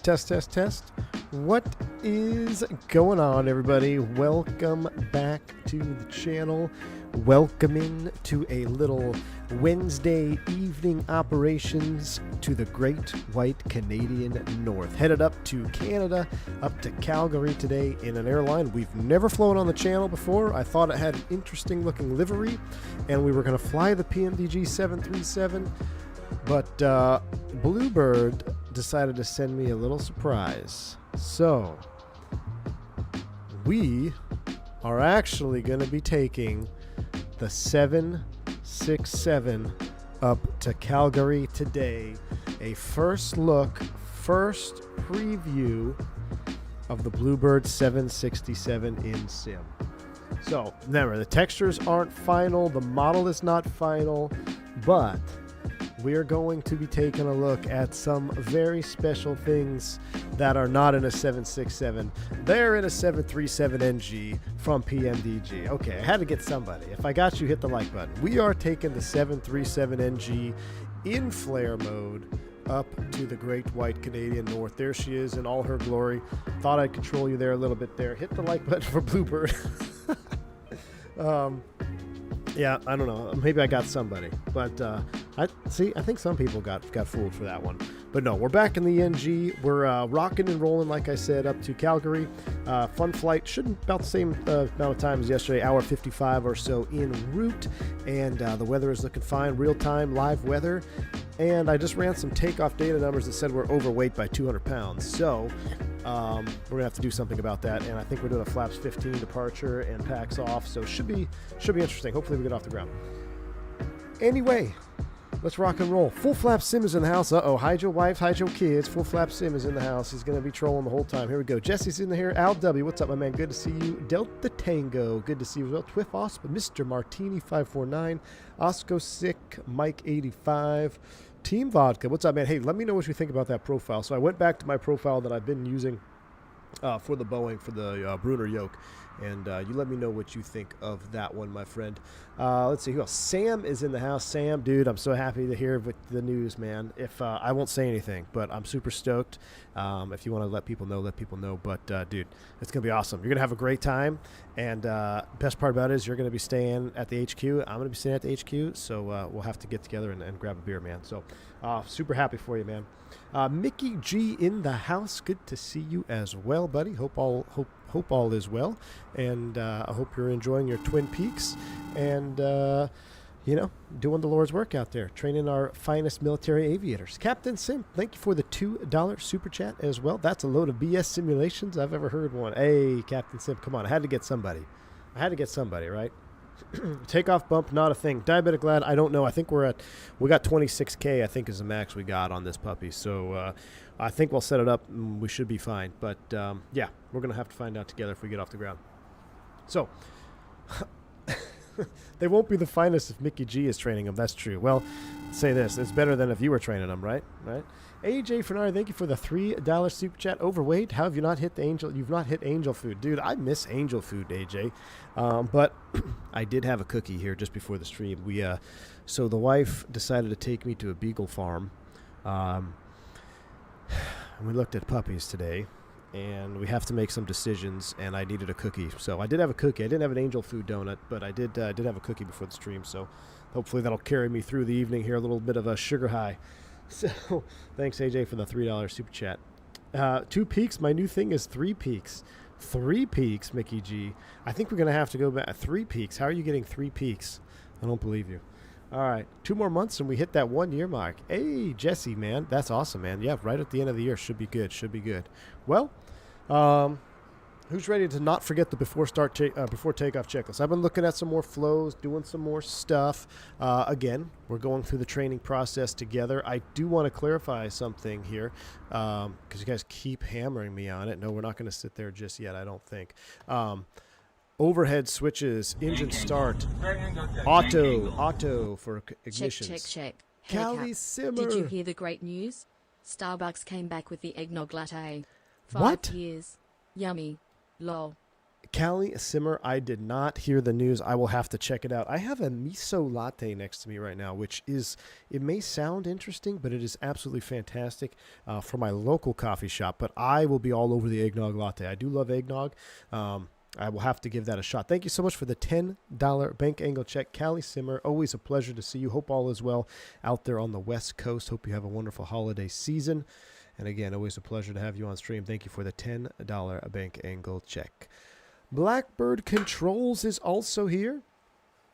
Test, test, test. What is going on, everybody? Welcome back to the channel. Welcoming to a little Wednesday evening operations to the Great White Canadian North. Headed up to Canada, up to Calgary today in an airline we've never flown on the channel before. I thought it had an interesting looking livery, and we were going to fly the PMDG 737, but Bluebird decided to send me a little surprise. So we are actually going to be taking the 767 up to Calgary today. A first look, first preview of the Bluebird 767 in sim. So remember, the textures aren't final, the model is not final, but we are going to be taking a look at some very special things that are not in a 767. They're in a 737NG from PMDG. Okay, I had to get somebody. If I got you, hit the like button. We are taking the 737NG in flare mode up to the Great White Canadian North. There she is in all her glory. Thought I'd control you there a little bit there. Hit the like button for Bluebird. Yeah, I don't know. Maybe I got somebody, but I think some people got fooled for that one. But no, we're back in the NG. We're rocking and rolling, like I said, up to Calgary. Fun flight. Shouldn't about the same amount of time as yesterday. Hour 55 or so en route, and the weather is looking fine. Real time live weather, and I just ran some takeoff data numbers that said we're overweight by 200 pounds. So we're gonna have to do something about that, and I think we're doing a flaps 15 departure and packs off, so should be interesting. Hopefully we get off the ground. Anyway, let's rock and roll. Full flap sim is in the house. Hide your wife, hide your kids. Full flap sim is in the house. He's gonna be trolling the whole time. Here we go. Jesse's in here. Al W, what's up, my man? Good to see you. Delta Tango, good to see you as well. Twiff Osp, Mr. Martini 549, Osco Sick, Mike 85. Team Vodka, what's up, man? Hey, let me know what you think about that profile. So I went back to my profile that I've been using for the Boeing, for the Brunner yoke, and you let me know what you think of that one, my friend. Let's see who else. Sam is in the house. Sam, dude, I'm so happy to hear with the news, man. If I won't say anything, but I'm super stoked. If you want to let people know, let people know. But dude, it's gonna be awesome. You're gonna have a great time, and best part about it is you're gonna be staying at the HQ. I'm gonna be staying at the HQ, so we'll have to get together and grab a beer, man. So super happy for you, man. Mickey G in the house. Good to see you as well, buddy. Hope all is well, and I hope you're enjoying your Twin Peaks and doing the Lord's work out there, training our finest military aviators. Captain Sim, thank you for the $2 super chat as well. That's a load of BS simulations. I've ever heard one. Hey, Captain Sim, come on. I had to get somebody, right? Takeoff bump, not a thing. Diabetic lad, I don't know. I think we got 26K, I think is the max we got on this puppy. So I think we'll set it up and we should be fine. But yeah, we're going to have to find out together if we get off the ground. So they won't be the finest if Mickey G is training them. That's true. Well, say this. It's better than if you were training them, right? AJ Fernari, thank you for the $3 super chat. Overweight? How have you not hit the angel? You've not hit angel food. Dude, I miss angel food, AJ. But I did have a cookie here just before the stream. So the wife decided to take me to a beagle farm. And we looked at puppies today, and we have to make some decisions, and I needed a cookie. So I did have a cookie. I didn't have an angel food donut, but I did have a cookie before the stream. So hopefully that'll carry me through the evening here, a little bit of a sugar high. So thanks, AJ, for the $3 super chat. 2 peaks. My new thing is 3 peaks. 3 peaks, Mickey G. I think we're going to have to go back. 3 peaks. How are you getting 3 peaks? I don't believe you. All right. 2 more months and we hit that 1 year mark. Hey, Jesse, man. That's awesome, man. Yeah, right at the end of the year. Should be good. Well, who's ready to not forget the before takeoff checklist? I've been looking at some more flows, doing some more stuff. Again, we're going through the training process together. I do want to clarify something here because you guys keep hammering me on it. No, we're not going to sit there just yet, I don't think. Overhead switches, engine start, auto for ignitions. Check. Callie Simmer. Did you hear the great news? Starbucks came back with the eggnog latte. 5 What? years. Yummy. Lol. Callie Simmer, I did not hear the news. I will have to check it out. I have a miso latte next to me right now, which is, it may sound interesting, but it is absolutely fantastic for my local coffee shop. But I will be all over the eggnog latte. I do love eggnog. I will have to give that a shot. Thank you so much for the $10 bank angle check. Callie Simmer, always a pleasure to see you. Hope all is well out there on the West Coast. Hope you have a wonderful holiday season. And again, always a pleasure to have you on stream. Thank you for the $10 bank angle check. Blackbird Controls is also here.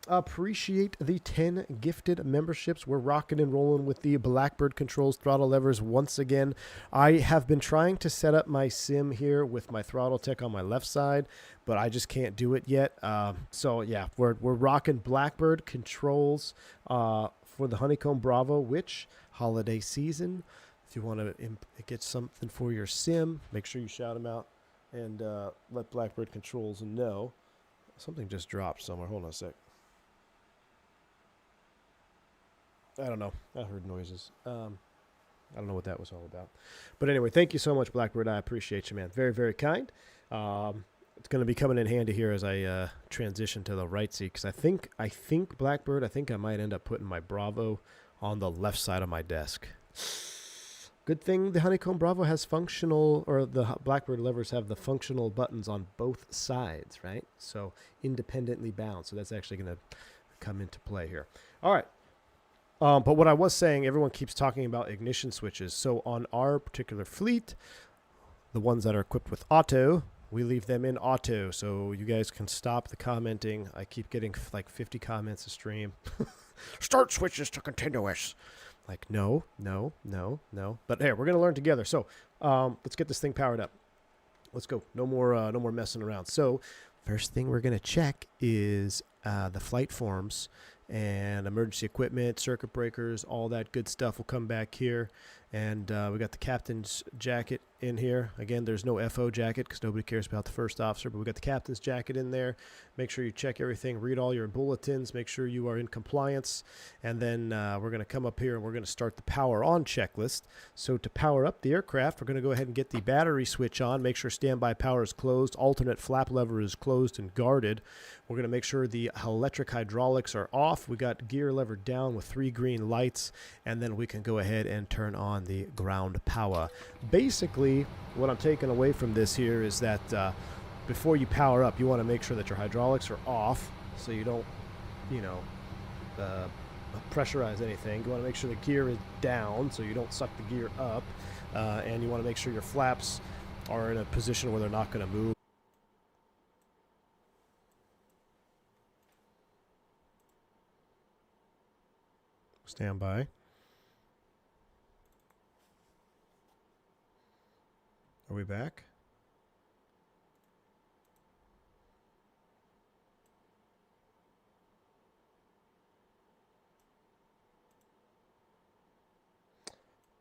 Appreciate the 10 gifted memberships. We're rocking and rolling with the Blackbird Controls throttle levers once again. I have been trying to set up my sim here with my Throttletek on my left side, but I just can't do it yet. So yeah, we're rocking Blackbird Controls for the Honeycomb Bravo, which holiday season. If you want to get something for your sim, make sure you shout them out and let Blackbird Controls know. Something just dropped somewhere. Hold on a sec. I don't know. I heard noises. I don't know what that was all about. But anyway, thank you so much, Blackbird. I appreciate you, man. Very, very kind. It's going to be coming in handy here as I transition to the right seat, because I think Blackbird, I might end up putting my Bravo on the left side of my desk. Good thing the Honeycomb Bravo has functional, or the Blackbird levers have the functional buttons on both sides, right? So independently bound. So that's actually going to come into play here. All right. But what I was saying, everyone keeps talking about ignition switches. So on our particular fleet, the ones that are equipped with auto, we leave them in auto. So you guys can stop the commenting. I keep getting like 50 comments a stream. Start switches to continuous. Like, no. But hey, we're going to learn together. So let's get this thing powered up. Let's go. No more messing around. So first thing we're going to check is the flight forms and emergency equipment, circuit breakers, all that good stuff will come back here. And we got the captain's jacket in here. Again, there's no FO jacket because nobody cares about the first officer, but we got the captain's jacket in there. Make sure you check everything, read all your bulletins, make sure you are in compliance. And then we're going to come up here and we're going to start the power on checklist. So to power up the aircraft, we're going to go ahead and get the battery switch on. Make sure standby power is closed. Alternate flap lever is closed and guarded. We're going to make sure the electric hydraulics are off. We got gear lever down with 3 green lights. And then we can go ahead and turn on the ground power. Basically, what I'm taking away from this here is that before you power up, you want to make sure that your hydraulics are off so you don't, pressurize anything. You want to make sure the gear is down so you don't suck the gear up. And you want to make sure your flaps are in a position where they're not going to move. Stand by. Are we back?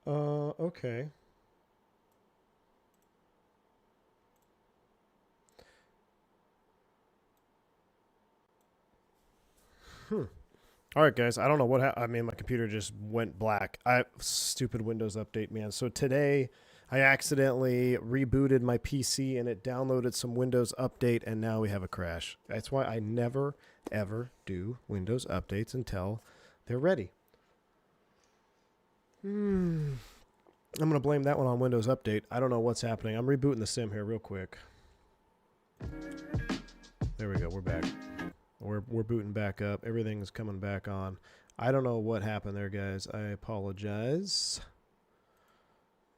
Okay. All right, guys. I don't know what happened. I mean, my computer just went black. Stupid Windows update, man. So today, I accidentally rebooted my PC and it downloaded some Windows update, and now we have a crash. That's why I never, ever do Windows updates until they're ready. I'm going to blame that one on Windows Update. I don't know what's happening. I'm rebooting the sim here real quick. There we go. We're back. We're booting back up. Everything's coming back on. I don't know what happened there, guys. I apologize.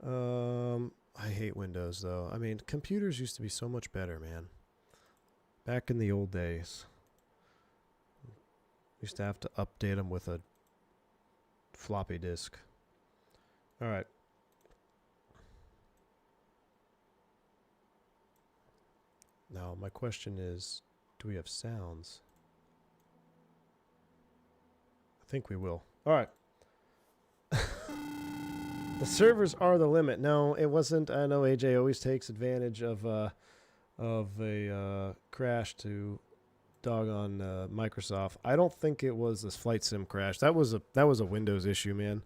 I hate Windows, though. I mean, computers used to be so much better, man. Back in the old days. Used to have to update them with a floppy disk. All right. Now, my question is, do we have sounds? I think we will. All right. The servers are the limit. No, it wasn't. I know AJ always takes advantage of a crash to dog on Microsoft. I don't think it was this flight sim crash. That was a Windows issue, man.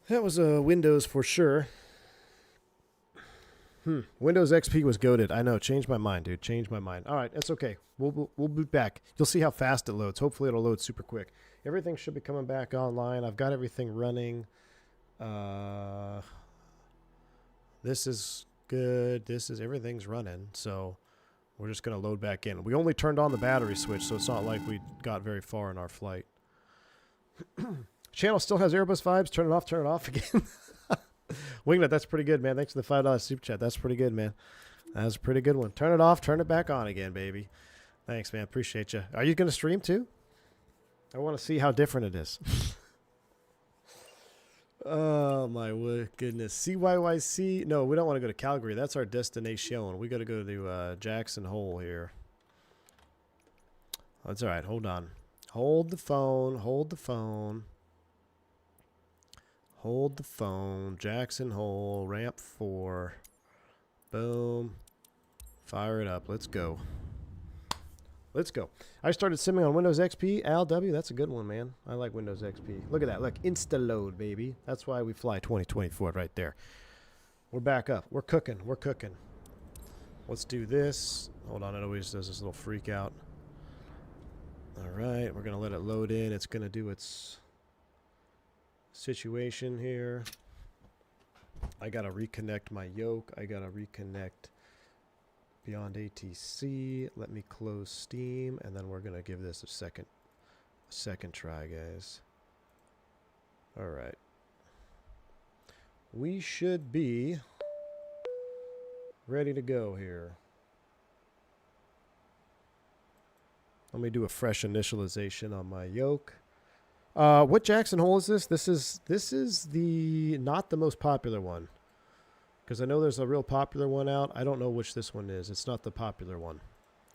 That was a Windows for sure. Windows XP was goated. I know. Changed my mind, dude. Changed my mind. All right, that's okay. We'll boot back. You'll see how fast it loads. Hopefully, it'll load super quick. Everything should be coming back online. I've got everything running. This is good. Everything's running. So we're just going to load back in. We only turned on the battery switch, so it's not like we got very far in our flight. Channel still has Airbus vibes. Turn it off again. Wingnut, that's pretty good, man. Thanks for the $5 super chat. That's pretty good, man. That's a pretty good one. Turn it off, turn it back on again, baby. Thanks, man. Appreciate you. Are you going to stream too? I want to see how different it is. Oh, my goodness. CYYC. No, we don't want to go to Calgary. That's our destination. We got to go to Jackson Hole here. That's all right. Hold on. Hold the phone. Hold the phone. Hold the phone. Jackson Hole. Ramp 4. Boom. Fire it up. Let's go. Let's go. I started simming on Windows XP. Al W. That's a good one, man. I like Windows XP. Look at that. Look. Insta-load, baby. That's why we fly 2024 right there. We're back up. We're cooking. We're cooking. Let's do this. Hold on. It always does this little freak out. All right. We're going to let it load in. It's going to do its situation here. I got to reconnect my yoke. I got to reconnect Beyond ATC. Let me close Steam, and then we're going to give this a second try, guys. All right. We should be ready to go here. Let me do a fresh initialization on my yoke. What Jackson Hole is this? This is the not the most popular one, because I know there's a real popular one out. I don't know which this one is. It's not the popular one,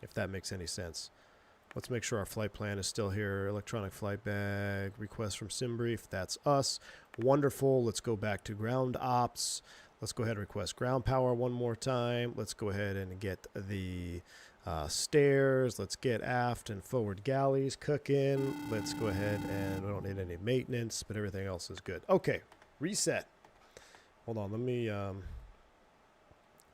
if that makes any sense. Let's make sure our flight plan is still here. Electronic flight bag, request from SimBrief. That's us. Wonderful. Let's go back to ground ops. Let's go ahead and request ground power one more time. Let's go ahead and get the stairs. Let's get aft and forward galleys cooking. Let's go ahead and we don't need any maintenance, but everything else is good. Okay, reset. Hold on, let me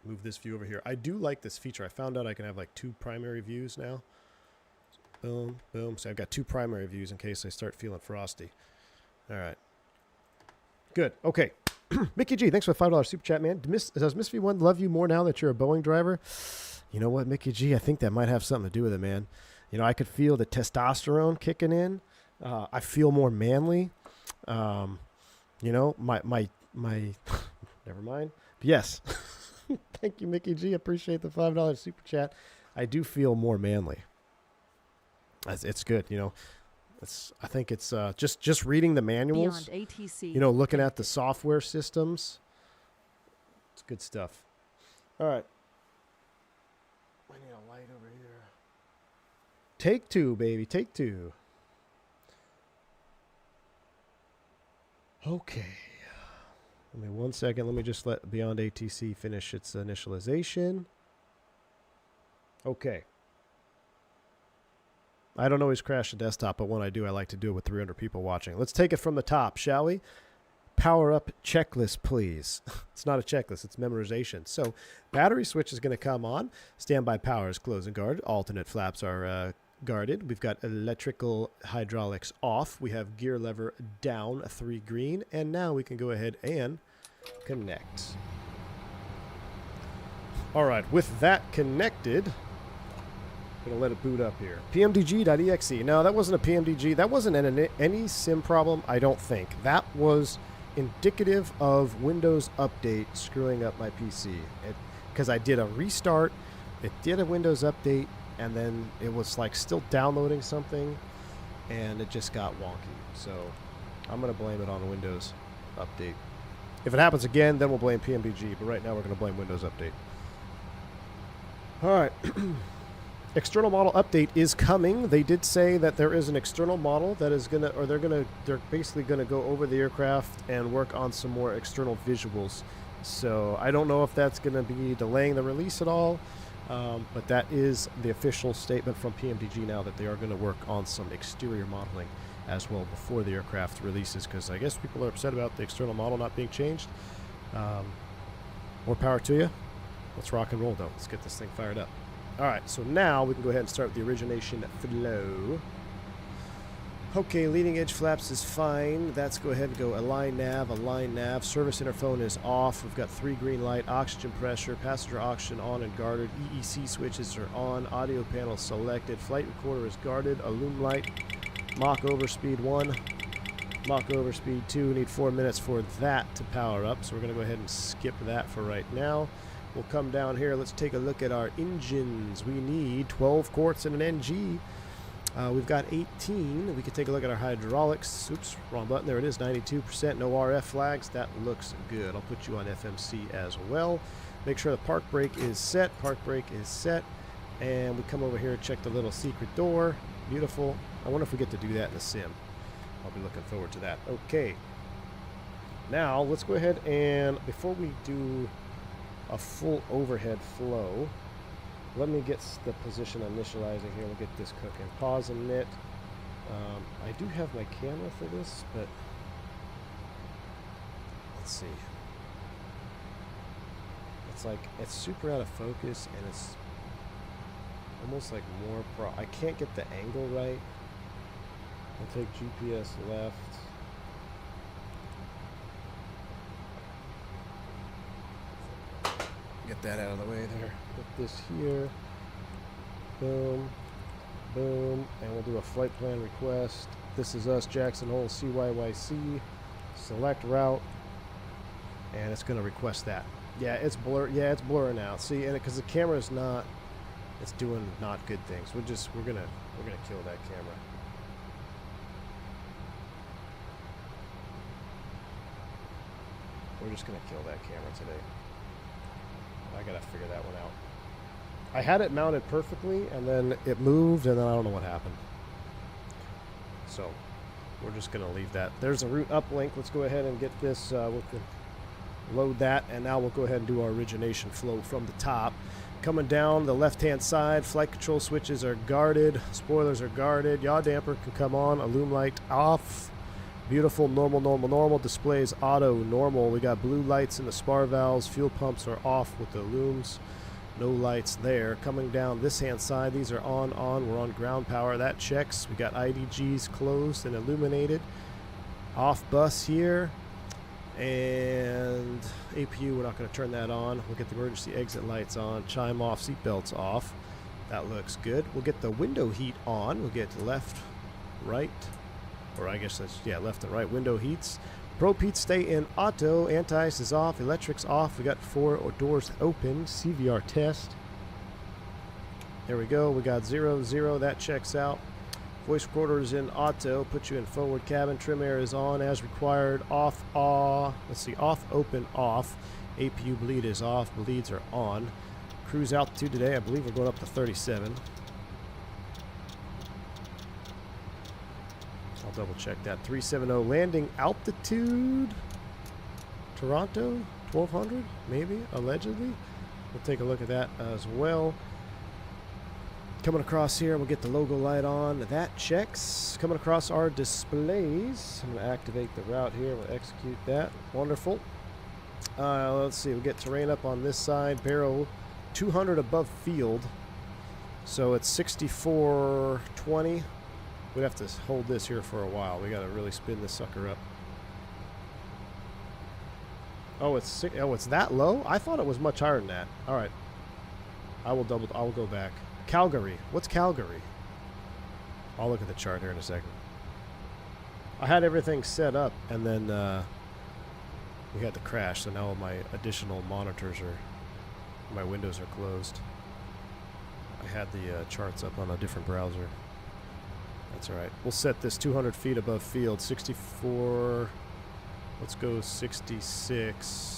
move this view over here. I do like this feature. I found out I can have like 2 primary views now. Boom, boom. So I've got 2 primary views in case I start feeling frosty. All right. Good. Okay. Mickey G, thanks for the $5 super chat, man. Does Miss V1 love you more now that you're a Boeing driver? You know what, Mickey G? I think that might have something to do with it, man. You know, I could feel the testosterone kicking in. I feel more manly. You know, my never mind. But yes. Thank you, Mickey G. Appreciate the $5 super chat. I do feel more manly. It's good, you know. I think it's just reading the manuals. Beyond ATC. You know, looking at the software systems. It's good stuff. All right. I need a light over here. Take 2, baby. Take 2. Okay. Give me 1 second. Let me just let Beyond ATC finish its initialization. Okay. I don't always crash the desktop, but when I do, I like to do it with 300 people watching. Let's take it from the top, shall we? Power up checklist, please. It's not a checklist, it's memorization. So battery switch is going to come on. Standby power is closed and guarded. Alternate flaps are guarded. We've got electrical hydraulics off. We have gear lever down, 3 green. And now we can go ahead and connect. All right, with that connected, I'm going to let it boot up here. PMDG.exe. No, that wasn't a PMDG. That wasn't any sim problem, I don't think. That was indicative of Windows Update screwing up my PC. Because I did a restart, it did a Windows Update, and then it was like still downloading something, and it just got wonky. So I'm going to blame it on Windows Update. If it happens again, then we'll blame PMDG, but right now we're going to blame Windows Update. All right. External model update is coming. They did say that there is an external model that is gonna, or they're basically gonna go over the aircraft and work on some more external visuals. So I don't know if that's gonna be delaying the release at all, but that is the official statement from PMDG now, that they are gonna work on some exterior modeling as well before the aircraft releases, because I guess people are upset about the external model not being changed. More power to you. let's rock and roll though. Let's get this thing fired up. All right, so now we can go ahead and start the origination flow. Okay, leading edge flaps is fine. Let's go ahead and go align nav. Service interphone is off. We've got 3 green light, oxygen pressure, passenger oxygen on and guarded. EEC switches are on, audio panel selected, flight recorder is guarded, illume light, Mach overspeed 1, Mach overspeed 2. Need 4 minutes for that to power up, so we're going to go ahead and skip that for right now. We'll come down here. Let's take a look at our engines. We need 12 quarts and an NG. We've got 18. We can take a look at our hydraulics. Oops, wrong button. There it is, 92%. No RF flags. That looks good. I'll put you on FMC as well. Make sure the park brake is set. Park brake is set. And we come over here and check the little secret door. Beautiful. I wonder if we get to do that in the sim. I'll be looking forward to that. Okay. Now, let's go ahead and, before we do a full overhead flow, let me get the position initializing here. We'll get this cooking. Pause and knit. I do have my camera for this, but let's see. It's like, it's super out of focus, and it's almost like more I can't get the angle right. I'll take GPS left. Get that out of the way there. Put this here. Boom. Boom. And we'll do a flight plan request. This is us, Jackson Hole CYYC. Select route. And it's going to request that. Yeah, it's blur. Yeah, it's blurring out. See, and because the camera is not, it's doing not good things. We're gonna kill that camera. We're just gonna kill that camera today. I gotta figure that one out. I had it mounted perfectly, and then it moved, and then I don't know what happened. So, we're just gonna leave that. There's a route uplink. Let's go ahead and get this. We'll load that, and now we'll go ahead and do our origination flow from the top. Coming down the left-hand side, flight control switches are guarded. Spoilers are guarded. Yaw damper can come on. Illume light off. Beautiful, normal. Displays auto, normal. We got blue lights in the spar valves. Fuel pumps are off with the looms. No lights there. Coming down this hand side, these are on. We're on ground power. That checks. We got IDGs closed and illuminated. Off bus here. And APU, we're not going to turn that on. We'll get the emergency exit lights on. Chime off, seatbelts off. That looks good. We'll get the window heat on. We'll get left, right. Or I guess that's, yeah, left and right window heats. Probe heats stay in auto. Anti-ice is off. Electrics off. We got 4 doors open. CVR test. There we go. We got 0, 0. That checks out. Voice recorder is in auto. Put you in forward cabin. Trim air is on as required. Off, let's see. Off, open, off. APU bleed is off. Bleeds are on. Cruise altitude today, I believe we're going up to 37. I'll double check that. 370 landing altitude. Toronto, 1200, maybe, allegedly. We'll take a look at that as well. Coming across here, we'll get the logo light on. That checks. Coming across our displays. I'm going to activate the route here. We'll execute that. Wonderful. Let's see. We'll get terrain up on this side. Barrel 200 above field. So it's 6420. We'd have to hold this here for a while. We got to really spin this sucker up. Oh, it's that low? I thought it was much higher than that. All right. I will go back. Calgary. What's Calgary? I'll look at the chart here in a second. I had everything set up, and then we had the crash, so now my additional monitors my windows are closed. I had the charts up on a different browser. That's all right. We'll set this 200 feet above field. 64. Let's go 66.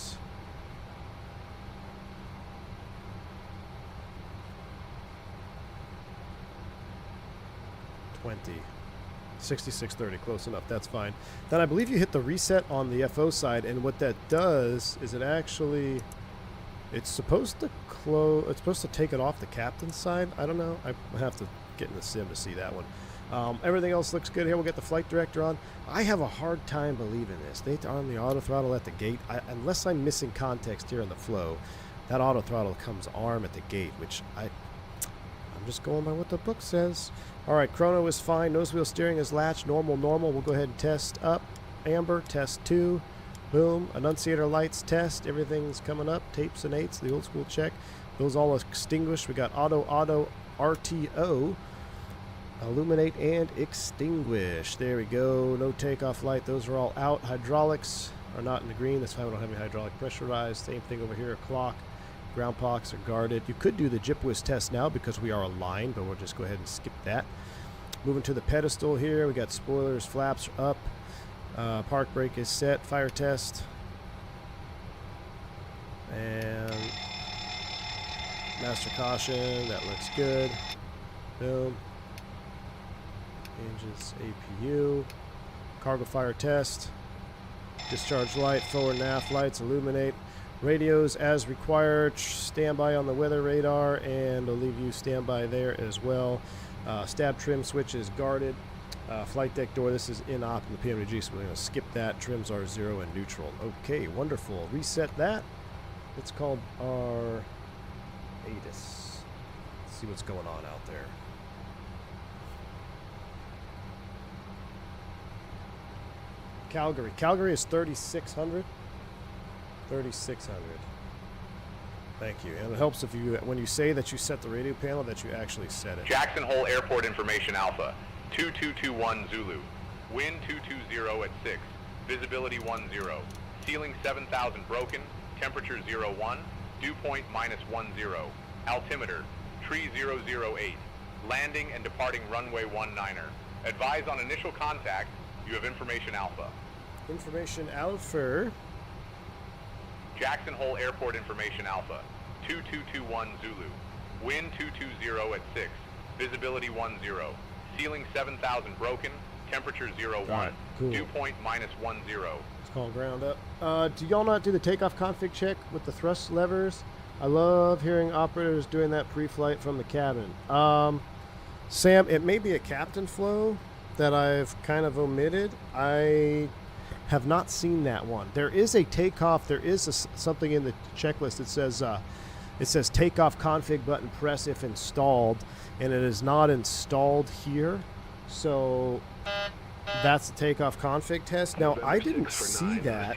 6630, close enough. That's fine. Then I believe you hit the reset on the FO side, and what that does is it's supposed to close. It's supposed to take it off the captain's side. I don't know. I have to get in the sim to see that one. Everything else looks good here. We'll get the flight director on. I have a hard time believing this. They are on the auto throttle at the gate. Unless I'm missing context here in the flow, That auto throttle comes arm at the gate, which I'm just going by what the book says. All right, chrono is fine. Nose wheel steering is latch. Normal, normal. We'll go ahead and test up. Amber, test 2. Boom. Annunciator lights, test. Everything's coming up. Tapes and 8s, the old school check. Those all extinguished. We got auto, RTO. Illuminate and extinguish. There we go. No takeoff light. Those are all out. Hydraulics are not in the green. That's why we don't have any hydraulic pressurized. Same thing over here. Clock. Ground blocks are guarded. You could do the JIPWIS test now because we are aligned, but we'll just go ahead and skip that. Moving to the pedestal here. We got spoilers, flaps are up. Park brake is set. Fire test. And master caution. That looks good. Boom. Engines APU. Cargo fire test. Discharge light. Forward and aft lights. Illuminate. Radios as required. Standby on the weather radar. And I'll leave you standby there as well. Stab trim switch is guarded. Flight deck door, this is in op in the PMDG, so we're going to skip that. Trims are 0 and neutral. Okay, wonderful. Reset that. It's called our Addons. Let's see what's going on out there. Calgary. Calgary is 3,600. 3,600. Thank you. And it helps if you, when you say that you set the radio panel, that you actually set it. Jackson Hole Airport Information Alpha. 2221 Zulu. Wind 220 at 6. Visibility 10. Ceiling 7,000 broken. Temperature 01. Dew point -10. Altimeter. Tree 008. Landing and departing runway 19er. Advise on initial contact. You have Information Alpha. Information Alpha. Jackson Hole Airport Information Alpha. 2221 Zulu. Wind 220 at 6. Visibility 10. Ceiling 7,000 broken. Temperature 01. Right, cool. Dew point -10. It's called ground up. Do y'all not do the takeoff config check with the thrust levers? I love hearing operators doing that pre-flight from the cabin. Sam, it may be a captain flow that I've kind of omitted. I have not seen that one. There is a takeoff. There is something in the checklist that says it says takeoff config button press if installed, and it is not installed here. So that's the takeoff config test. Now I didn't see that.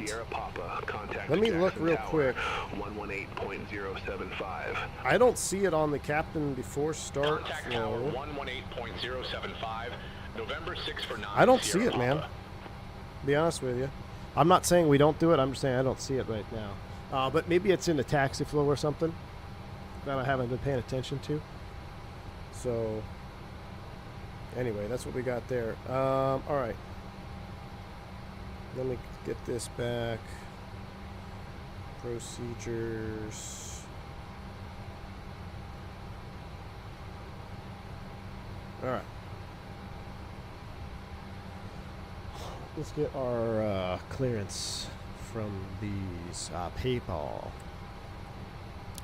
Let me look real quick. 118.075. I don't see it on the captain before start Contact flow. tower 118.075. November 6 for 9. I don't see it, man. To be honest with you, I'm not saying we don't do it. I'm just saying I don't see it right now. But maybe it's in the taxi flow or something that I haven't been paying attention to. So anyway, that's what we got there. All right. Let me get this back. Procedures. All right. Let's get our clearance from these PayPal.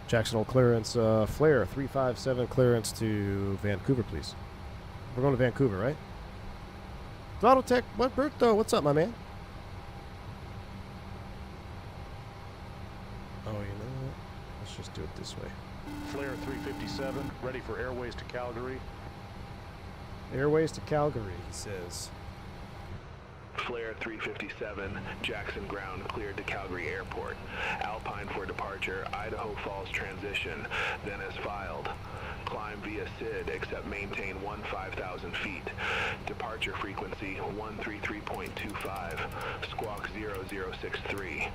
Jackson Hole clearance, Flare 357 clearance to Vancouver, please. We're going to Vancouver, right? Throttletek, what Berto? What's up, my man? Oh, you know what? Let's just do it this way. Flare 357, ready for airways to Calgary. Airways to Calgary, he says. Flare 357, Jackson ground cleared to Calgary Airport. Alpine for departure, Idaho Falls transition, then as filed. Climb via SID except maintain 5,000 feet. Departure frequency 133.25, squawk 0063.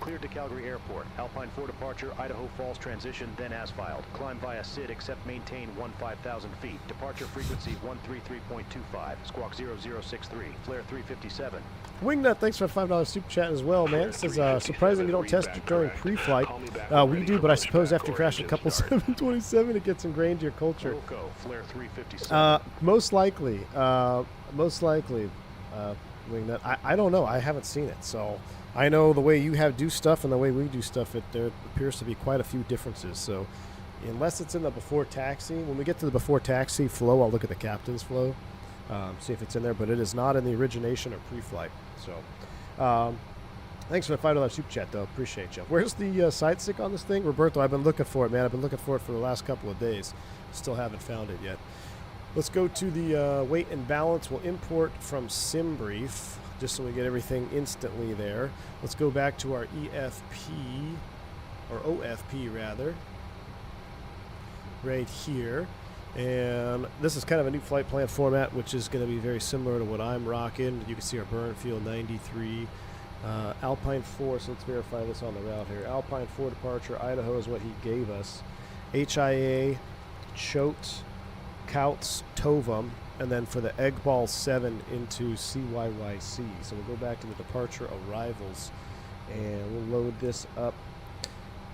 Cleared to Calgary Airport. Alpine for departure, Idaho Falls transition, then as filed. Climb via SID except maintain 15,000 feet. Departure frequency 133.25, squawk 0063, Flare 357. Wingnut, thanks for a $5 super chat as well, man. It says, surprising you don't test it during pre-flight. We do, but I suppose after crashing a couple 727, it gets ingrained to your culture. Loco, Flare 357. Most likely, Wingnut. I don't know. I haven't seen it, so I know the way you do stuff and the way we do stuff, there appears to be quite a few differences. So unless it's in the before taxi, when we get to the before taxi flow, I'll look at the captain's flow, see if it's in there, but it is not in the origination or pre-flight. So Thanks for the $5 super chat, though. Appreciate you. Where's the side stick on this thing? Roberto, I've been looking for it, man. I've been looking for it for the last couple of days. Still haven't found it yet. Let's go to the weight and balance. We'll import from SimBrief, just so we get everything instantly there. Let's go back to our EFP, or OFP, rather, right here. And this is kind of a new flight plan format, which is going to be very similar to what I'm rocking. You can see our burn fuel 93. Alpine 4, so let's verify this on the route here. Alpine 4 departure, Idaho is what he gave us. HIA, Choate, Couts, Tovum, and then for the Egg Ball 7 into CYYC. So we'll go back to the departure arrivals, and we'll load this up.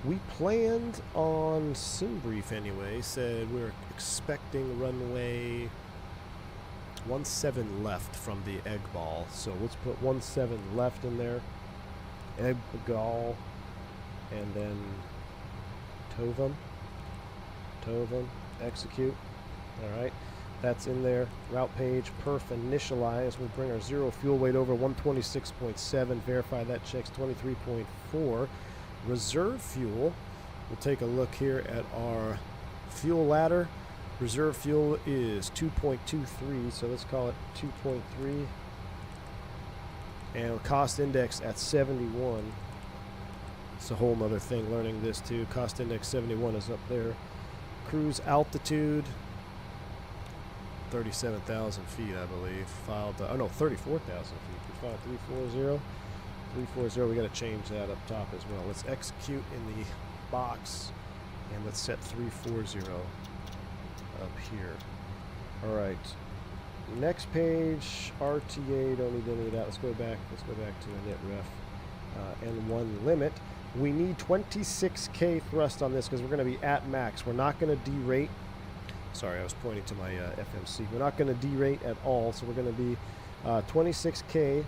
We planned on SimBrief anyway, said we're expecting runway 17 left from the Egg Ball. So let's put 17 left in there. Egg Ball, and then Tovum, execute. All right, that's in there. Route page, perf initialize. We'll bring our zero fuel weight over 126.7. Verify that checks 23.4. Reserve fuel. We'll take a look here at our fuel ladder. Reserve fuel is 2.23, so let's call it 2.3. And cost index at 71. It's a whole nother thing learning this too. Cost index 71 is up there. Cruise altitude 37,000 feet, I believe. Filed, oh no, 34,000 feet. We filed 340. 340, we got to change that up top as well. Let's execute in the box, and let's set 340 up here. All right. Next page, RTA, don't need any of that. Let's go back to the net ref. N1 limit. We need 26K thrust on this because we're going to be at max. We're not going to derate. Sorry, I was pointing to my FMC. We're not going to derate at all, so we're going to be 26K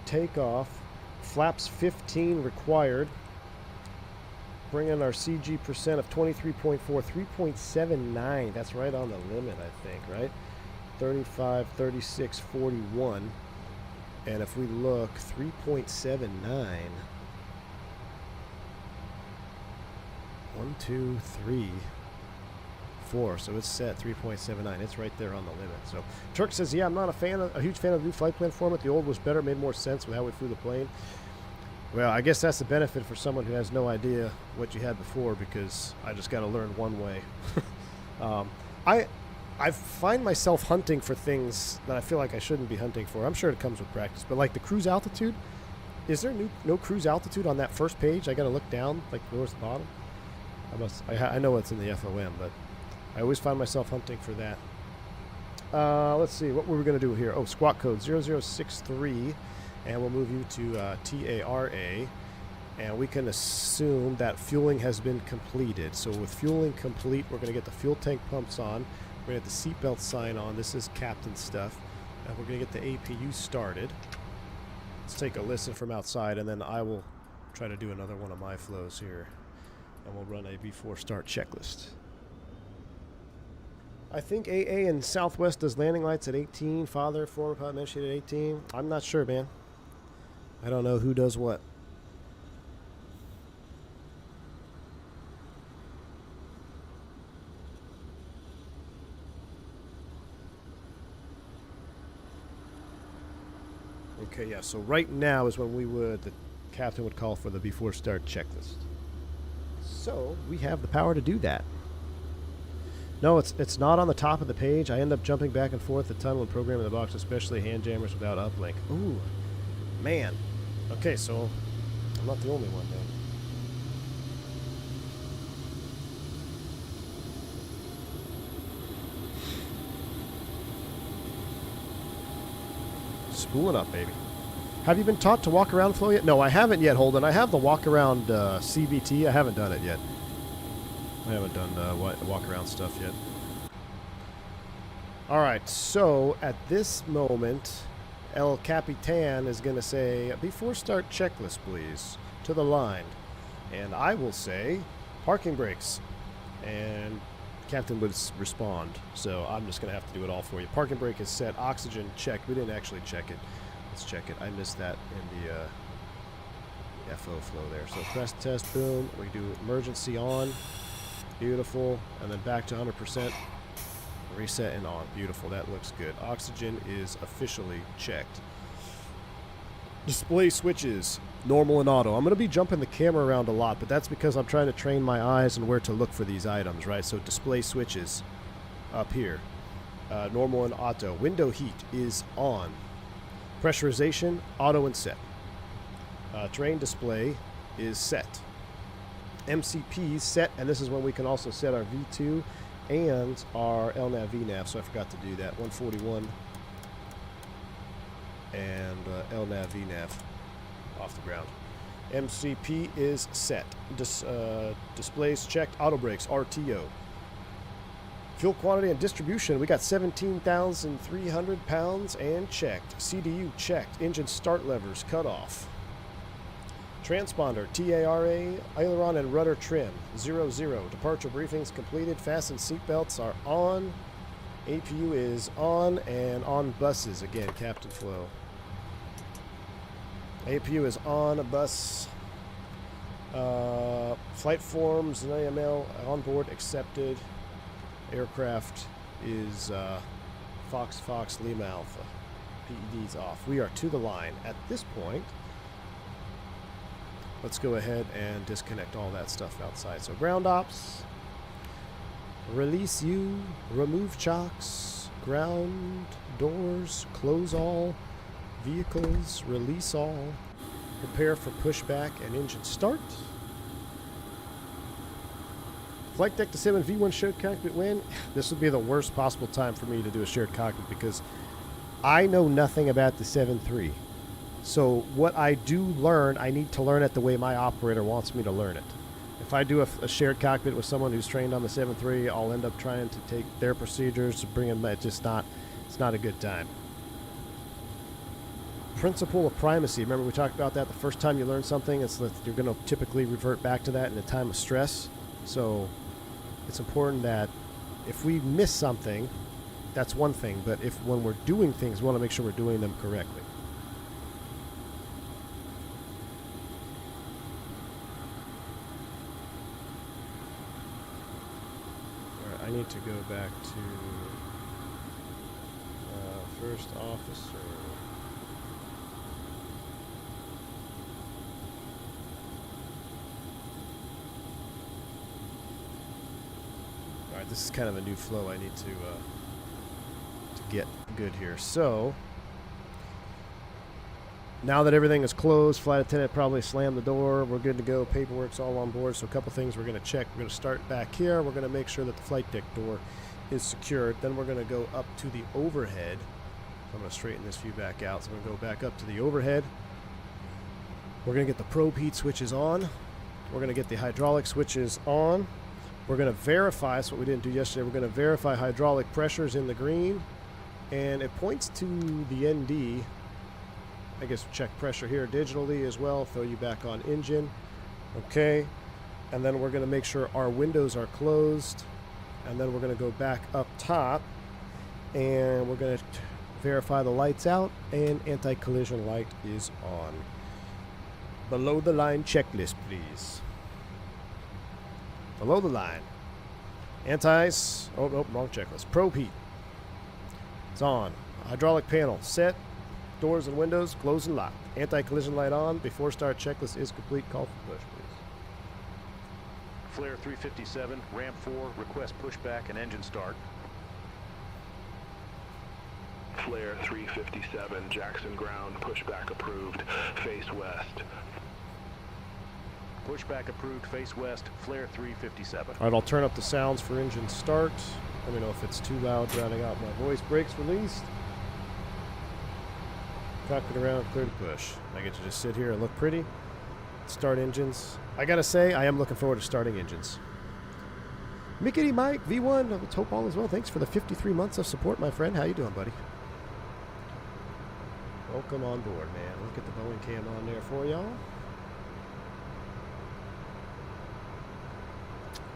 takeoff. Flaps 15 required. Bring in our CG percent of 23.4, 3.79. That's right on the limit, I think, right? 35, 36, 41. And if we look, 3.79. 1, 2, 3, 4. So it's set 3.79. It's right there on the limit. So Turk says, yeah, I'm not a huge fan of the new flight plan format. The old was better, made more sense with how we flew the plane. Well, I guess that's the benefit for someone who has no idea what you had before, because I just got to learn one way. I find myself hunting for things that I feel like I shouldn't be hunting for. I'm sure it comes with practice, but like the cruise altitude, is there no cruise altitude on that first page? I got to look down, like towards the bottom. I know it's in the FOM, but I always find myself hunting for that. Let's see, what were we going to do here? Oh, squawk code 0063, and we'll move you to TARA, and we can assume that fueling has been completed. So with fueling complete, we're going to get the fuel tank pumps on. We're going to get the seatbelt sign on. This is Captain stuff. And we're going to get the APU started. Let's take a listen from outside, and then I will try to do another one of my flows here. And we'll run a before start checklist. I think AA and Southwest does landing lights at 18. Father, former pilot mentioned at 18. I'm not sure, man. I don't know who does what. Okay, yeah, so right now is when the captain would call for the before start checklist. So we have the power to do that. No, it's not on the top of the page. I end up jumping back and forth the tunnel and programming the box, especially hand jammers without uplink. Ooh, man. Okay, so I'm not the only one then. Spool it up, baby. Have you been taught to walk around flow yet? No, I haven't yet, Holden. I have the walk around CBT. I haven't done it yet. I haven't done walk around stuff yet. All right, so at this moment, El Capitan is going to say, before start checklist, please, to the line. And I will say, parking brakes. And Captain would respond, so I'm just going to have to do it all for you. Parking brake is set. Oxygen checked. We didn't actually check it. Let's check it. I missed that in FO flow there. So press test, boom. We do emergency on. Beautiful. And then back to 100%. Reset and on. Beautiful. That looks good. Oxygen is officially checked. Display switches, normal and auto. I'm going to be jumping the camera around a lot, but that's because I'm trying to train my eyes and where to look for these items, right? So display switches up here. Normal and auto. Window heat is on. Pressurization, auto and set. Terrain display is set. MCP set, and this is when we can also set our V2 and our LNAV VNAV, so I forgot to do that. 141 and LNAV VNAV off the ground. MCP is set. Displays checked. Auto brakes, RTO. Fuel quantity and distribution, we got 17,300 pounds and checked. CDU checked. Engine start levers cut off. Transponder, TARA, aileron and rudder trim, 00. Departure briefings completed. Fasten seatbelts are on. APU is on, and on buses again, Captain Flow. APU is on a bus. Flight forms and AML on board accepted. Aircraft is Fox Lima Alpha. PED's off. We are to the line at this point. Let's go ahead and disconnect all that stuff outside. So ground ops, release you, remove chocks, ground doors, close all, vehicles, release all, prepare for pushback and engine start. Flight deck to 7 V1 shared cockpit win. This would be the worst possible time for me to do a shared cockpit because I know nothing about the 7.3. So what I do learn, I need to learn it the way my operator wants me to learn it. If I do a shared cockpit with someone who's trained on the 7.3, I'll end up trying to take their procedures to bring them. It's not a good time. Principle of primacy. Remember we talked about that the first time you learn something. It's that you're going to typically revert back to that in a time of stress. So it's important that if we miss something, that's one thing. But when we're doing things, we want to make sure we're doing them correctly. I need to go back to first officer. All right, this is kind of a new flow. I need to get good here. So now that everything is closed, flight attendant probably slammed the door. We're good to go. Paperwork's all on board. So a couple things we're going to check. We're going to start back here. We're going to make sure that the flight deck door is secured. Then we're going to go up to the overhead. I'm going to straighten this view back out. So I'm going to go back up to the overhead. We're going to get the probe heat switches on. We're going to get the hydraulic switches on. We're going to verify, that's what we didn't do yesterday. We're going to verify hydraulic pressures in the green. And it points to the ND. I guess check pressure here digitally as well. Throw you back on engine. Okay. And then we're going to make sure our windows are closed. And then we're going to go back up top. And we're going to verify the lights out. And anti-collision light is on. Below the line checklist, please. Below the line. Antis. Oh, nope, wrong checklist. Probe heat. It's on. Hydraulic panel set. Doors and windows closed and locked. Anti-collision light on. Before start checklist is complete. Call for push, please. Flare 357, ramp 4, request pushback and engine start. Flare 357, Jackson ground, pushback approved, face west. Pushback approved, face west, flare 357. All right, I'll turn up the sounds for engine start. Let me know if it's too loud, drowning out my voice. Brakes released. Cockpit around, clear to push. I get to just sit here and look pretty. Start engines. I gotta say, I am looking forward to starting engines. Mickey Mike, V1, let's hope all is well. Thanks for the 53 months of support, my friend. How you doing, buddy? Welcome on board, man. Look at the Boeing cam on there for y'all.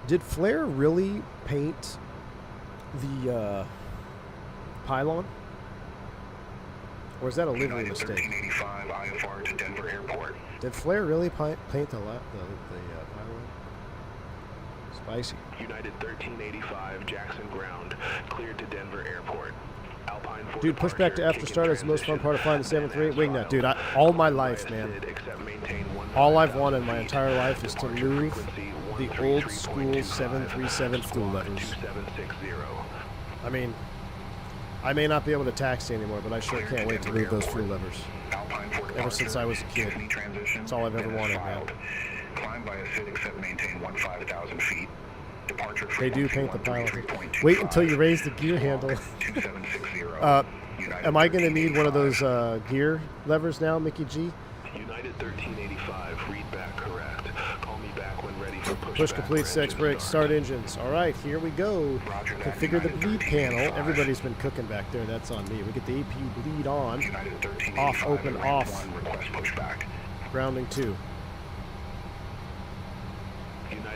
Did Flair really paint the pylon? Or is that a livery United mistake? 1385 IFR to Denver Airport. Did Flair really paint the pilot? Spicy. United 1385 Jackson ground, cleared to Denver Airport. Alpine 4 Dude, push back to after start is the most fun part of flying the 738 wingnut. Dude, all my life, man. All I've wanted my entire life is to move the old school 737 fuel levers. I mean, I may not be able to taxi anymore, but I sure can't wait to move those fuel levers. Ever since I was a kid. That's all I've ever wanted, man. Climb by a SID except maintain 15,000 feet. Departure They do paint the pilot. Wait until you raise the gear handle. Am I going to need one of those gear levers now, Mickey G? United 1385, read back correct. Call me back when ready for Push complete, sex brakes, start engines. All right, here we go. Configure the bleed panel. Everybody's been cooking back there. That's on me. We get the APU bleed on. Off, open, off. Grounding 2.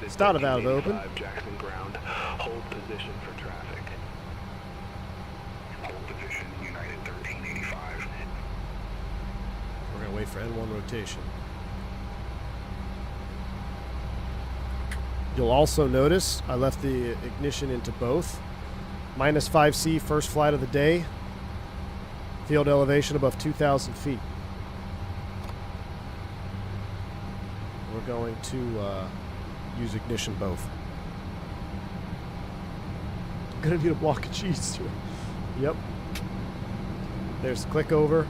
Start valve open. Jackson ground. Hold position for traffic. Hold position, United 1385. We're going to wait for N1 rotation. You'll also notice I left the ignition into both. Minus 5C, first flight of the day. Field elevation above 2,000 feet. We're going to use ignition both. I'm gonna need a block of cheese too. Yep. There's click over.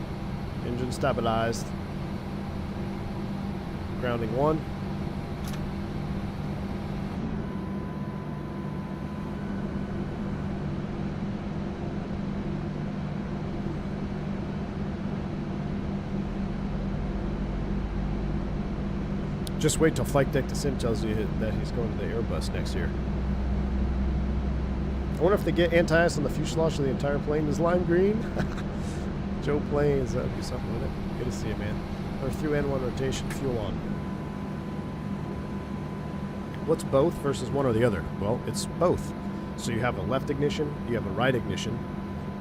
Engine stabilized. Grounding 1. Just wait till Flight Deck to Sim tells you that he's going to the Airbus next year. I wonder if they get anti-ice on the fuselage so the entire plane is lime green. Joe Plains, that would be something with it. Good to see you, man. Or through N1 rotation, fuel on. What's both versus one or the other? Well, it's both. So you have a left ignition, you have a right ignition.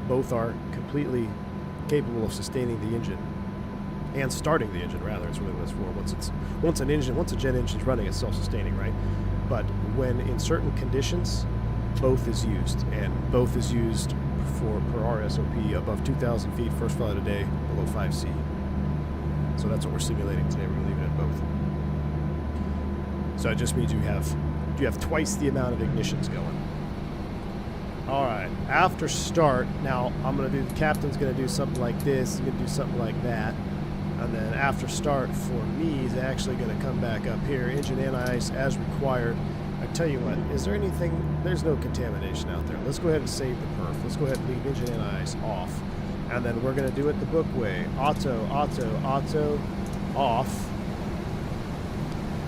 Both are completely capable of sustaining the engine. And starting the engine, rather, is really what it's for. Once a jet engine's running, it's self-sustaining, right? But when in certain conditions, both is used, and both is used per our SOP above 2,000 feet, first flight a day, below 5C. So that's what we're simulating today. We're going to leave it at both. So it just means you have twice the amount of ignitions going. All right, after start, now the captain's going to do something like this. He's going to do something like that. And then after start for me is actually going to come back up here. Engine anti-ice as required. I tell you what, is there anything? There's no contamination out there. Let's go ahead and save the perf. Let's go ahead and leave engine anti-ice off. And then we're going to do it the book way. Auto, auto, auto, off.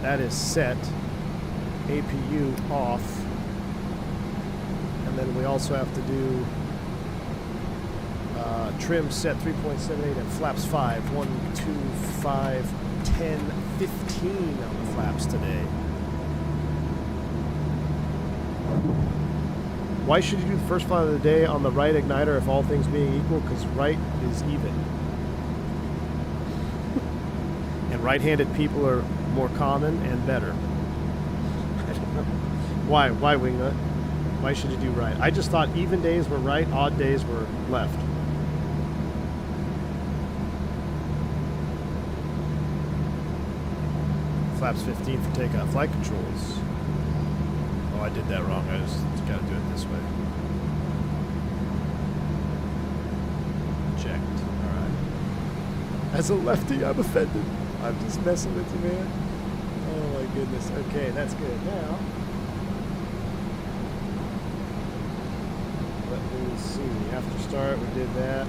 That is set. APU off. And then we also have to do trim set 3.78 and flaps 5. 1, 2, 5, 10, 15 on the flaps today. Why should you do the first flight of the day on the right igniter if all things being equal? Because right is even. And right-handed people are more common and better. I don't know. Why wingnut? Why should you do right? I just thought even days were right, odd days were left. Flaps 15 for takeoff. Flight controls. Oh, I did that wrong. I just got to do it this way. Checked. All right. As a lefty, I'm offended. I'm just messing with you, man. Oh my goodness. Okay, that's good. Now, let me see. After start, we did that.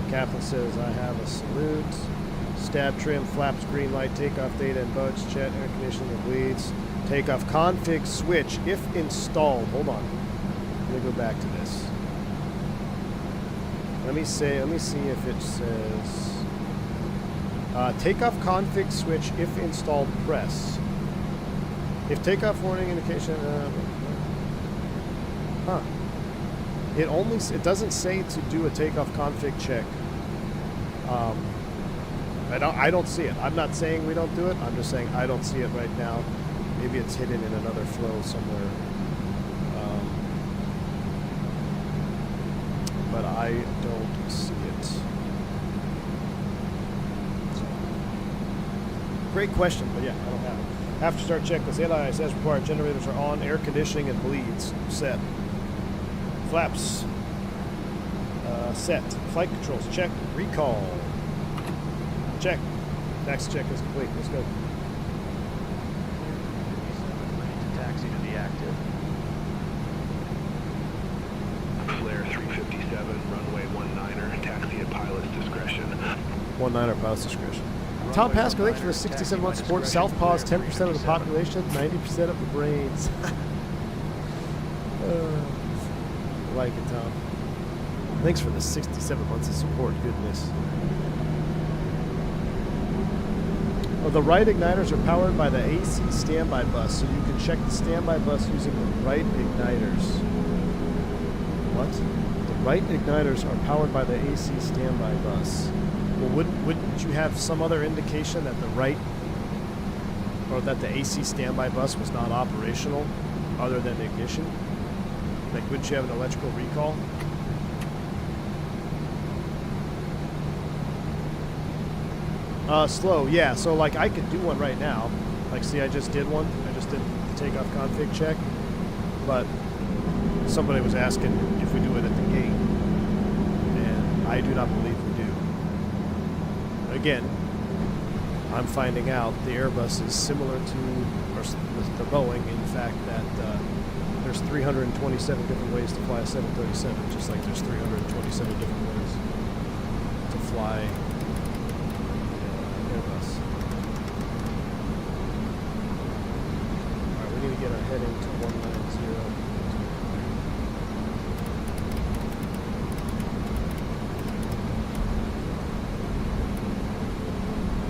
The captain says I have a salute. Stab trim, flaps, green light, takeoff data and bugs, jet, air conditioning and bleeds. Takeoff config switch if installed. Hold on. Let me go back to this. Let me see if it says takeoff config switch if installed press. If takeoff warning indication it doesn't say to do a takeoff config check I don't see it. I'm not saying we don't do it. I'm just saying I don't see it right now. Maybe it's hidden in another flow somewhere. But I don't see it. So, great question, but yeah, I don't have it. After start checklist, ALIS as required. Generators are on. Air conditioning and bleeds set. Flaps set. Flight controls check. Recall check. Next check is complete. Let's go. Taxi to the active. Flare 357, runway 19er, taxi at pilot's discretion. 19er pilot's discretion. Tom Pascal, thanks for the 67-month support. Southpaws, 10% of the population, 90% of the brains. I like it, Tom. Thanks for the 67 months of support. Goodness. Well, the right igniters are powered by the AC standby bus, so you can check the standby bus using the right igniters. What? The right igniters are powered by the AC standby bus. Well, wouldn't you have some other indication that the right, or that the AC standby bus was not operational other than ignition? Like, wouldn't you have an electrical recall? Slow, yeah. So, like, I could do one right now. Like, see, I just did one. I just did the takeoff config check. But somebody was asking if we do it at the gate. And I do not believe we do. Again, I'm finding out the Airbus is similar to the Boeing in the fact that there's 327 different ways to fly a 737, just like there's 327 different ways to fly Airbus. Alright, we need to get our heading to 190.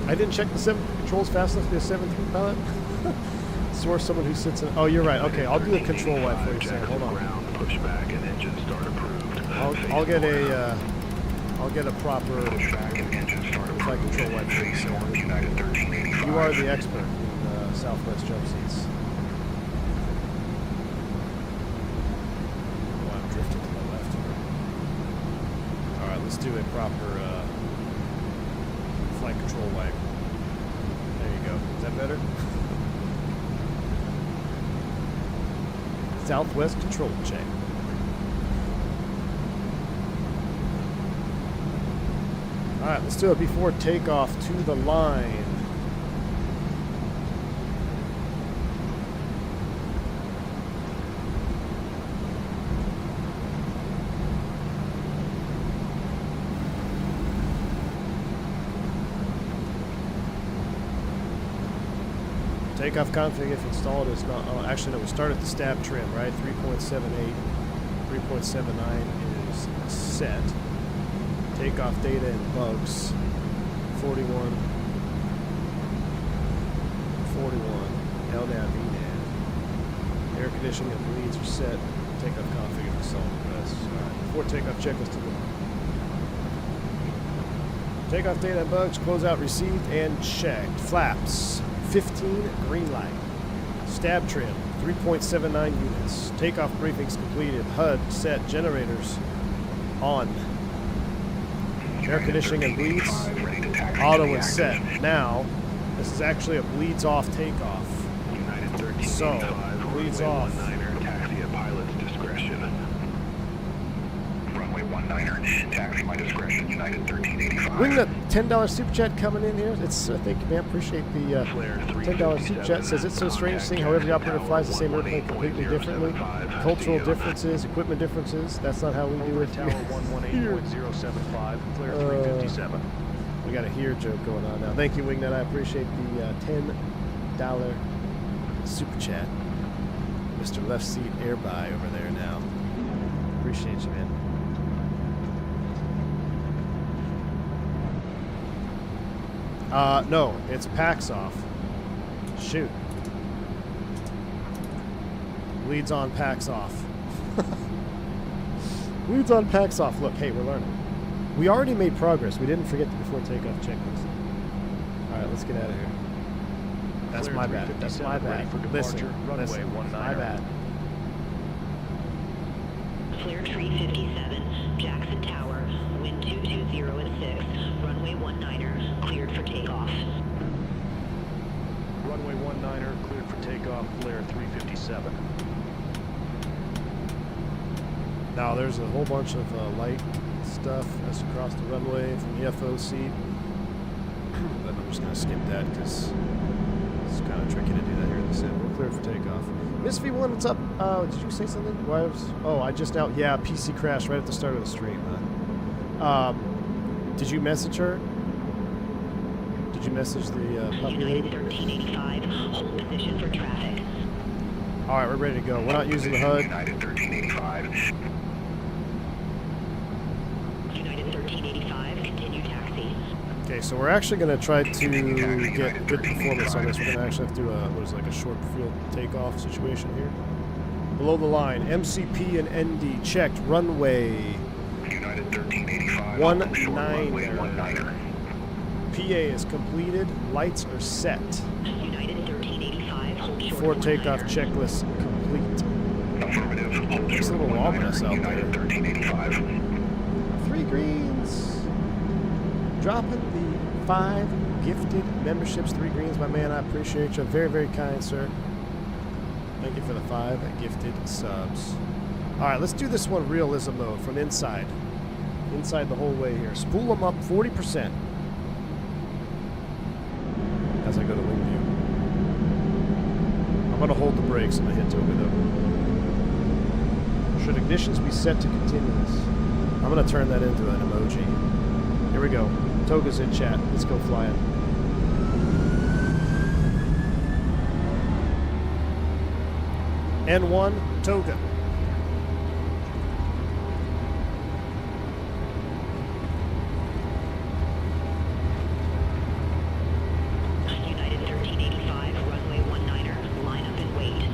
I didn't check the 7 controls fast enough to be a 7-3 pilot. Source someone who sits in. Oh, you're right. Okay, I'll do a control wipe for you, Sam. Hold on. Pushback and engine start approved. I'll get a proper flight control wipe for you, Sam. You are the expert in Southwest jump seats. Oh, I'm drifting to the left here. All right, let's do a proper flight control wipe. There you go. Is that better? Southwest control check. Alright, let's do it before takeoff to the line. Takeoff config, if installed, is not. Oh, actually, no. We start at the stab trim, right? 3.78, 3.79 is set. Takeoff data and bugs. 41. LNAV, VNAV. Air conditioning and bleeds are set. Takeoff config is installed. Press. Alright. Before takeoff checklist to the. Takeoff data and bugs. Closeout received and checked. Flaps. 15 green light. Stab trim 3.79 units. Takeoff briefings completed. HUD set. Generators on. Air conditioning and bleeds. Auto and set. Now, this is actually a bleeds off takeoff. So, bleeds off. Taxi at pilot's discretion. Runway 19er, taxi my discretion, United 1385. Wing the $10 super chat coming in here. It's thank you, man. Appreciate the $10 super chat. Says it's so strange seeing how every operator flies the same airplane completely differently. Cultural differences, equipment differences. That's not how we do it. Tower 118.075, clear 357. We got a here joke going on now. Thank you, Wingnut. I appreciate the $10 super chat. Mr. Left Seat Airby over there now. Appreciate you, man. No, it's packs off. Shoot. Leads on, packs off. Leads on, packs off. Look, hey, we're learning. We already made progress. We didn't forget the before takeoff checklist. All right, let's get out of here. That's Clear my bad. That's my 357, ready bad. for departure, Listen, runway listen. 19er. My bad. Clear 357, Jackson Tower, wind 220 at 6, runway 19er, cleared for takeoff. Runway 19er, cleared for takeoff, flare 357. Now there's a whole bunch of light stuff that's across the runway from the FOC. But I'm just going to skip that because it's kind of tricky to do that here in the sim. We're cleared for takeoff. Miss V1, what's up? Did you say something? Why was? Oh, I just out. Yeah, PC crashed right at the start of the stream. Did you message her? Did you message the puppy lady? United 1385, hold position for traffic. All right, we're ready to go. We're not using the HUD. United 1385. United 1385, continue taxi. Okay, so we're actually going to try to get good performance on this. We're going to actually have to do a short field takeoff situation here. Below the line, MCP and ND checked. Runway United 1385. 19er. PA is completed. Lights are set. United 1385, hold short Before of takeoff 19er. checklist complete. Affirmative. Hold It's a short little 19er. ominous out United there. 1385. 3 greens. Dropping the 5 gifted memberships. 3 greens, my man. I appreciate you. Very, very kind, sir. Thank you for the 5 gifted subs. All right, let's do this one realism mode from inside. Inside the whole way here. Spool them up 40%. As I go to wing view. I'm going to hold the brakes and I hit Toga though. Should ignitions be set to continuous? I'm going to turn that into an emoji. Here we go. Toga's in chat. Let's go flying. N1, Toga. United 1385, runway 19er, line up and wait.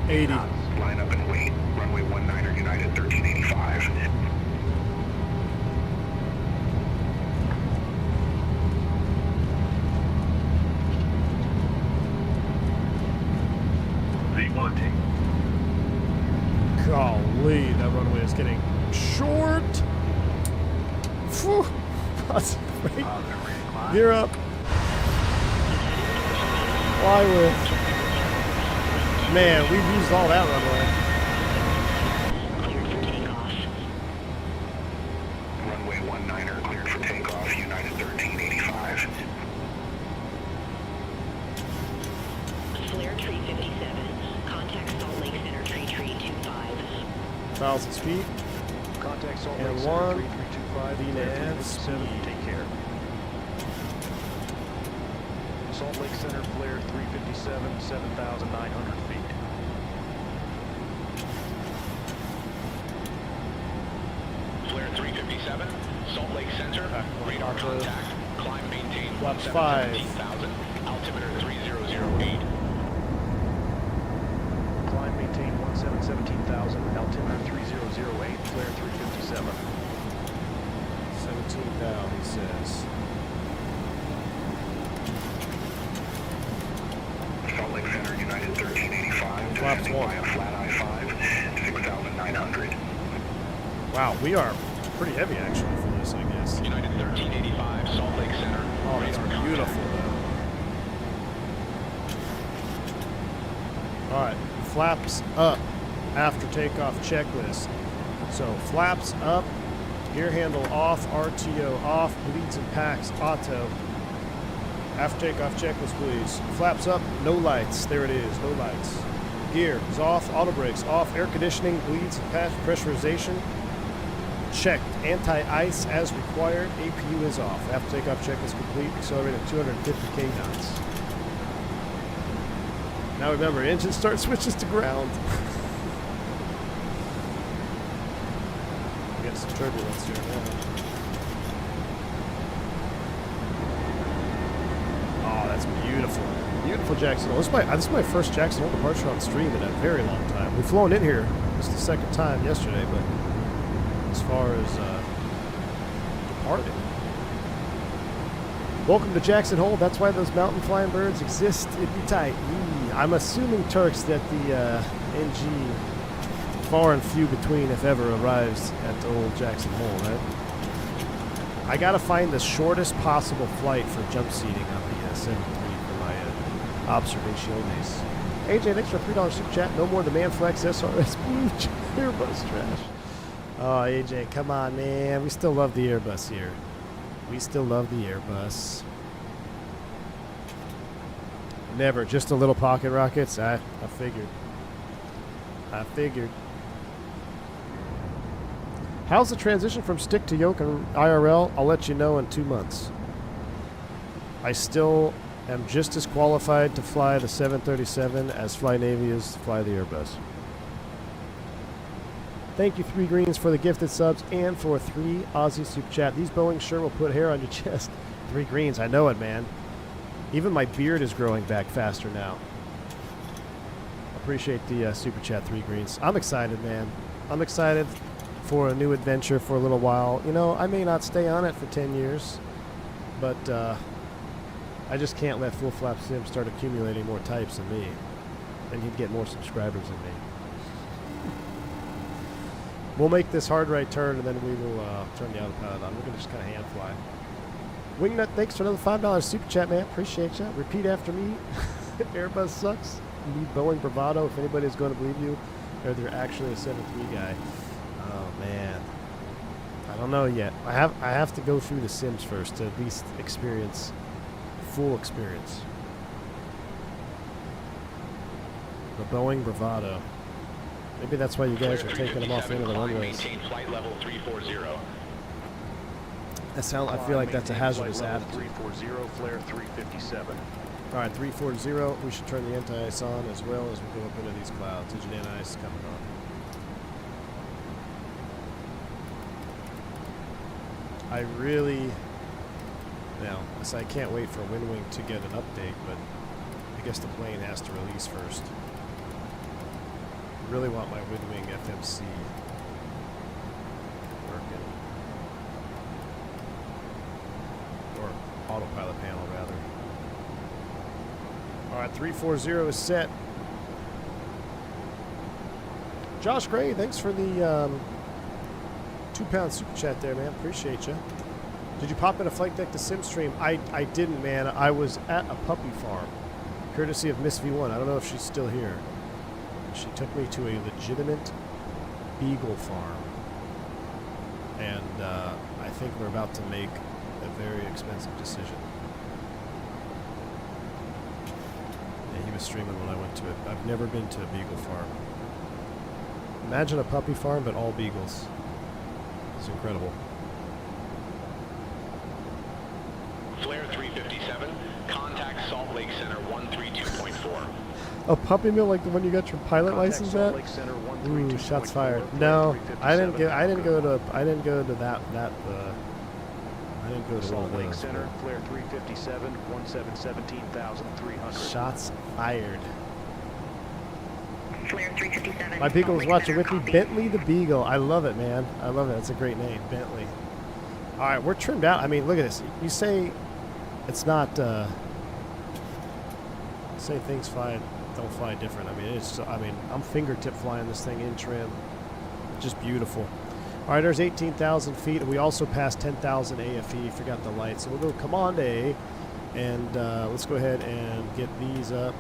80. Line up and wait. Runway 19er. United 1385. Golly, that runway is getting short. Phew. That's great. Gear up. Fly with. Man, we've used all that runway. Cleared for takeoff. Runway 19er cleared for takeoff. United 1385. Flare 357, contact Salt Lake Center tree 25. 1,000 speed. Contact Salt And Lake Center one, 3325, the flare nav 357, speed. take care. Salt Lake Center, flare 357, 7,900 feet. Flare 357, Salt Lake Center, radar contact, climb maintain Flaps 5. 17,000, altimeter 3008. Climb maintain 17,000, altimeter 3008, flare 357. 17,000, he says. Salt Lake Center. United 1385. Flaps Descending 1. via flat I-5. 6,900. Wow, we are pretty heavy actually for this, I guess. United 1385, Salt Lake Center, Oh, that's radar beautiful though. All right, flaps up after takeoff checklist. So flaps up, gear handle off, RTO off, bleeds and packs auto. After takeoff checklist, please. Flaps up, no lights. There it is, no lights. Gear is off, auto brakes off, air conditioning, bleeds and packs, pressurization checked. Anti-ice as required. APU is off. After takeoff checklist complete. Accelerated 250 knots. Now remember, engine start switches to ground. We got some turbulence here now. Oh, that's beautiful. Beautiful Jackson Hole. This is my first Jackson Hole departure on stream in a very long time. We've flown in here. This is the second time yesterday, but as far as orbit. Welcome to Jackson Hole. That's why those mountain flying birds exist. It'd be tight. I'm assuming, Turks, that the NG, far and few between, if ever, arrives at old Jackson Hole, right? I gotta find the shortest possible flight for jump seating on the 73 for my observations. AJ, thanks for $3 super chat. No more demand flex SRS blue Airbus trash. Oh, AJ, come on, man. We still love the Airbus here. We still love the Airbus. Never. Just a little pocket rockets. I figured. I figured. How's the transition from stick to yoke and IRL? I'll let you know in 2 months. I still am just as qualified to fly the 737 as Fly Navy is to fly the Airbus. Thank you, 3 greens, for the gifted subs and for 3 Aussie super chat. These Boeing sure will put hair on your chest. 3 greens, I know it, man. Even my beard is growing back faster now. Appreciate the super chat, 3 greens. I'm excited, man. I'm excited for a new adventure for a little while. You know, I may not stay on it for 10 years, but I just can't let Full Flap Sim start accumulating more types than me. Then he'd get more subscribers than me. We'll make this hard right turn, and then we will turn the autopilot on. We're going to just kind of hand fly. Wingnut, thanks for another $5 super chat, man. Appreciate you. Repeat after me. Airbus sucks. You need Boeing bravado if anybody's going to believe you, or they're actually a 7.3 guy. Oh, man. I don't know yet. I have to go through the sims first to at least experience full experience. The Boeing bravado. Maybe that's why you guys are taking them off into the runways. Flight level 340. That sound. I feel like that's a hazardous Flight attitude. level 340, flare 357. All right, 340. We should turn the anti-ice on as well as we go up into these clouds. Engine anti-ice is coming on. I really, so I can't wait for Windwing to get an update, but I guess the plane has to release first. I really want my Windwing FMC working. Or autopilot panel, rather. Alright, 340 is set. Josh Gray, thanks for the £2 super chat there, man. Appreciate you. Did you pop in a flight deck to SimStream? I didn't, man. I was at a puppy farm, courtesy of Miss V1. I don't know if she's still here. She took me to a legitimate beagle farm, and I think we're about to make a very expensive decision. Yeah, he was streaming when I went to it. I've never been to a beagle farm. Imagine a puppy farm, but all beagles. It's incredible. Flare 357, contact Salt Lake Center 132.4. A puppy mill like the one you got your pilot Contact license Salt at? Lake Center Ooh, 132.4, shots fired. flare No, I didn't 357, go to that. I didn't go to one of Salt Lake those. Center, flare 357, 17,300. Shots fired. Flare 357. My beagle was watching with me. Copy. Bentley the Beagle. I love it, man. I love it. That's a great name, Bentley. All right, we're trimmed out. I mean, look at this. You say it's not. Say things don't fly different. I mean, it's. I mean, I'm fingertip flying this thing in trim. Just beautiful. All right, there's 18,000 feet, and we also passed 10,000 AFE. Forgot the lights, so we'll go Command A, and let's go ahead and get these up.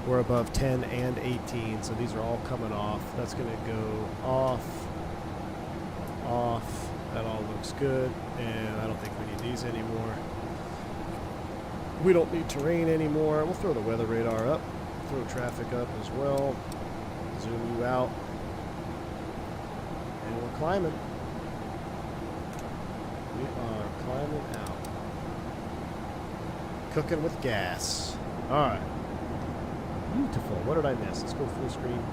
We're above 10 and 18, so these are all coming off. That's going to go off, off. That all looks good, and I don't think we need these anymore. We don't need terrain anymore. We'll throw the weather radar up, throw traffic up as well, zoom you out, and we're climbing. We are climbing out. Cooking with gas. All right. Beautiful. What did I miss? Let's go full screen.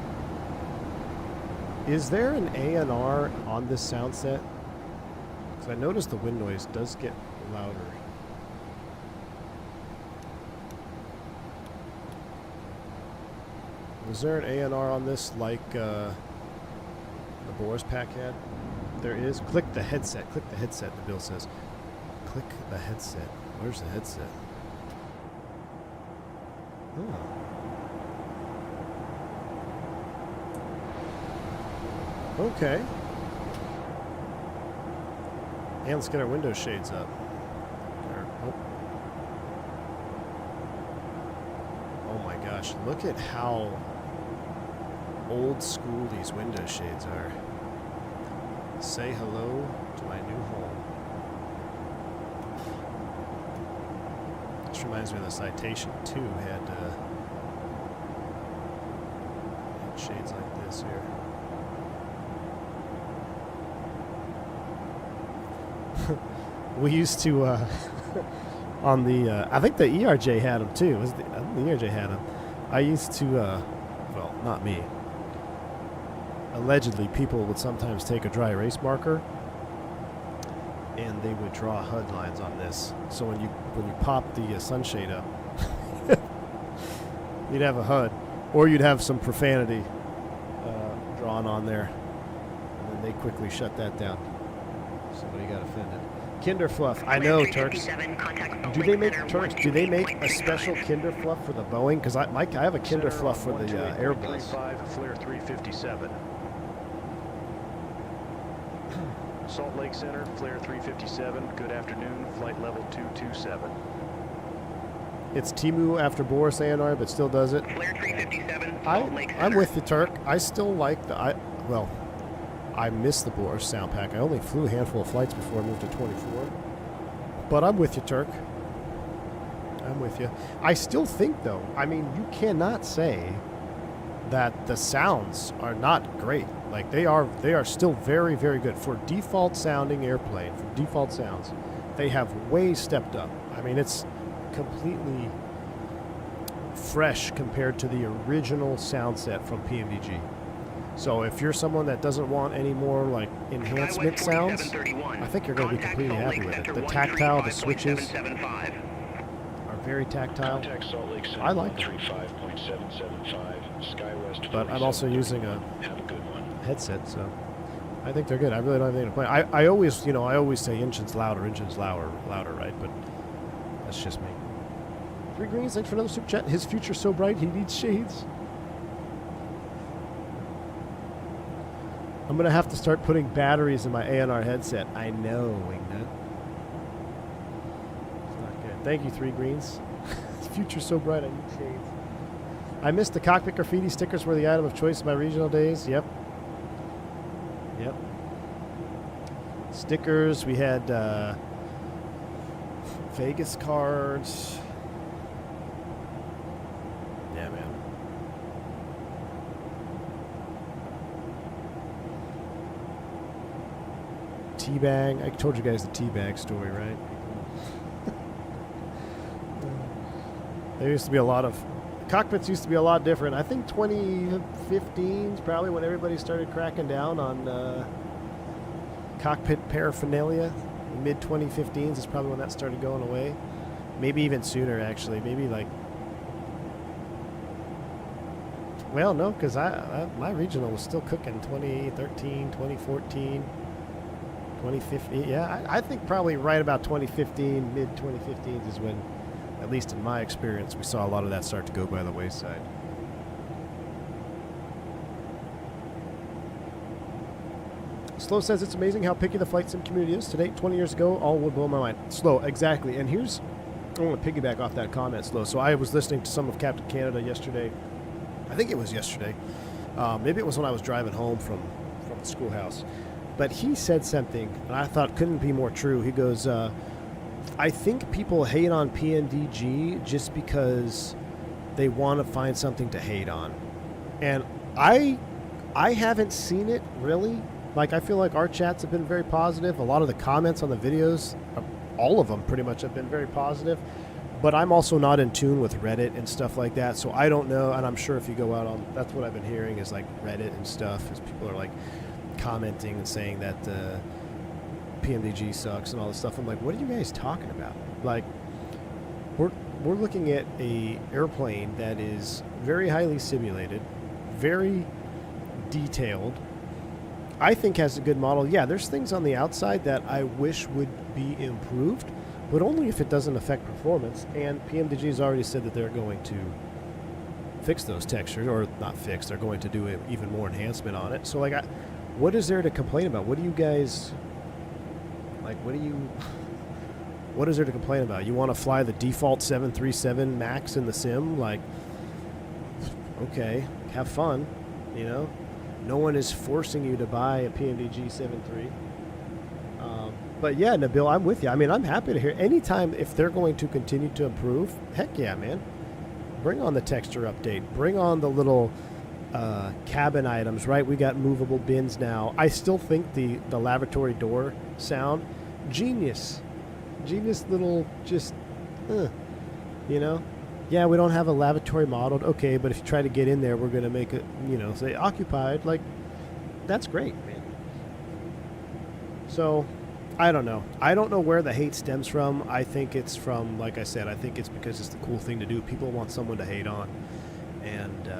Is there an A&R on this sound set? Because I noticed the wind noise does get louder. Was there an A&R on this like the Boris pack had? there is. Click the headset. Click the headset, the bill says. Click the headset. Where's the headset? Oh. Okay. And let's get our window shades up. Oh my gosh, look at how old school these window shades are. Say hello to my new home. This reminds me of the Citation 2 had shades like this here. We used to, on the, I think the ERJ had them too. I think the ERJ had them. I used to, well, not me. Allegedly, people would sometimes take a dry erase marker and they would draw HUD lines on this. So when you pop the sunshade up, you'd have a HUD, or you'd have some profanity drawn on there, and then they quickly shut that down. Somebody got offended. Kinderfluff. I know, Turks. Do they make Turks? Do they make a special Kinderfluff for the Boeing? Because I have a Kinderfluff for the Airbus. Flare 357. Salt Lake Center, Flare 357. Good afternoon. Flight level 227. It's Timu after Boris ANR, but still does it. Flare 357. Salt Lake Center. I'm with you, Turk. I still like the. Well, I miss the Boris sound pack. I only flew a handful of flights before I moved to 24. But I'm with you, Turk. I'm with you. I still think, though, I mean, you cannot say that the sounds are not great. Like, they are still very, very good. For default sounding airplane, for default sounds, they have way stepped up. I mean, it's completely fresh compared to the original sound set from PMDG. So if you're someone that doesn't want any more like enhancement sounds, I think you're going to be completely happy with it. The tactile, the switches are very tactile. I like them. But I'm also using a headset, so I think they're good. I really don't have anything to complain. I always, I always say engines louder, right? But that's just me. 3 Greens, thanks for another super chat. His future's so bright, he needs shades. I'm going to have to start putting batteries in my ANR headset. I know, Wingnut. It's not good. Thank you, 3 Greens. His future's so bright, I need shades. I missed the cockpit graffiti stickers were the item of choice in my regional days. Yep. Stickers. We had Vegas cards. Yeah, man. Teabag. I told you guys the teabag story, right? There used to be a lot of... Cockpits used to be a lot different. I think 2015 is probably when everybody started cracking down on cockpit paraphernalia. Mid-2015s is probably when that started going away. Maybe even sooner, actually. Maybe like... Well, no, because my regional was still cooking 2013, 2014, 2015. Yeah, I think probably right about 2015, mid-2015 is when, at least in my experience, we saw a lot of that start to go by the wayside. Slow says it's amazing how picky the flight sim community is. Today, 20 years ago, all would blow my mind. Slow, exactly. And here's, I want to piggyback off that comment, Slow. So I was listening to some of Captain Canada yesterday. I think it was yesterday. Maybe it was when I was driving home from the schoolhouse. But he said something, and I thought couldn't be more true. He goes, I think people hate on PMDG just because they want to find something to hate on. And I haven't seen it, really. Like, I feel like our chats have been very positive. A lot of the comments on the videos, all of them pretty much have been very positive. But I'm also not in tune with Reddit and stuff like that, so I don't know. And I'm sure if you go out on, that's what I've been hearing is like Reddit and stuff, is people are like commenting and saying that PMDG sucks and all this stuff. I'm like, what are you guys talking about? Like, we're looking at a airplane that is very highly simulated, very detailed, I think has a good model. Yeah, there's things on the outside that I wish would be improved, but only if it doesn't affect performance. And PMDG has already said that they're going to fix those textures, or not fix, they're going to do even more enhancement on it. So, like, what is there to complain about? What do you guys, like, what is there to complain about? You want to fly the default 737 MAX in the sim? Like, okay, have fun, you know? No one is forcing you to buy a PMDG 7.3. But yeah, Nabil, I'm with you. I mean, I'm happy to hear anytime if they're going to continue to improve, heck yeah, man. Bring on the texture update. Bring on the little cabin items, right? We got movable bins now. I still think the lavatory door sound, genius. Genius little just, you know? Yeah, we don't have a lavatory modeled. Okay, but if you try to get in there, we're going to make it, you know, say occupied. Like, that's great, man. So, I don't know. I don't know where the hate stems from. I think it's from, like I said, I think it's because it's the cool thing to do. People want someone to hate on. And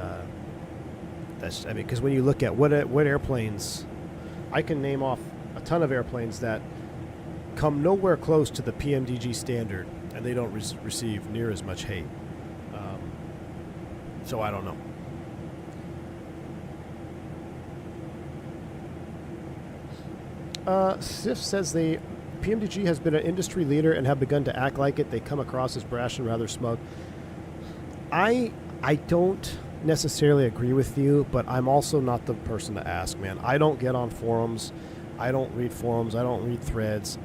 that's, I mean, because when you look at what airplanes, I can name off a ton of airplanes that come nowhere close to the PMDG standard, and they don't receive near as much hate. So I don't know. Sif says the PMDG has been an industry leader and have begun to act like it. They come across as brash and rather smug. I don't necessarily agree with you, but I'm also not the person to ask, man. I don't get on forums. I don't read forums. I don't read threads.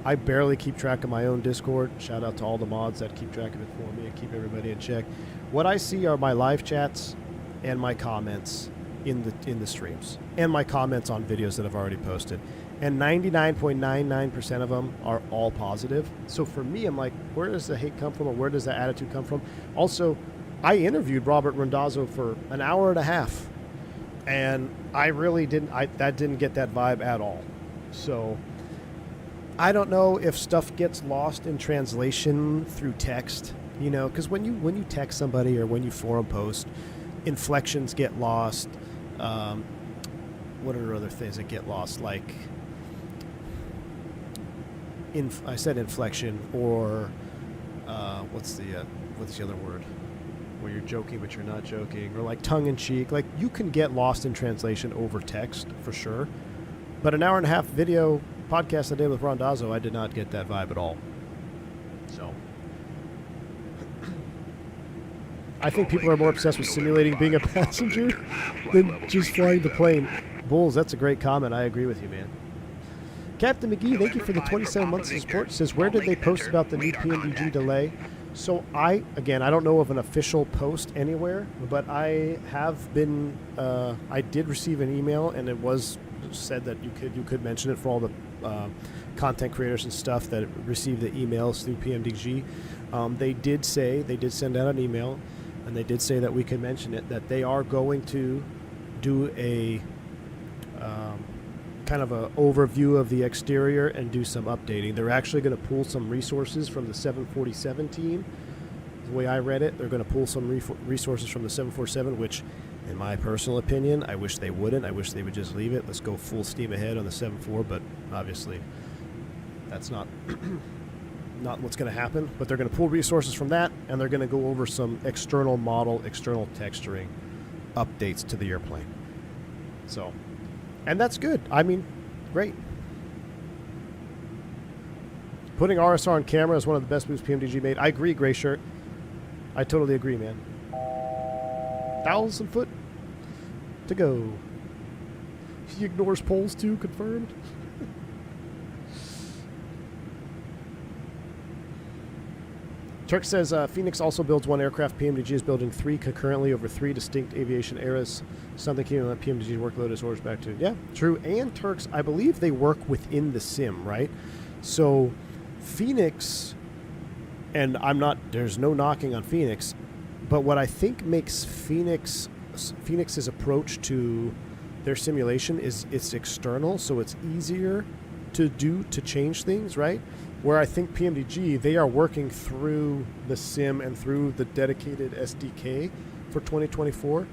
I barely keep track of my own Discord. Shout out to all the mods that keep track of it for me and keep everybody in check. What I see are my live chats and my comments in the streams and my comments on videos that I've already posted. And 99.99% of them are all positive. So for me, I'm like, where does the hate come from, or where does the attitude come from? Also, I interviewed Robert Randazzo for an hour and a half, and I really didn't get that vibe at all. So I don't know if stuff gets lost in translation through text, you know, because when you text somebody or when you forum post, inflections get lost. What are other things that get lost? Like, I said inflection, or what's the other word? Where you're joking but you're not joking, or like tongue in cheek. Like, you can get lost in translation over text for sure. But an hour and a half video podcast I did with Rondazzo, I did not get that vibe at all. So I think people are more obsessed with simulating being a passenger than just flying the plane. Bulls, that's a great comment. I agree with you, man. Captain McGee, thank you for the 27 months of support. Says, where did they post about the new PMDG delay? So I don't know of an official post anywhere, but I have been, I did receive an email, and it was said that you could mention it for all the content creators and stuff that receive the emails through PMDG. They did send out an email, and they did say that we can mention it, that they are going to do a kind of an overview of the exterior and do some updating. They're actually going to pull some resources from the 747 team. The way I read it, they're going to pull some resources from the 747, which, in my personal opinion, I wish they wouldn't. I wish they would just leave it. Let's go full steam ahead on the 747, but obviously that's not not what's going to happen. But they're going to pull resources from that, and they're going to go over some external model, external texturing updates to the airplane. So, and that's good. I mean, great. Putting RSR on camera is one of the best moves PMDG made. I agree, Gray Shirt. I totally agree, man. 1,000 foot to go. He ignores polls too, confirmed. Turk says Phoenix also builds one aircraft. PMDG is building 3 concurrently over 3 distinct aviation eras. Something keeping that PMDG workload is orders back to. Yeah, true. And Turks, I believe they work within the sim, right? So Phoenix, and there's no knocking on Phoenix, but what I think makes Phoenix's approach to their simulation is it's external, so it's easier to change things, right? Where I think PMDG, they are working through the sim and through the dedicated SDK for 2024.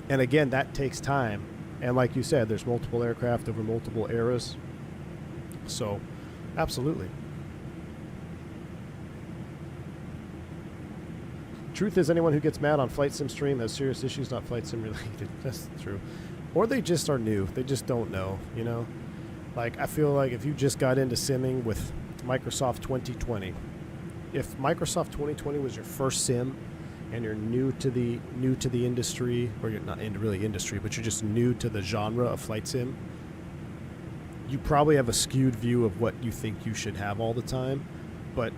And again, that takes time. And like you said, there's multiple aircraft over multiple eras. So, absolutely. Truth is, anyone who gets mad on Flight Sim stream has serious issues, not Flight Sim related. That's true. Or they just are new. They just don't know, you know? Like, I feel like if you just got into simming with Microsoft 2020, if Microsoft 2020 was your first sim and you're new to the industry, or you're not into really industry, but you're just new to the genre of flight sim, you probably have a skewed view of what you think you should have all the time, but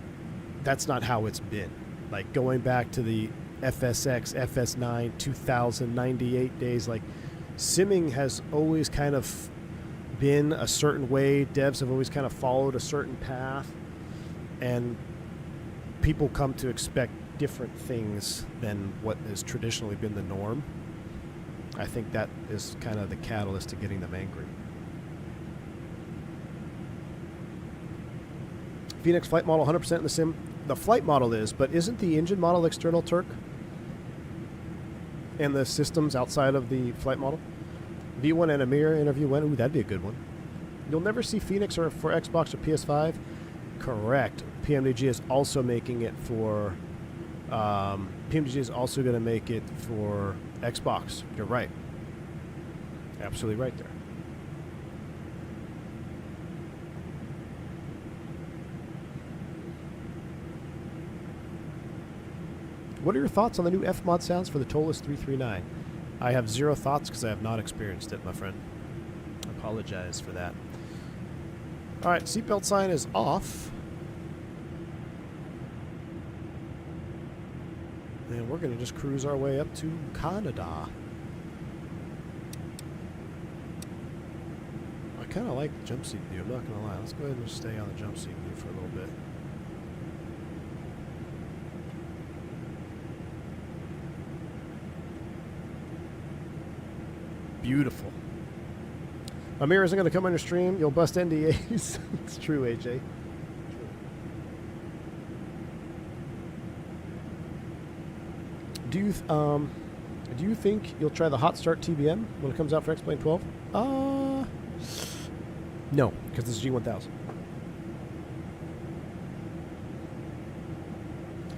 that's not how it's been. Like, going back to the FSX, FS9, 2098 days, like, simming has always kind of been a certain way. Devs have always kind of followed a certain path, and people come to expect different things than what has traditionally been the norm. I think that is kind of the catalyst to getting them angry. Phoenix flight model 100% in the sim. The flight model is, but isn't the engine model external Turk? And the systems outside of the flight model? V1 and a mirror interview went. Ooh, that'd be a good one. You'll never see Fenix or for Xbox or PS5. Correct. PMDG is also making it for. PMDG is also going to make it for Xbox. You're right. Absolutely right there. What are your thoughts on the new F-mod sounds for the Tolus 339? I have zero thoughts because I have not experienced it, my friend. I apologize for that. All right, seatbelt sign is off. And we're going to just cruise our way up to Canada. I kind of like the jump seat view, I'm not going to lie. Let's go ahead and just stay on the jump seat view for a little bit. Beautiful. Amir isn't going to come on your stream. You'll bust NDAs. It's true, AJ. Do you think you'll try the hot start TBM when it comes out for X-Plane 12? No, because this is G1000.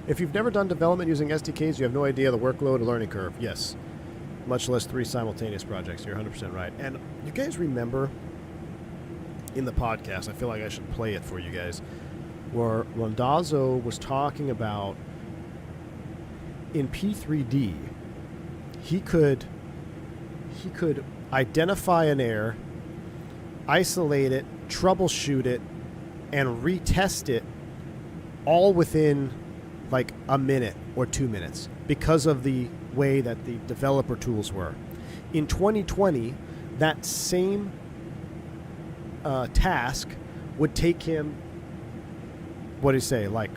If you've never done development using SDKs, you have no idea the workload or learning curve. Yes. Much less 3 simultaneous projects. You're 100% right. And you guys remember in the podcast, I feel like I should play it for you guys, where Rondazzo was talking about in P3D, he could identify an error, isolate it, troubleshoot it, and retest it all within like a minute or 2 minutes because of the way that the developer tools were. In 2020, that same task would take him, what did he say, like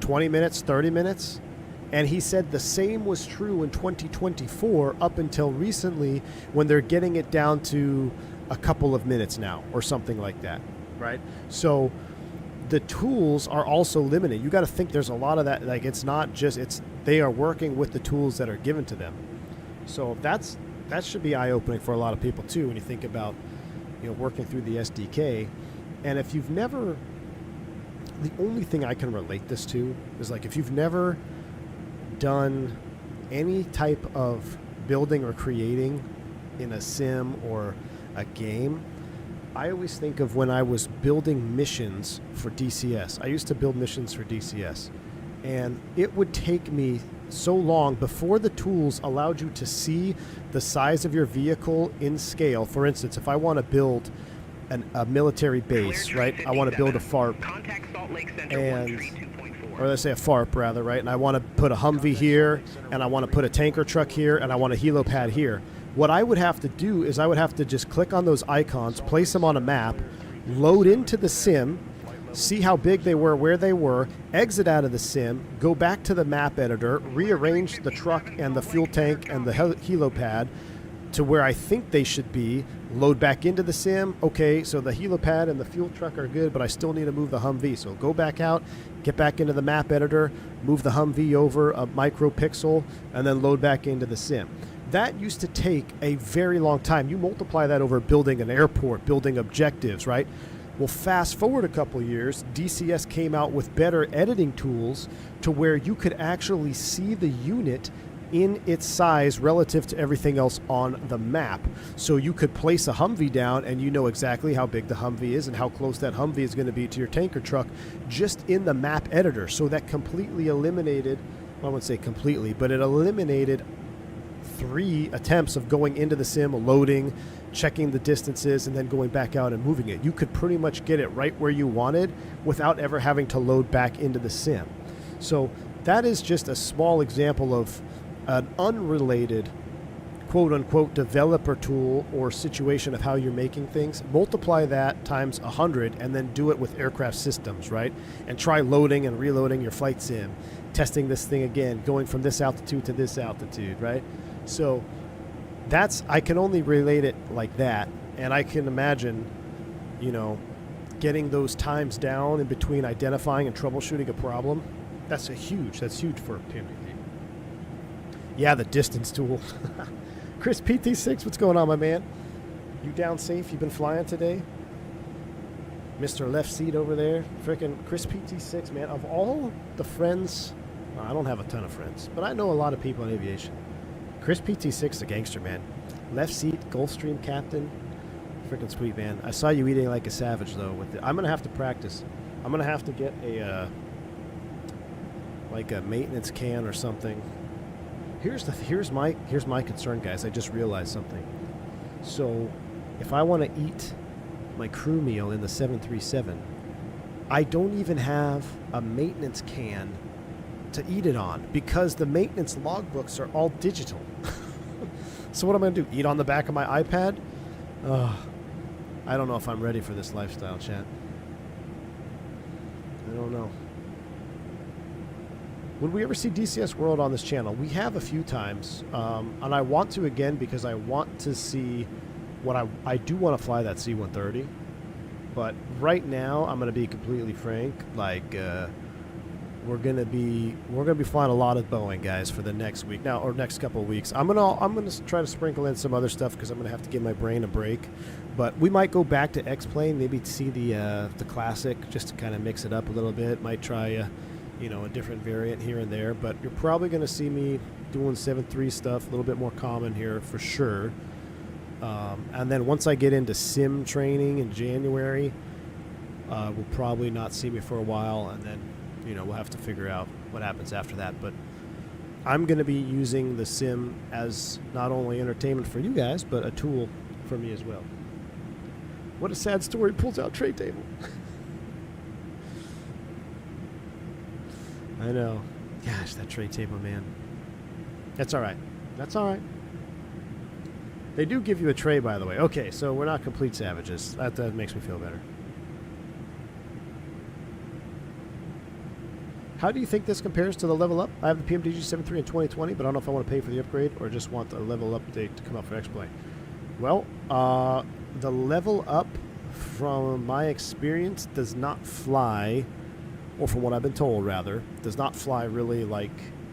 20 minutes, 30 minutes? And he said the same was true in 2024 up until recently, when they're getting it down to a couple of minutes now or something like that, right? So the tools are also limited. You got to think there's a lot of that. Like, it's not just, they are working with the tools that are given to them. So that should be eye-opening for a lot of people too when you think about, you know, working through the SDK. And if you've never, the only thing I can relate this to is, like, if you've never done any type of building or creating in a sim or a game, I always think of when I was building missions for DCS. I used to build missions for DCS, and it would take me so long before the tools allowed you to see the size of your vehicle in scale. For instance, if I want to build a military base, right? I want to build a FARP, or let's say a FARP rather, right? And I want to put a Humvee here, and I want to put a tanker truck here, and I want a helipad here. What I would have to do is I would have to just click on those icons, place them on a map, load into the sim, see how big they were, where they were, exit out of the sim, go back to the map editor, rearrange the truck and the fuel tank and the helipad to where I think they should be, load back into the sim. Okay, so the helipad and the fuel truck are good, but I still need to move the Humvee. So go back out, get back into the map editor, move the Humvee over a micro pixel, and then load back into the sim. that used to take a very long time. You multiply that over building an airport, building objectives, right? Well, fast forward a couple of years, DCS came out with better editing tools to where you could actually see the unit in its size relative to everything else on the map. So you could place a Humvee down and you know exactly how big the Humvee is and how close that Humvee is going to be to your tanker truck just in the map editor. So that completely eliminated, well, I wouldn't say completely, but it eliminated 3 attempts of going into the sim, loading, checking the distances, and then going back out and moving it. You could pretty much get it right where you wanted without ever having to load back into the sim. So that is just a small example of an unrelated quote-unquote developer tool or situation of how you're making things. Multiply that times 100 and then do it with aircraft systems, right? And try loading and reloading your flight sim, testing this thing again, going from this altitude to this altitude, right? So that's, I can only relate it like that, and I can imagine, you know, getting those times down in between identifying and troubleshooting a problem. That's huge for PMDG. Yeah, the distance tool. Chris PT6, what's going on, my man? You down safe? You been flying today? Mr. Left Seat over there. Frickin' Chris PT6, man. Of all the friends, well, I don't have a ton of friends, but I know a lot of people in aviation. Chris PT6 is a gangster, man. Left Seat, Gulfstream Captain. Frickin' sweet, man. I saw you eating like a savage, though. With it. I'm going to have to practice. I'm going to have to get a, like a maintenance can or something. Here's my concern, guys. I just realized something. So, if I want to eat my crew meal in the 737, I don't even have a maintenance can to eat it on because the maintenance logbooks are all digital. So what am I going to do? Eat on the back of my iPad? I don't know if I'm ready for this lifestyle, chat. I don't know. Would we ever see DCS World on this channel? We have a few times, and I want to again because I want to see what I do want to fly that C-130, but right now I'm going to be completely frank. Like we're gonna be flying a lot of Boeing, guys, for the next week now or next couple of weeks. I'm gonna try to sprinkle in some other stuff because I'm gonna have to give my brain a break. But we might go back to X-Plane, maybe see the classic just to kind of mix it up a little bit. Might try you know, a different variant here and there, but you're probably going to see me doing 7.3 stuff, a little bit more common here for sure. And then once I get into sim training in January, we'll probably not see me for a while, and then, you know, we'll have to figure out what happens after that. But I'm going to be using the sim as not only entertainment for you guys, but a tool for me as well. What a sad story. Pulls out tray table. I know. Gosh, that tray table, man. That's all right. That's all right. They do give you a tray, by the way. Okay, so we're not complete savages. That makes me feel better. How do you think this compares to the level up? I have the PMDG 7.3 in 2020, but I don't know if I want to pay for the upgrade or just want the level update to come out for X-Plane. Well, the level up, from my experience, does not fly, or from what I've been told, rather, does not fly really like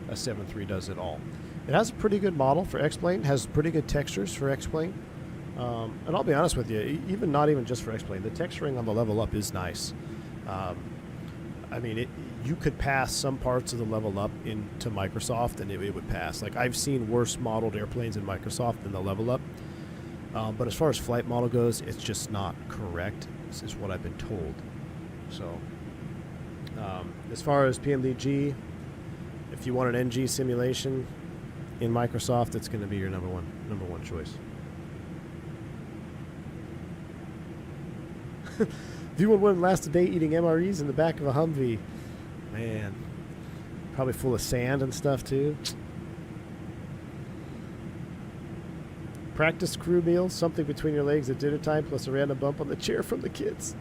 a 7.3 does at all. It has a pretty good model for X-Plane, has pretty good textures for X-Plane. And I'll be honest with you, not even just for X-Plane, the texturing on the level up is nice. I mean, you could pass some parts of the level up into Microsoft and it would pass. Like, I've seen worse modeled airplanes in Microsoft than the level up. But as far as flight model goes, it's just not correct. This is what I've been told. So, as far as PMDG, if you want an NG simulation in Microsoft, it's going to be your number one choice. V1 wouldn't last a day eating MREs in the back of a Humvee. Man, probably full of sand and stuff too. Practice crew meal, something between your legs at dinner time, plus a random bump on the chair from the kids.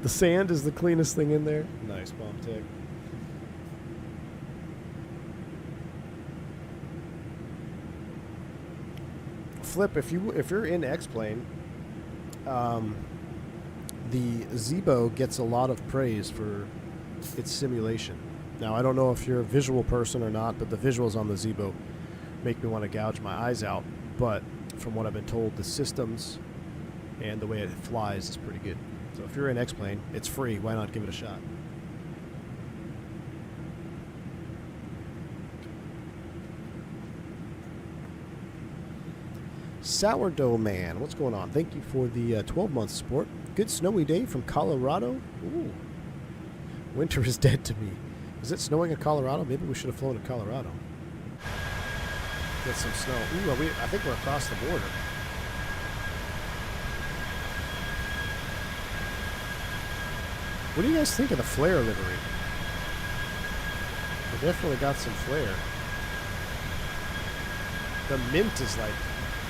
The sand is the cleanest thing in there. Nice, bomb tech. Flip, if you're in X-Plane, the Zebo gets a lot of praise for its simulation. Now, I don't know if you're a visual person or not, but the visuals on the Zebo make me want to gouge my eyes out. But from what I've been told, the systems and the way it flies is pretty good. So if you're in X-Plane, it's free. Why not give it a shot? Sourdough Man, what's going on? Thank you for the 12-month support. Good snowy day from Colorado. Ooh. Winter is dead to me. Is it snowing in Colorado? Maybe we should have flown to Colorado. Get some snow. Ooh, I think we're across the border. What do you guys think of the flare livery? They definitely got some flare. The mint is like,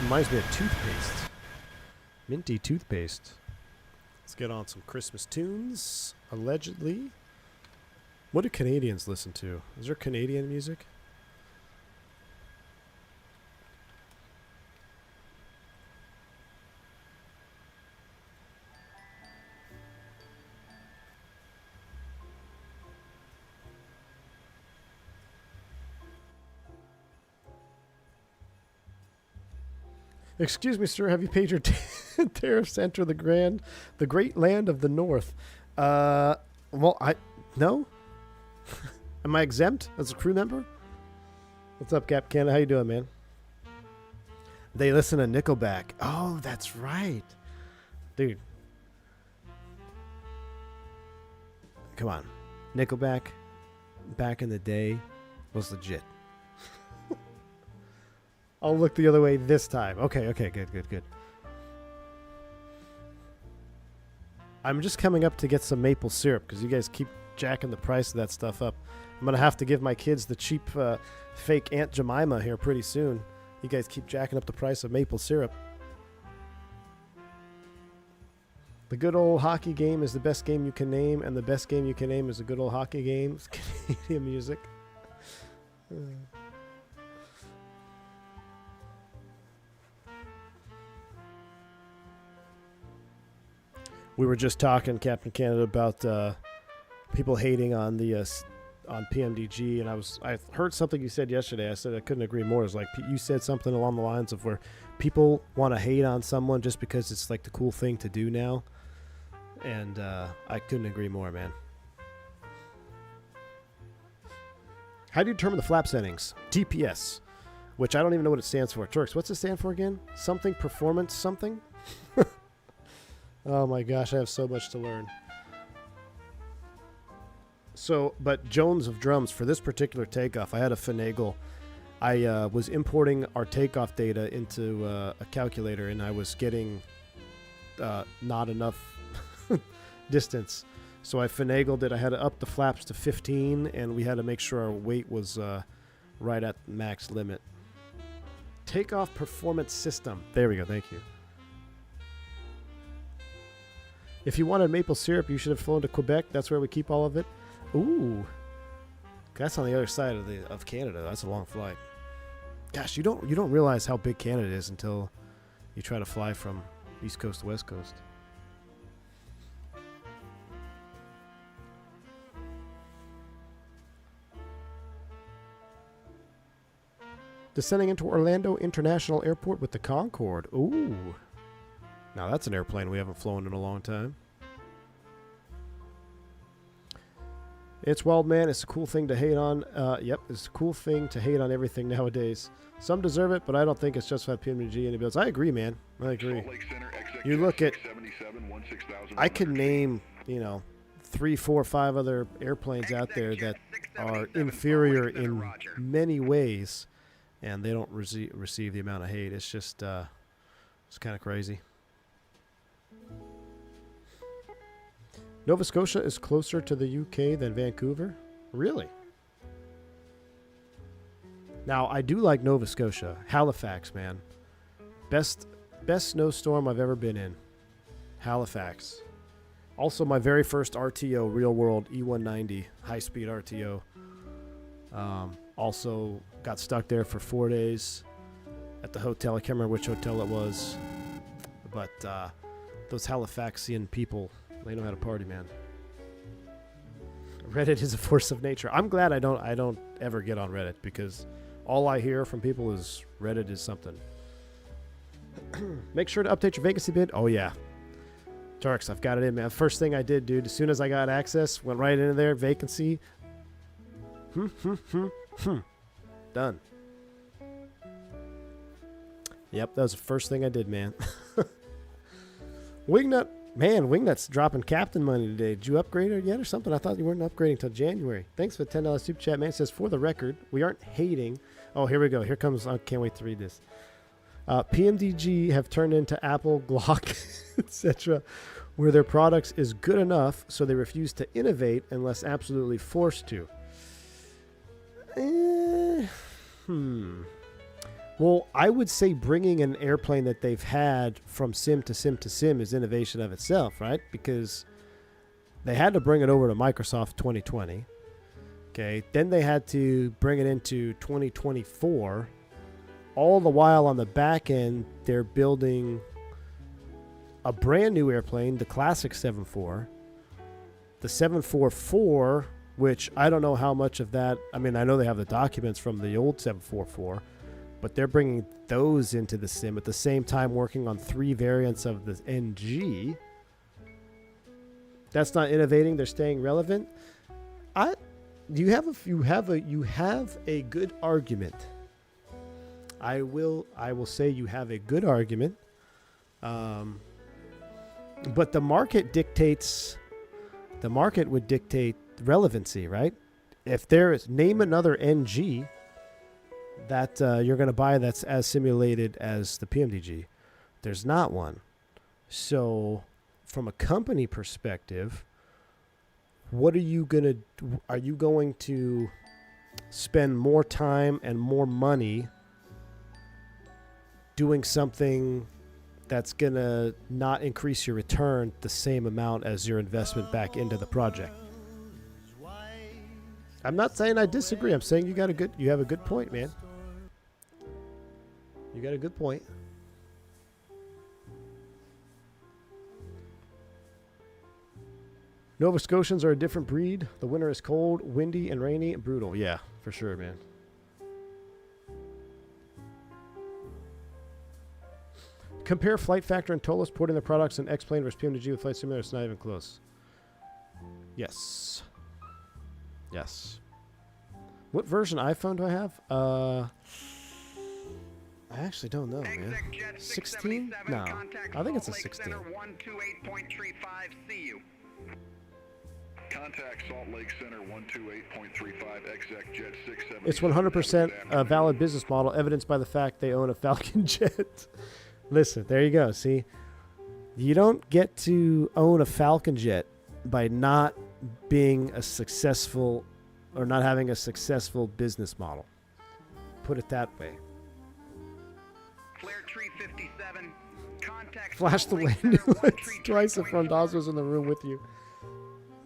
reminds me of toothpaste. Minty toothpaste. Let's get on some Christmas tunes. Allegedly. What do Canadians listen to? Is there Canadian music? Excuse me, sir. Have you paid your tariffs to enter the great land of the North? Well, no. Am I exempt as a crew member? What's up, Cap Canada? How you doing, man? They listen to Nickelback. Oh, that's right, dude. Come on, Nickelback. Back in the day, was legit. I'll look the other way this time. Okay, good. I'm just coming up to get some maple syrup because you guys keep jacking the price of that stuff up. I'm going to have to give my kids the cheap fake Aunt Jemima here pretty soon. You guys keep jacking up the price of maple syrup. The good old hockey game is the best game you can name, and the best game you can name is a good old hockey game. It's Canadian music. We were just talking, Captain Canada, about people hating on the on PMDG, and I heard something you said yesterday. I said I couldn't agree more. It's like you said something along the lines of where people want to hate on someone just because it's like the cool thing to do now, and I couldn't agree more, man. How do you determine the flap settings? TPS, which I don't even know what it stands for. Turks, what's it stand for again? Something performance something? Oh my gosh, I have so much to learn. So, but Jones of Drums, for this particular takeoff, I had to finagle. I was importing our takeoff data into a calculator, and I was getting not enough distance. So I finagled it. I had to up the flaps to 15, and we had to make sure our weight was right at max limit. Takeoff performance system. There we go. Thank you. If you wanted maple syrup, you should have flown to Quebec. That's where we keep all of it. Ooh, that's on the other side of Canada. That's a long flight. Gosh, you don't realize how big Canada is until you try to fly from East Coast to West Coast. Descending into Orlando International Airport with the Concorde. Ooh. Now that's an airplane we haven't flown in a long time. It's wild, man. It's a cool thing to hate on. Yep, it's a cool thing to hate on everything nowadays. Some deserve it, but I don't think it's justified PMDG anybody else. I agree, man. I agree. You look at, I could name, 3, 4, 5 other airplanes out there that are inferior in many ways, and they don't receive the amount of hate. It's just, it's kind of crazy. Nova Scotia is closer to the UK than Vancouver? Really? Now, I do like Nova Scotia. Halifax, man. Best snowstorm I've ever been in. Halifax. Also, my very first RTO, real world, E190, high-speed RTO. Also got stuck there for 4 days at the hotel. I can't remember which hotel it was. But those Halifaxian people They know how to party, man. Reddit is a force of nature. I'm glad I don't ever get on Reddit, because all I hear from people is Reddit is something. Make sure to update your vacancy bid. Oh, yeah. Turks, I've got it in, man. First thing I did, dude, as soon as I got access, went right into there, vacancy. Done. Yep, that was the first thing I did, man. Wingnut, man, Wingnut's dropping captain money today. Did you upgrade it yet or something? I thought you weren't upgrading until January. Thanks for the $10 super chat, man. It says, for the record, we aren't hating. Oh, here we go. Here comes, I can't wait to read this. PMDG have turned into Apple, Glock, etc., where their products is good enough, so they refuse to innovate unless absolutely forced to. Well, I would say bringing an airplane that they've had from sim to sim to sim is innovation of itself, right? Because they had to bring it over to Microsoft 2020. Okay, then they had to bring it into 2024. All the while on the back end, they're building a brand new airplane, the classic 7.4. The 744, which I don't know how much of that. I mean, I know they have the documents from the old 744, but they're bringing those into the sim at the same time, working on 3 variants of the NG. That's not innovating. They're staying relevant. You have a good argument. I will say you have a good argument. But the market would dictate relevancy, right? If there is, name another NG that you're going to buy that's as simulated as the PMDG. There's not one. So from a company perspective, what are you going to do? Are you going to spend more time and more money doing something that's going to not increase your return the same amount as your investment back into the project? I'm not saying I disagree. I'm saying you have a good point, man. You got a good point. Nova Scotians are a different breed. The winter is cold, windy, and rainy, and brutal. Yeah, for sure, man. Compare Flight Factor and Tolos porting their products in X-Plane versus PMDG with Flight Simulator. It's not even close. Yes. Yes. What version iPhone do I have? I actually don't know, man. 16? No. I think it's a 16. Contact Salt Lake Center 128.35 exec jet 67. It's 100% a valid business model, evidenced by the fact they own a Falcon jet. Listen, there you go. See, you don't get to own a Falcon jet by not being a successful or not having a successful business model. Put it that way. Flare tree 57. Contact Flash the landing lights twice if Rondazzo's in the room with you.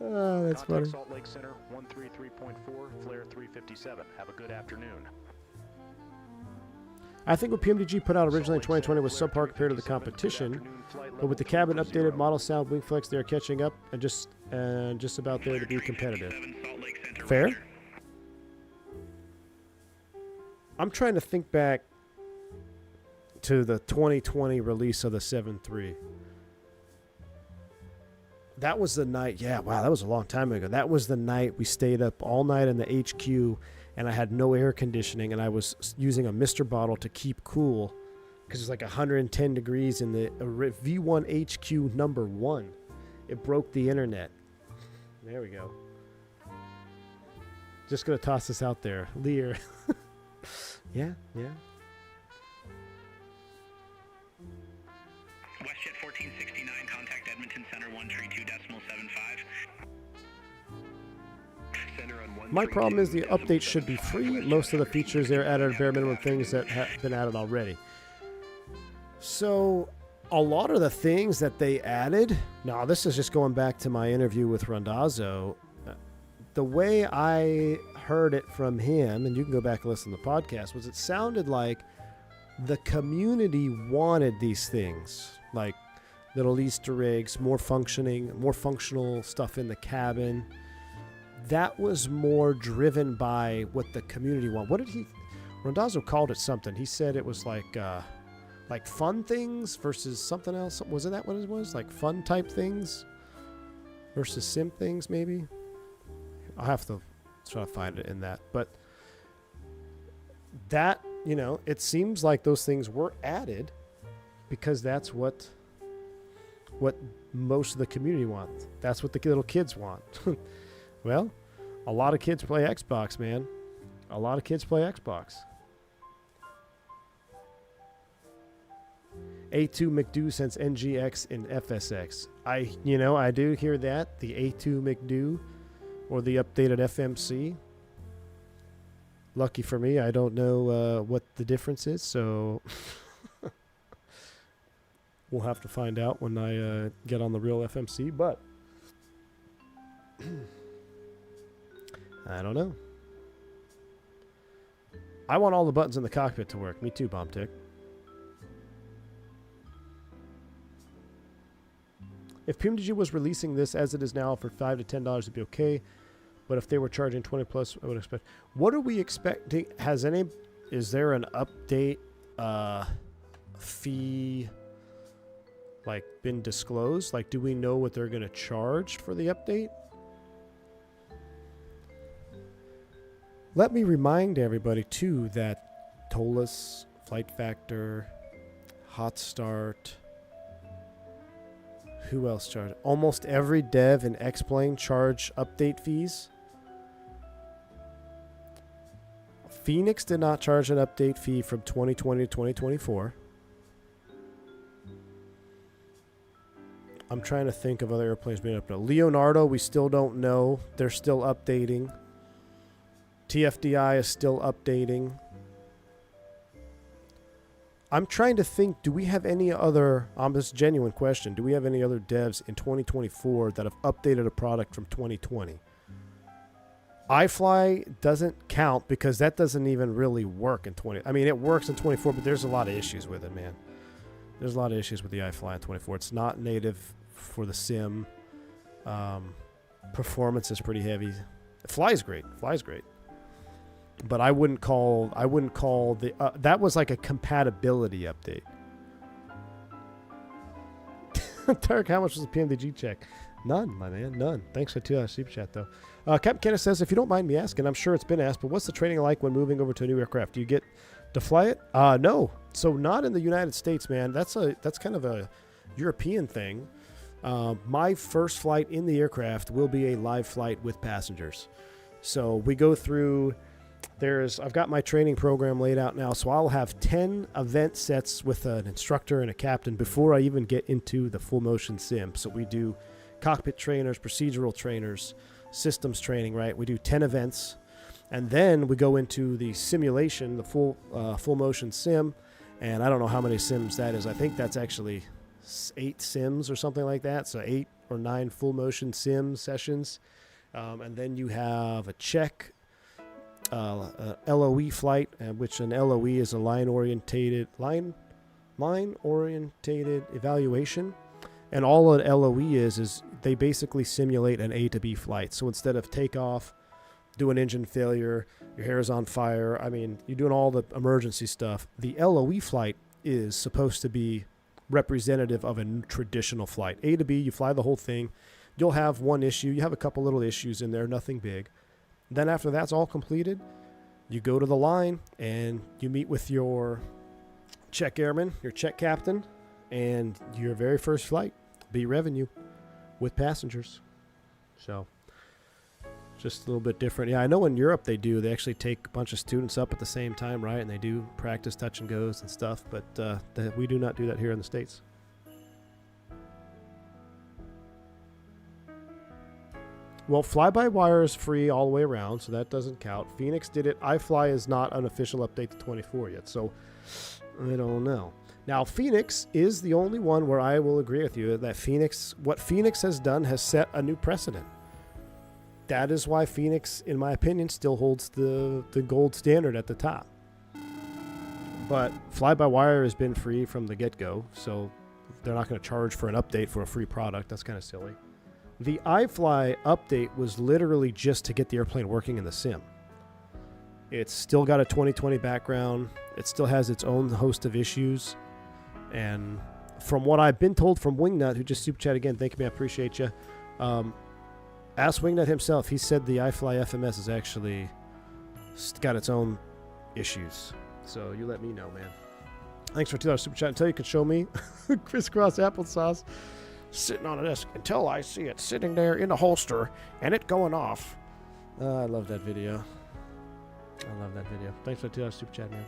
Oh, that's funny. Salt Lake Center 133.4, Flare 357. Have a good afternoon. I think what PMDG put out originally in 2020 was subpar compared to the competition, but with the cabin updated, model sound, wing flex, they're catching up and just about there to be competitive. Fair? I'm trying to think back to the 2020 release of the 7.3. That was the night. Yeah, wow, that was a long time ago. That was the night we stayed up all night in the HQ, and I had no air conditioning, and I was using a Mr. bottle to keep cool because it's like 110 degrees in the V1 HQ number 1. It broke the internet. There we go. Just going to toss this out there. Lear. Yeah. WestJet 1469, contact Edmonton Center 132.75. My problem is the update should be free. Most of the features there added bare minimum things that have been added already. So a lot of the things that they added, now this is just going back to my interview with Rondazzo. The way I heard it from him, and you can go back and listen to the podcast, was it sounded like the community wanted these things. Like little Easter eggs, more functional stuff in the cabin. That was more driven by what the community wanted. What did Rondazzo called it something. He said it was like fun things versus something else. Wasn't that what it was? Like fun type things versus sim things, maybe? I'll have to try to find it in that. But that, it seems like those things were added because that's what most of the community wants. That's what the little kids want. Well, a lot of kids play Xbox, man. A lot of kids play Xbox. A2 McDo sends NGX and FSX. I do hear that. The A2 McDo or the updated FMC. Lucky for me, I don't know what the difference is, so we'll have to find out when I get on the real FMC, but I don't know. I want all the buttons in the cockpit to work. Me too, BombTick. If PMDG was releasing this as it is now for $5 to $10, it'd be okay. But if they were charging 20 plus, I would expect. What are we expecting? Is there an update fee been disclosed? Do we know what they're going to charge for the update? Let me remind everybody, too, that Tolus, Flight Factor, Hot Start, who else charged? Almost every dev in X-Plane charge update fees. Fenix did not charge an update fee from 2020 to 2024. I'm trying to think of other airplanes being updated. Leonardo, we still don't know. They're still updating. TFDI is still updating. I'm trying to think, do we have any other, this is a genuine question, do we have any other devs in 2024 that have updated a product from 2020? iFly doesn't count because that doesn't even really work in 20. I mean, it works in 24, but there's a lot of issues with it, man. There's a lot of issues with the iFly in 24. It's not native for the sim. Performance is pretty heavy. It flies great. But I wouldn't call the that was like a compatibility update. Tarek, how much was the PMDG check? None, my man, none. Thanks for $2 super chat though. Captain Kenneth says, if you don't mind me asking, I'm sure it's been asked, but what's the training like when moving over to a new aircraft? Do you get to fly it? No. So not in the United States, man. That's kind of a European thing. My first flight in the aircraft will be a live flight with passengers. So we go through. I've got my training program laid out now, so I'll have 10 event sets with an instructor and a captain before I even get into the full motion sim. So we do cockpit trainers, procedural trainers, systems training, right? We do 10 events, and then we go into the simulation, the full motion sim, and I don't know how many sims that is. I think that's actually 8 sims or something like that, so 8 or 9 full motion sim sessions, and then you have a check, LOE flight, which an LOE is a line-orientated evaluation. And all an LOE is they basically simulate an A to B flight. So instead of takeoff, do an engine failure, your hair is on fire, you're doing all the emergency stuff. The LOE flight is supposed to be representative of a traditional flight. A to B, you fly the whole thing. You'll have one issue. You have a couple little issues in there, nothing big. Then after that's all completed, you go to the line and you meet with your check airman, your check captain, and your very first flight, be revenue with passengers. So just a little bit different. Yeah, I know in Europe they actually take a bunch of students up at the same time, right? And they do practice touch and goes and stuff, but we do not do that here in the States. Well, fly-by-wire is free all the way around, so that doesn't count. Fenix did it. iFly is not an official update to 24 yet, so I don't know. Now, Fenix is the only one where I will agree with you that what Fenix has done has set a new precedent. That is why Fenix, in my opinion, still holds the gold standard at the top. But fly-by-wire has been free from the get-go, so they're not going to charge for an update for a free product. That's kind of silly. The iFly update was literally just to get the airplane working in the sim. It's still got a 2020 background. It still has its own host of issues. And from what I've been told from Wingnut, who just super chat again, thank you, man, I appreciate you. Ask Wingnut himself. He said the iFly FMS has actually got its own issues. So you let me know, man. Thanks for $2 super chat. Until you can show me crisscross applesauce sitting on a desk until I see it sitting there in a holster and it going off. I love that video. Thanks for the $2 super chat, man.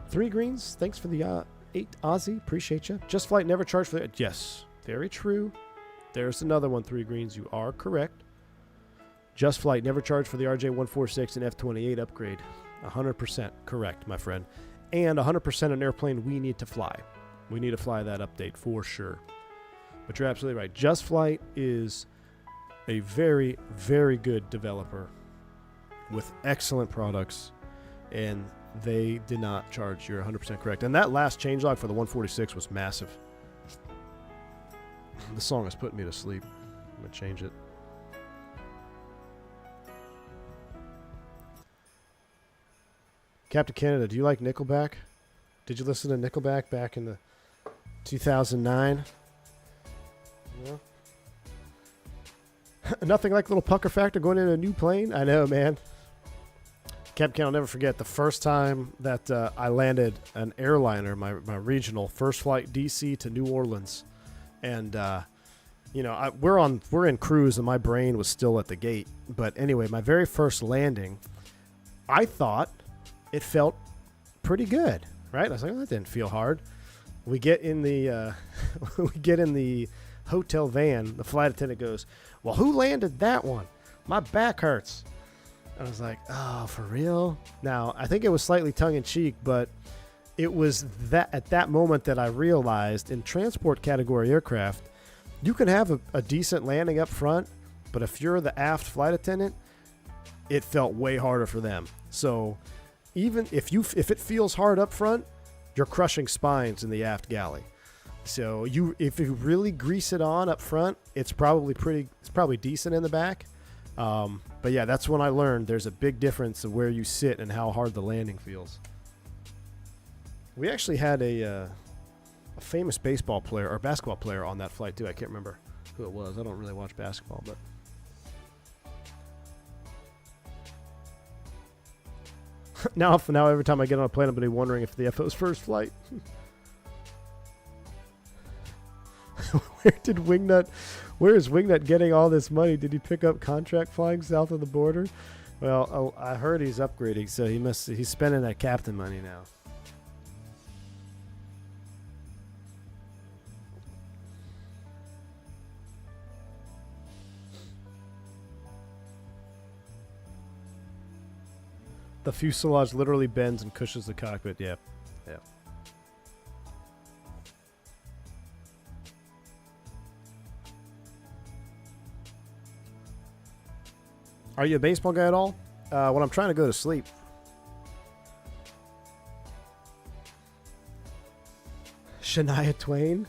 3 greens. Thanks for the 8 Aussie. Appreciate you. Just Flight never charged for it. Yes, very true. There's another one. 3 greens. You are correct. Just Flight never charged for the RJ146 and F28 upgrade. 100% correct, my friend. And 100% an airplane we need to fly. We need to fly that update for sure. But you're absolutely right. Just Flight is a very, very good developer with excellent products, and they did not charge. You're 100% correct. And that last changelog for the 146 was massive. The song is putting me to sleep. I'm going to change it. Captain Canada, do you like Nickelback? Did you listen to Nickelback back in the 2009? No? Nothing like a little pucker factor going in a new plane? I know, man. Captain Canada, I'll never forget the first time that I landed an airliner, my regional, first flight DC to New Orleans. And, we're in cruise and my brain was still at the gate. But anyway, my very first landing, I thought it felt pretty good, right? I was like, oh, that didn't feel hard. We get in the hotel van. The flight attendant goes, well, who landed that one? My back hurts. I was like, oh, for real? Now, I think it was slightly tongue-in-cheek, but it was that at that moment that I realized in transport category aircraft, you can have a decent landing up front, but if you're the aft flight attendant, it felt way harder for them. So even if it feels hard up front, you're crushing spines in the aft galley. So if you really grease it on up front, it's probably decent in the back. But yeah, that's when I learned there's a big difference of where you sit and how hard the landing feels. We actually had a famous baseball player or basketball player on that flight too. I can't remember who it was. I don't really watch basketball, but now every time I get on a plane, I'm going to be wondering if the FO's first flight. Where is Wingnut getting all this money? Did he pick up contract flying south of the border? Well, I heard he's upgrading, so he's spending that captain money now. The fuselage literally bends and cushions the cockpit. Yeah. Are you a baseball guy at all? When I'm trying to go to sleep. Shania Twain.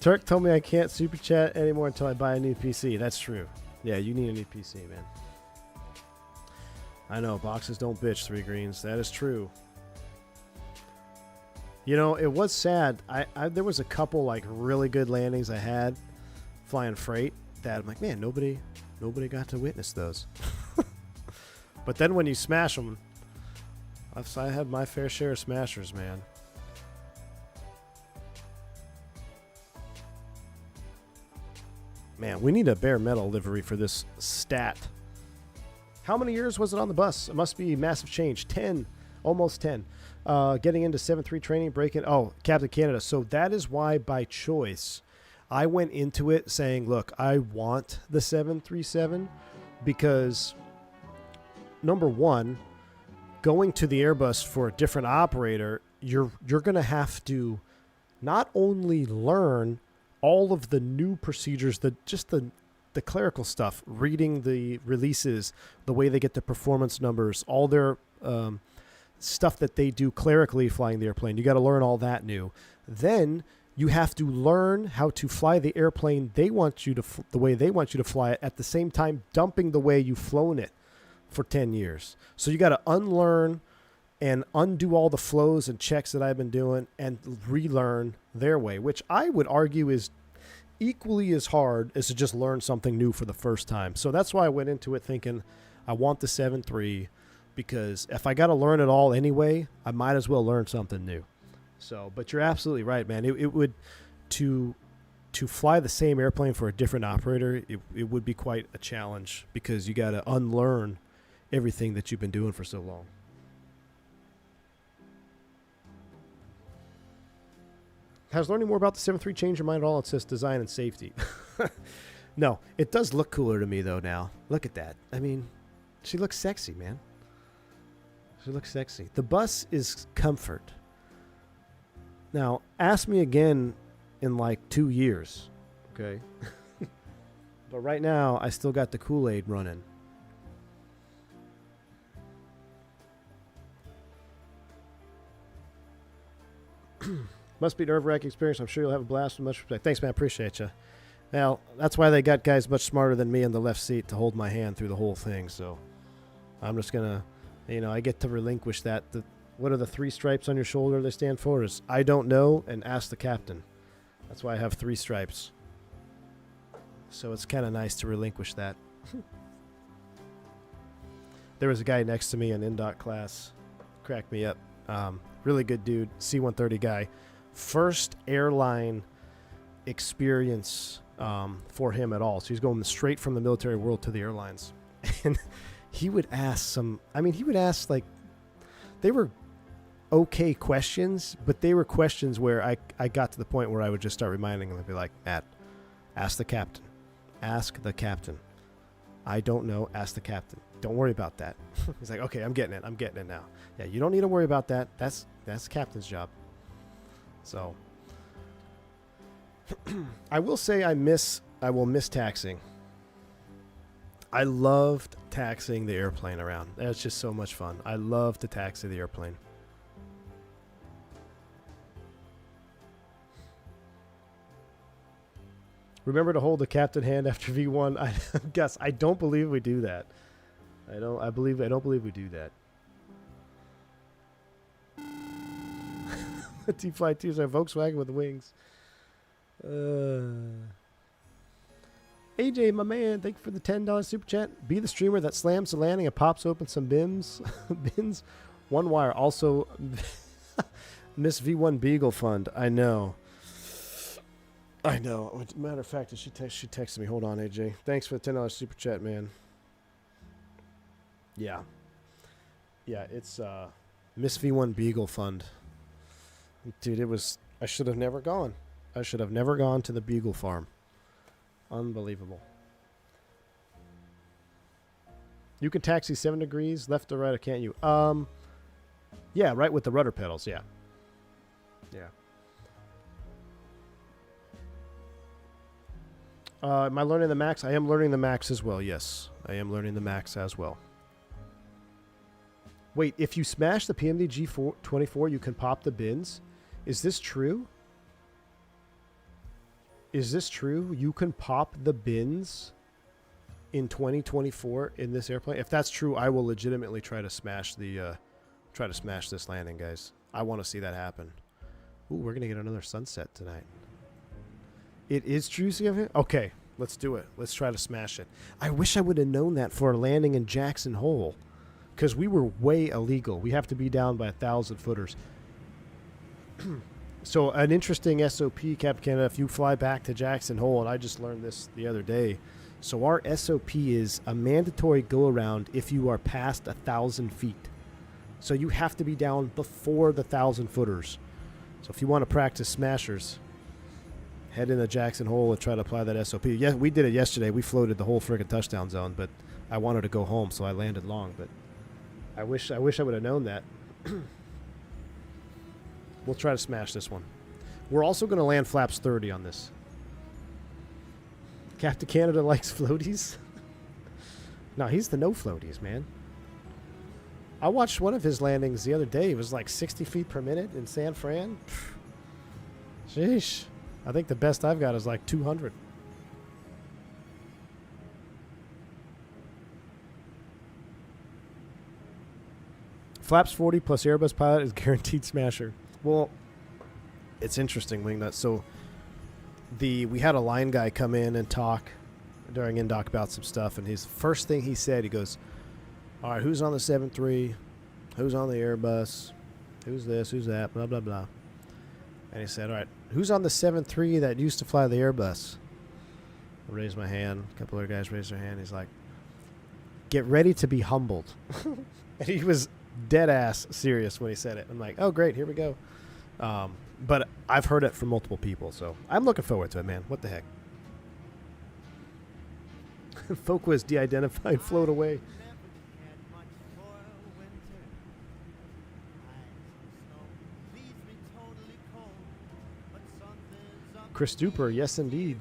Turk told me I can't super chat anymore until I buy a new PC. That's true. Yeah, you need a new PC, man. I know, boxes don't bitch, 3 greens. That is true. You know, it was sad. There was a couple like really good landings I had flying freight that I'm like, man, nobody got to witness those. But then when you smash them, I had my fair share of smashers, man. Man, we need a bare metal livery for this stat. How many years was it on the bus? It must be massive change. 10, almost 10. Getting into 7.3 training, breaking. Oh, Captain Canada. So that is why, by choice, I went into it saying, look, I want the 737 because, number one, going to the Airbus for a different operator, you're going to have to not only learn all of the new procedures, the clerical stuff, reading the releases, the way they get the performance numbers, all their stuff that they do clerically flying the airplane. You got to learn all that new. Then you have to learn how to fly the airplane they want you to the way they want you to fly it, at the same time dumping the way you've flown it for 10 years. So you got to unlearn and undo all the flows and checks that I've been doing and relearn their way, which I would argue is equally as hard as to just learn something new for the first time. So that's why I went into it thinking I want the 7.3, because if I got to learn it all anyway, I might as well learn something new. So, but you're absolutely right, man. It would, to fly the same airplane for a different operator, it would be quite a challenge, because you got to unlearn everything that you've been doing for so long. Has learning more about the 7.3 changed your mind at all? It says design and safety. No, it does look cooler to me, though, now. Look at that. I mean, she looks sexy, man. She looks sexy. The bus is comfort. Now, ask me again in like 2 years, okay? But right now, I still got the Kool-Aid running. Must be nerve-wracking experience. I'm sure you'll have a blast with much respect. Thanks, man. Appreciate you. Well, that's why they got guys much smarter than me in the left seat to hold my hand through the whole thing. So I'm just going to, I get to relinquish that. What are the 3 stripes on your shoulder they stand for? Is I don't know and ask the captain. That's why I have 3 stripes. So it's kind of nice to relinquish that. There was a guy next to me in NDOT class. Cracked me up. Really good dude. C-130 guy. First airline experience for him at all. So he's going straight from the military world to the airlines. And he would ask like, they were okay questions, but they were questions where I got to the point where I would just start reminding him and be like, Matt, ask the captain. Ask the captain. I don't know. Ask the captain. Don't worry about that. He's like, okay, I'm getting it now. Yeah, you don't need to worry about that. That's the captain's job. So I will say I will miss taxiing. I loved taxiing the airplane around. It's just so much fun. I love to taxi the airplane. Remember to hold the captain hand after V1. I guess I don't believe we do that. I don't believe we do that. T-Flight 2 is a Volkswagen with wings. AJ, my man, thank you for the $10 super chat. Be the streamer that slams the landing and pops open some bins. One wire. Also, Miss V1 Beagle Fund. I know. Matter of fact, she texted me. Hold on, AJ. Thanks for the $10 super chat, man. Yeah, it's Miss V1 Beagle Fund. Dude, I should have never gone. I should have never gone to the Beagle Farm. Unbelievable. You can taxi 7 degrees, left or right, or can't you? Yeah, right with the rudder pedals, yeah. Am I learning the max? I am learning the max as well, yes. I am learning the max as well. Wait, if you smash the PMDG 24, you can pop the bins? Is this true? You can pop the bins in 2024 in this airplane? If that's true, I will legitimately try to smash this landing, guys. I want to see that happen. Ooh, we're going to get another sunset tonight. It is true, CFA? Okay, let's do it. Let's try to smash it. I wish I would have known that for a landing in Jackson Hole, because we were way illegal. We have to be down by 1,000 footers. So an interesting SOP, Captain Canada, if you fly back to Jackson Hole, and I just learned this the other day. So our SOP is a mandatory go-around if you are past 1,000 feet. So you have to be down before the 1,000 footers. So if you want to practice smashers, head into Jackson Hole and try to apply that SOP. Yeah, we did it yesterday. We floated the whole friggin' touchdown zone, but I wanted to go home, so I landed long. But I wish I would have known that. We'll try to smash this one. We're also going to land flaps 30 on this. Captain Canada likes floaties. No, he's the no floaties, man. I watched one of his landings the other day. It was like 60 feet per minute in San Fran. Sheesh. I think the best I've got is like 200. Flaps 40 plus Airbus pilot is guaranteed smasher. Well, it's interesting, Wingnut. So we had a line guy come in and talk during INDOC about some stuff, and his first thing he said, he goes, all right, who's on the 7.3? Who's on the Airbus? Who's this? Who's that? Blah, blah, blah. And he said, all right, who's on the 7.3 that used to fly the Airbus? I raised my hand. A couple other guys raised their hand. He's like, get ready to be humbled. And he was dead ass serious when he said it. I'm like, oh, great, here we go. But I've heard it from multiple people, so I'm looking forward to it, man. What the heck? Folk was de-identified, float away. Chris Duper, yes indeed.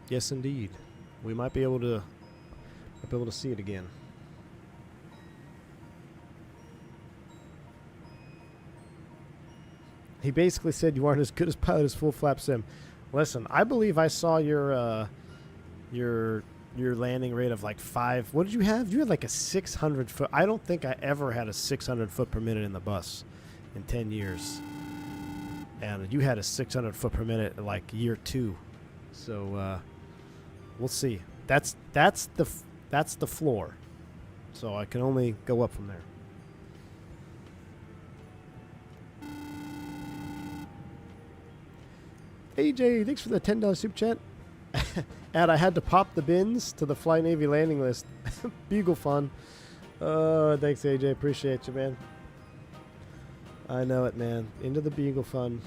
Yes indeed. We might be able to see it again. He basically said you aren't as good as pilot as full flap sim. Listen, I believe I saw your landing rate of like 5. What did you have? You had like a 600 foot. I don't think I ever had a 600 foot per minute in the bus in 10 years. And you had a 600 foot per minute in like year 2. So we'll see. That's the floor. So I can only go up from there. AJ, thanks for the $10 super chat. And I had to pop the bins to the Fly Navy landing list. Bugle fun. Thanks, AJ. Appreciate you, man. I know it, man. Into the Beagle fun.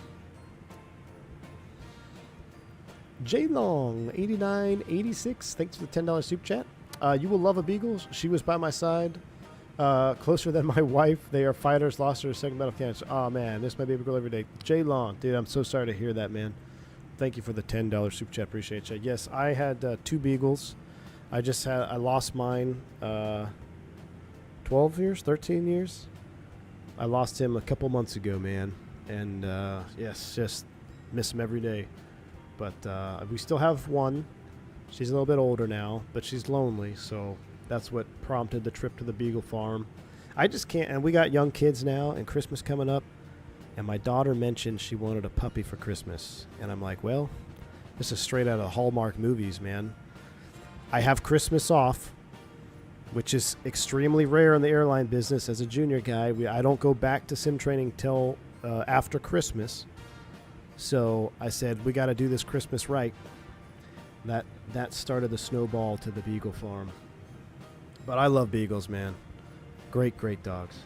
J Long, 8986. Thanks for the $10 super chat. You will love a Beagle. She was by my side. Closer than my wife. They are fighters. Lost her second battle cancer. Oh, man. This my baby girl every day. J Long. Dude, I'm so sorry to hear that, man. Thank you for the $10 super chat. Appreciate you. Yes, I had 2 Beagles. I lost mine 12 years, 13 years. I lost him a couple months ago, man. And, yes, just miss him every day. But we still have one. She's a little bit older now, but she's lonely. So that's what prompted the trip to the Beagle farm. I just can't. And we got young kids now and Christmas coming up. And my daughter mentioned she wanted a puppy for Christmas. And I'm like, well, this is straight out of Hallmark movies, man. I have Christmas off, which is extremely rare in the airline business as a junior guy. I don't go back to sim training till after Christmas. So I said, we got to do this Christmas right. That started the snowball to the Beagle farm. But I love Beagles, man. Great, great dogs.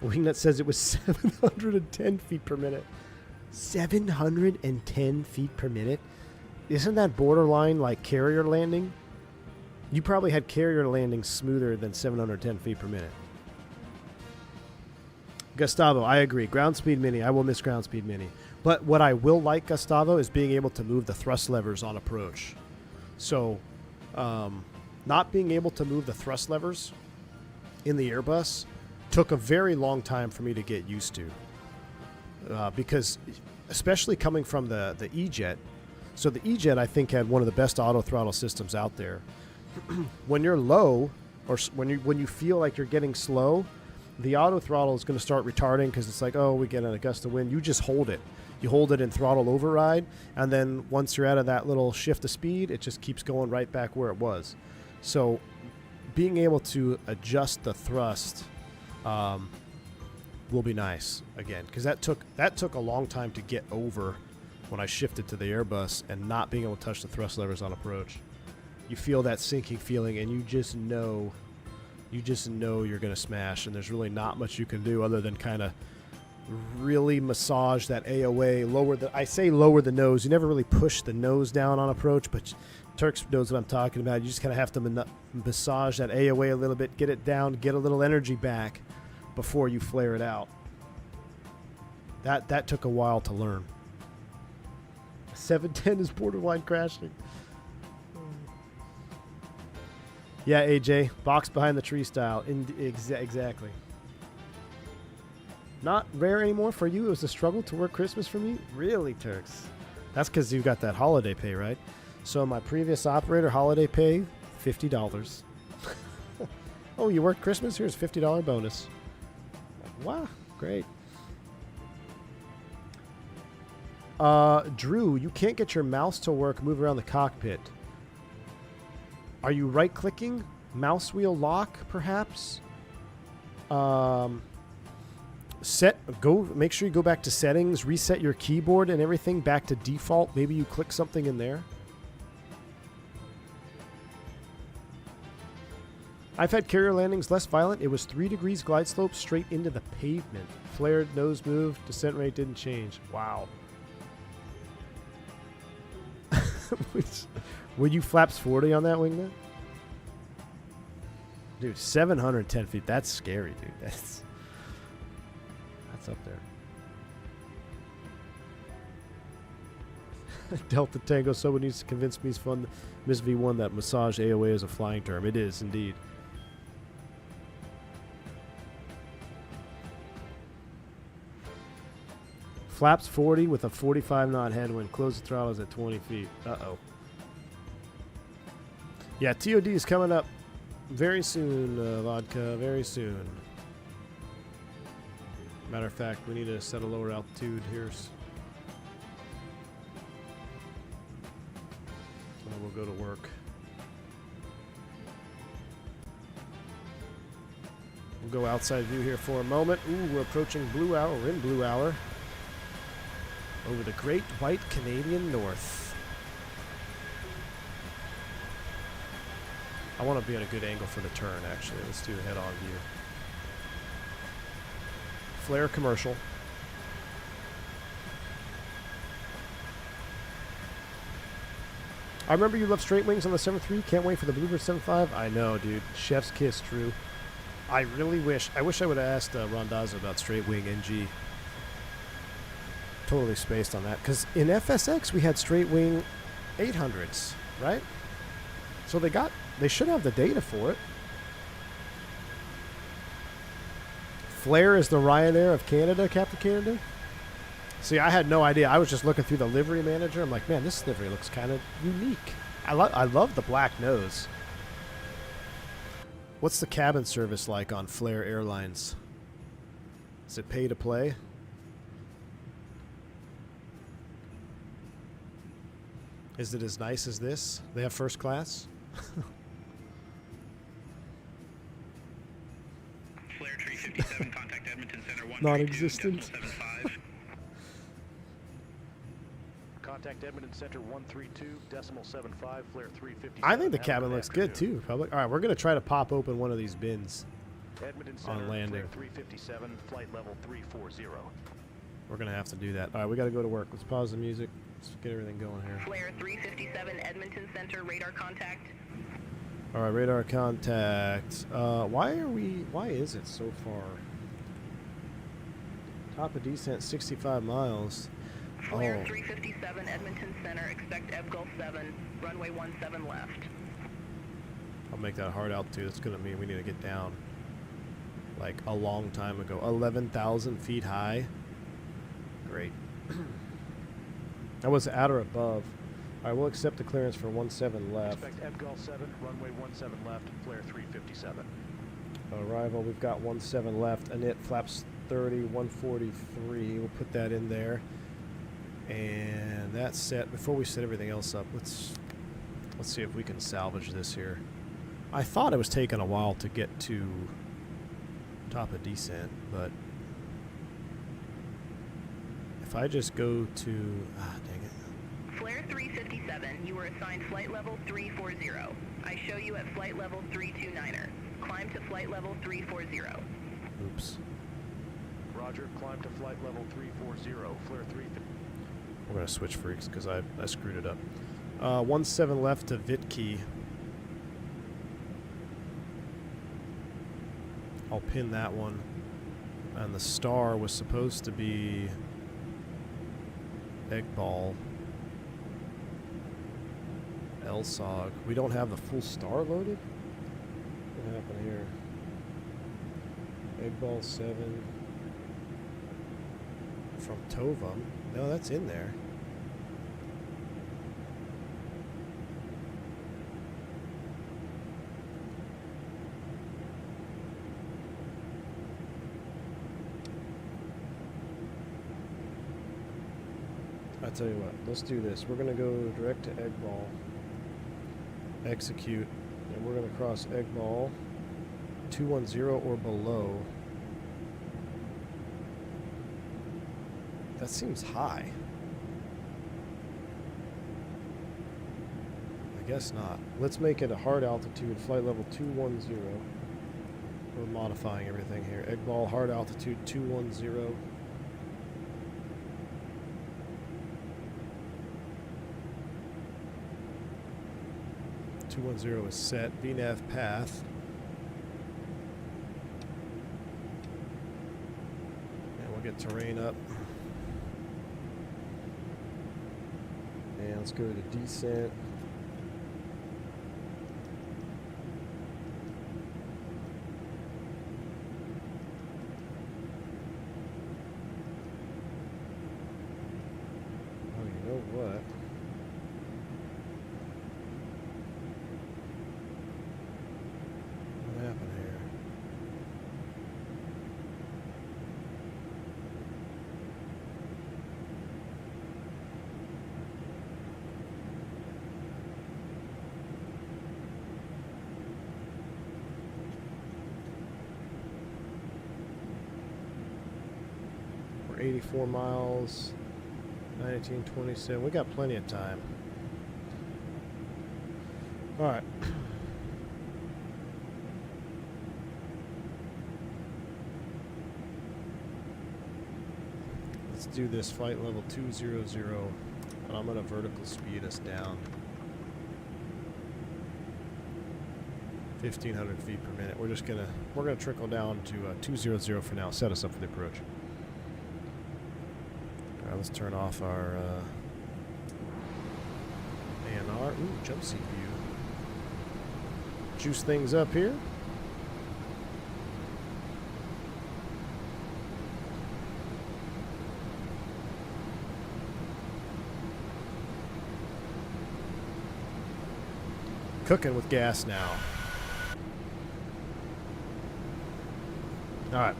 Wingnut says it was 710 feet per minute. 710 feet per minute? Isn't that borderline like carrier landing? You probably had carrier landing smoother than 710 feet per minute. Gustavo, I agree. Ground speed mini. I will miss ground speed mini. But what I will like, Gustavo, is being able to move the thrust levers on approach. So, not being able to move the thrust levers in the Airbus took a very long time for me to get used to. Because, especially coming from the E-Jet, so the E-Jet, I think, had one of the best auto throttle systems out there. When you're low, or when you feel like you're getting slow, the auto throttle is going to start retarding because it's like, oh, we get an gust of wind. You just hold it. You hold it in throttle override, and then once you're out of that little shift of speed, it just keeps going right back where it was. So being able to adjust the thrust will be nice again, because that took a long time to get over when I shifted to the Airbus and not being able to touch the thrust levers on approach. You feel that sinking feeling, and you just know you're going to smash, and there's really not much you can do other than kind of really massage that AOA, lower the nose. You never really push the nose down on approach, but Turks knows what I'm talking about. You just kind of have to massage that AOA a little bit, get it down, get a little energy back before you flare it out. That took a while to learn. 710 is borderline crashing. Yeah, AJ, box behind the tree style. Exactly. Not rare anymore for you. It was a struggle to work Christmas for me. Really, Turks? That's because you got that holiday pay, right? So my previous operator, holiday pay, $50. Oh, you worked Christmas? Here's a $50 bonus. Wow, great. Drew, you can't get your mouse to work. Move around the cockpit. Are you right-clicking? Mouse wheel lock, perhaps? Make sure you go back to settings, reset your keyboard and everything back to default. Maybe you click something in there. I've had carrier landings less violent. It was 3 degrees glide slope straight into the pavement. Flared, nose moved, descent rate didn't change. Wow. Were you flaps 40 on that wing then? Dude, 710 feet. That's scary, dude. That's up there. Delta Tango, someone needs to convince me it's fun. Miss V1 that massage AOA is a flying term. It is indeed. Flaps 40 with a 45 knot headwind. Close the throttles at 20 feet. Uh-oh. Yeah, TOD is coming up very soon, Vodka. Very soon. Matter of fact, we need to set a lower altitude here. And we'll go to work. We'll go outside view here for a moment. Ooh, we're approaching Blue Hour. We're in Blue Hour. Over the Great White Canadian North. I want to be on a good angle for the turn, actually. Let's do a head-on view. Flare commercial. I remember you loved straight wings on the 7.3. Can't wait for the Bluebird 7.5. I know, dude. Chef's kiss, Drew. I really wish. I wish I would have asked Rondazzo about straight wing NG. Totally spaced on that. Because in FSX, we had straight wing 800s, right? So they should have the data for it. Flair is the Ryanair of Canada, Captain Canada. See, I had no idea. I was just looking through the livery manager. I'm like, man, this livery looks kind of unique. I love the black nose. What's the cabin service like on Flair Airlines? Is it pay to play? Is it as nice as this? They have first class? Flare 357, contact Edmonton Center 132.75. Non-existent. Contact Edmonton Center 132.75, Flare 357. I think the cabin looks good too, public. All right, we're going to try to pop open one of these bins Edmonton Center, on landing. Flare 357, flight level 340. We're going to have to do that. All right, we got to go to work. Let's pause the music. Let's get everything going here. Flare 357, Edmonton Center, radar contact. All right, radar contact. Why is it so far? Top of descent, 65 miles. Flare 357, Edmonton Center, expect Ebb Gulf 7, runway 17 left. I'll make that hard altitude. It's going to mean we need to get down like a long time ago. 11,000 feet high. Great. That was at or above. All right, we'll accept the clearance for 17 left. Expect Ebb Gulf 7, runway 17 left, Flare 357. Arrival, we've got 17 left. Init flaps 30, 143. We'll put that in there. And that's set. Before we set everything else up, let's see if we can salvage this here. I thought it was taking a while to get to top of descent, but if I just go to, dang it. Flare 357, you were assigned flight level 340. I show you at flight level 329er. Climb to flight level 340. Oops. Roger, climb to flight level 340, Flare 350. We're going to switch freaks because I screwed it up. 17 left to Vitkey. I'll pin that one. And the star was supposed to be Egg Ball. LSOG. We don't have the full star loaded? Egg ball 7 from Tova. No, that's in there. I tell you what, let's do this. We're going to go direct to egg ball, execute, and we're going to cross egg ball 210 or below. That seems high. I guess not. Let's make it a hard altitude, flight level 210. We're modifying everything here. Egg ball, hard altitude 210. 210 is set. VNAV path. And we'll get terrain up. And let's go to descent. Oh, you know what? We're 84 miles, 1927. We got plenty of time. All right. Let's do this flight level 200. And I'm gonna vertical speed us down 1,500 feet per minute. We're gonna trickle down to 200 for now. Set us up for the approach. All right, let's turn off our ANR. Ooh, jump seat view. Juice things up here. Cooking with gas now. All right.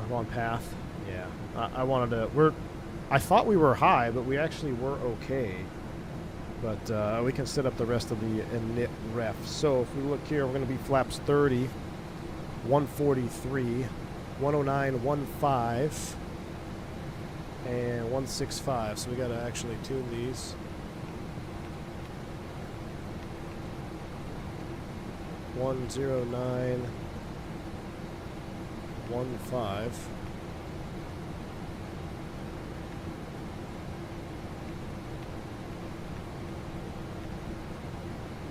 Wrong path. Yeah. I wanted to. I thought we were high, but we actually were okay. But we can set up the rest of the init ref. So if we look here, we're going to be flaps 30, 143, 109, 15, and 165. So we got to actually tune these. 109, 15.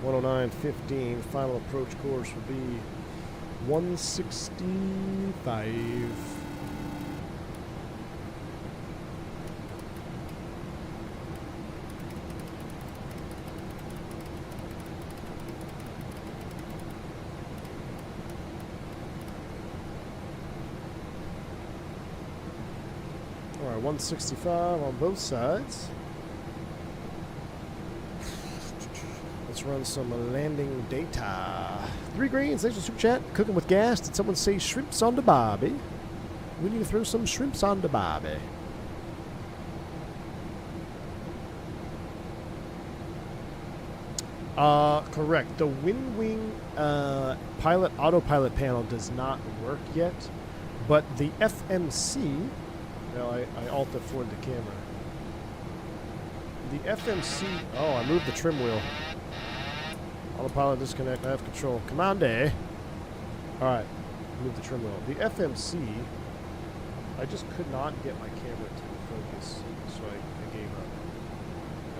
$109.15. Final approach course will be 165. All right, 165 on both sides. Let's run some landing data. 3 greens, thanks for super chat. Cooking with gas. Did someone say shrimps on the barbie? We need to throw some shrimps on the barbie. Correct. The wind wing pilot autopilot panel does not work yet, but the FMC. Well, I alt F4'd the camera. The FMC. Oh, I moved the trim wheel. Autopilot disconnect. I have control. Command A. Alright. Move the trim wheel. The FMC. I just could not get my camera to focus, so I gave up.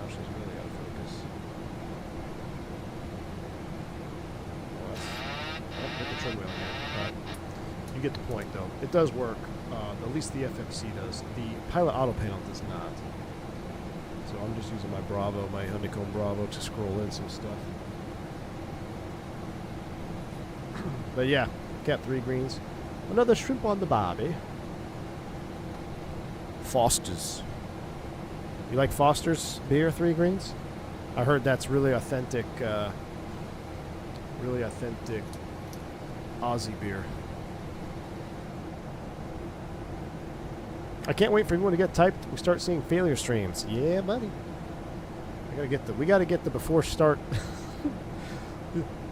Gosh, it's really out of focus. Oh, hit the trim wheel again. Alright. You get the point, though. It does work. At least the FMC does. The pilot auto panel does not. So I'm just using my Bravo, my Honeycomb Bravo, to scroll in some stuff. But yeah, Cap 3 greens. Another shrimp on the barbie. Foster's. You like Foster's beer, 3 greens? I heard that's really authentic Aussie beer. I can't wait for everyone to get typed. We start seeing failure streams. Yeah, buddy. We gotta get the before start.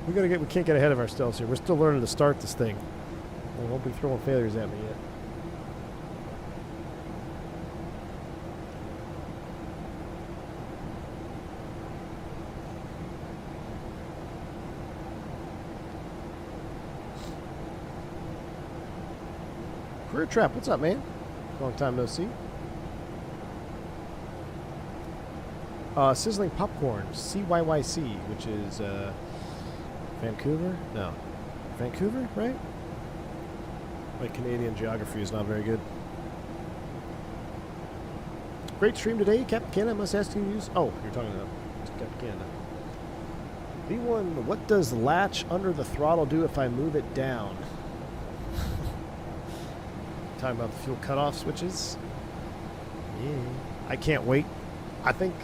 we can't get ahead of ourselves here. We're still learning to start this thing. They won't be throwing failures at me yet. Career Trap, what's up, man? Long time no see. Sizzling Popcorn, CYYC, which is Vancouver? No. Vancouver, right? My Canadian geography is not very good. Great stream today, Captain Canada. Must ask you to use. Oh, you're talking about Captain Canada. V1, what does latch under the throttle do if I move it down? Talking about the fuel cutoff switches. Yeah. I can't wait. I think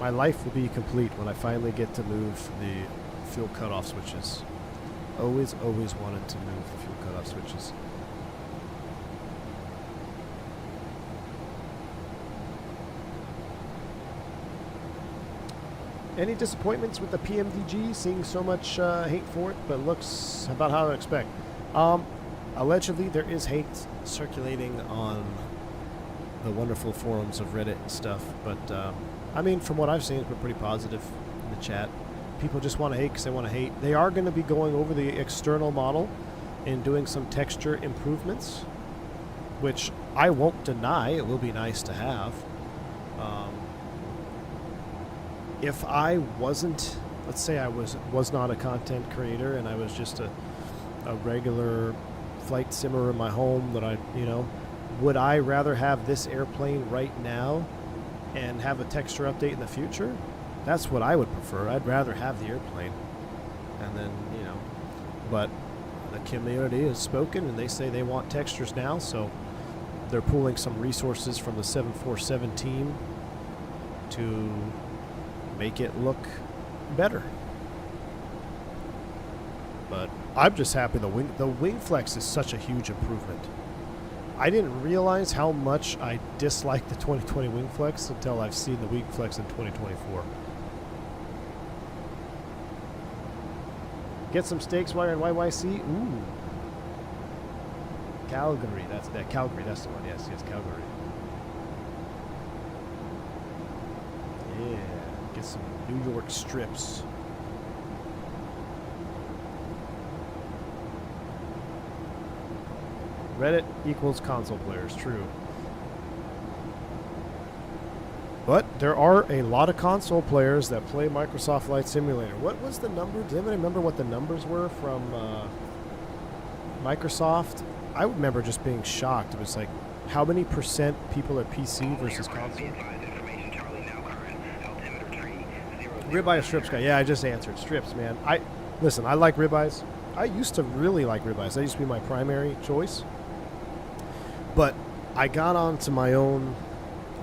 my life will be complete when I finally get to move the fuel cutoff switches. Always wanted to move the fuel cutoff switches. Any disappointments with the PMDG? Seeing so much hate for it, but looks about how I expect. Allegedly, there is hate circulating on the wonderful forums of Reddit and stuff, but I mean, from what I've seen, it's been pretty positive in the chat. People just want to hate because they want to hate. They are going to be going over the external model and doing some texture improvements, which I won't deny. It will be nice to have. If I wasn't, let's say I was not a content creator and I was just a regular flight simmer in my home that would I rather have this airplane right now and have a texture update in the future? That's what I would prefer. I'd rather have the airplane. And then, but the community has spoken and they say they want textures now, so they're pooling some resources from the 747 team to make it look better. But I'm just happy the wing flex is such a huge improvement. I didn't realize how much I disliked the 2020 wing flex until I've seen the wing flex in 2024. Get some steaks while you're in YYC. Ooh. Calgary. That's the one. Yes, Calgary. Yeah. Get some New York strips. Reddit equals console players, true. But there are a lot of console players that play Microsoft Flight Simulator. What was the number? Does anybody remember what the numbers were from Microsoft? I remember just being shocked. It was like, how many percent people are PC versus console? Ribeye or strips guy? Yeah, I just answered strips, man. Listen, I like ribeyes. I used to really like ribeyes. That used to be my primary choice. But I got onto my own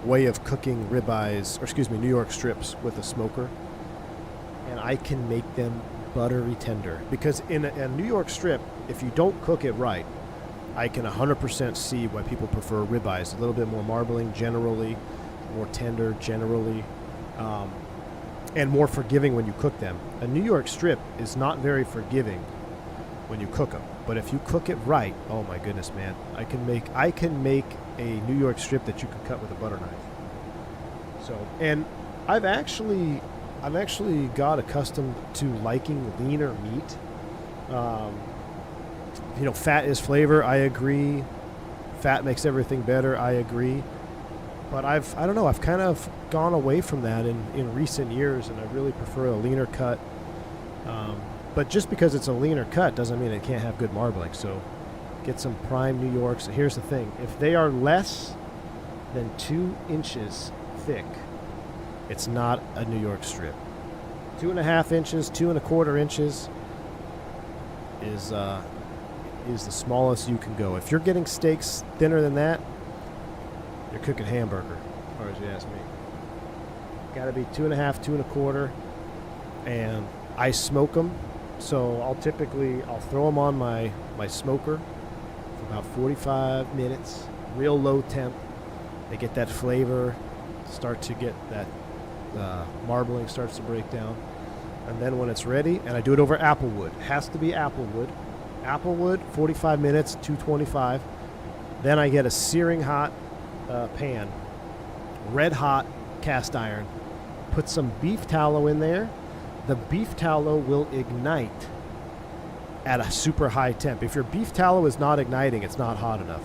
way of cooking ribeyes, New York strips with a smoker, and I can make them buttery tender. Because in a New York strip, if you don't cook it right, I can 100% see why people prefer ribeyes. A little bit more marbling generally, more tender generally, and more forgiving when you cook them. A New York strip is not very forgiving when you cook them. But if you cook it right, oh my goodness, man, I can make a New York strip that you can cut with a butter knife. So, and I've actually got accustomed to liking leaner meat. Fat is flavor. I agree. Fat makes everything better. I agree. But I've kind of gone away from that in recent years, and I really prefer a leaner cut. But just because it's a leaner cut doesn't mean it can't have good marbling. So get some prime New Yorks. Here's the thing. If they are less than 2 inches thick, it's not a New York strip. 2.5 inches, 2 1/4 inches, is the smallest you can go. If you're getting steaks thinner than that, you're cooking hamburger, as far as you ask me. Got to be 2.5, 2 1/4, and I smoke them. So I'll throw them on my smoker for about 45 minutes, real low temp. They get that flavor, start to get that marbling starts to break down. And then when it's ready, and I do it over applewood. It has to be applewood. Applewood, 45 minutes, 225. Then I get a searing hot pan, red hot cast iron. Put some beef tallow in there. The beef tallow will ignite at a super high temp. If your beef tallow is not igniting, it's not hot enough.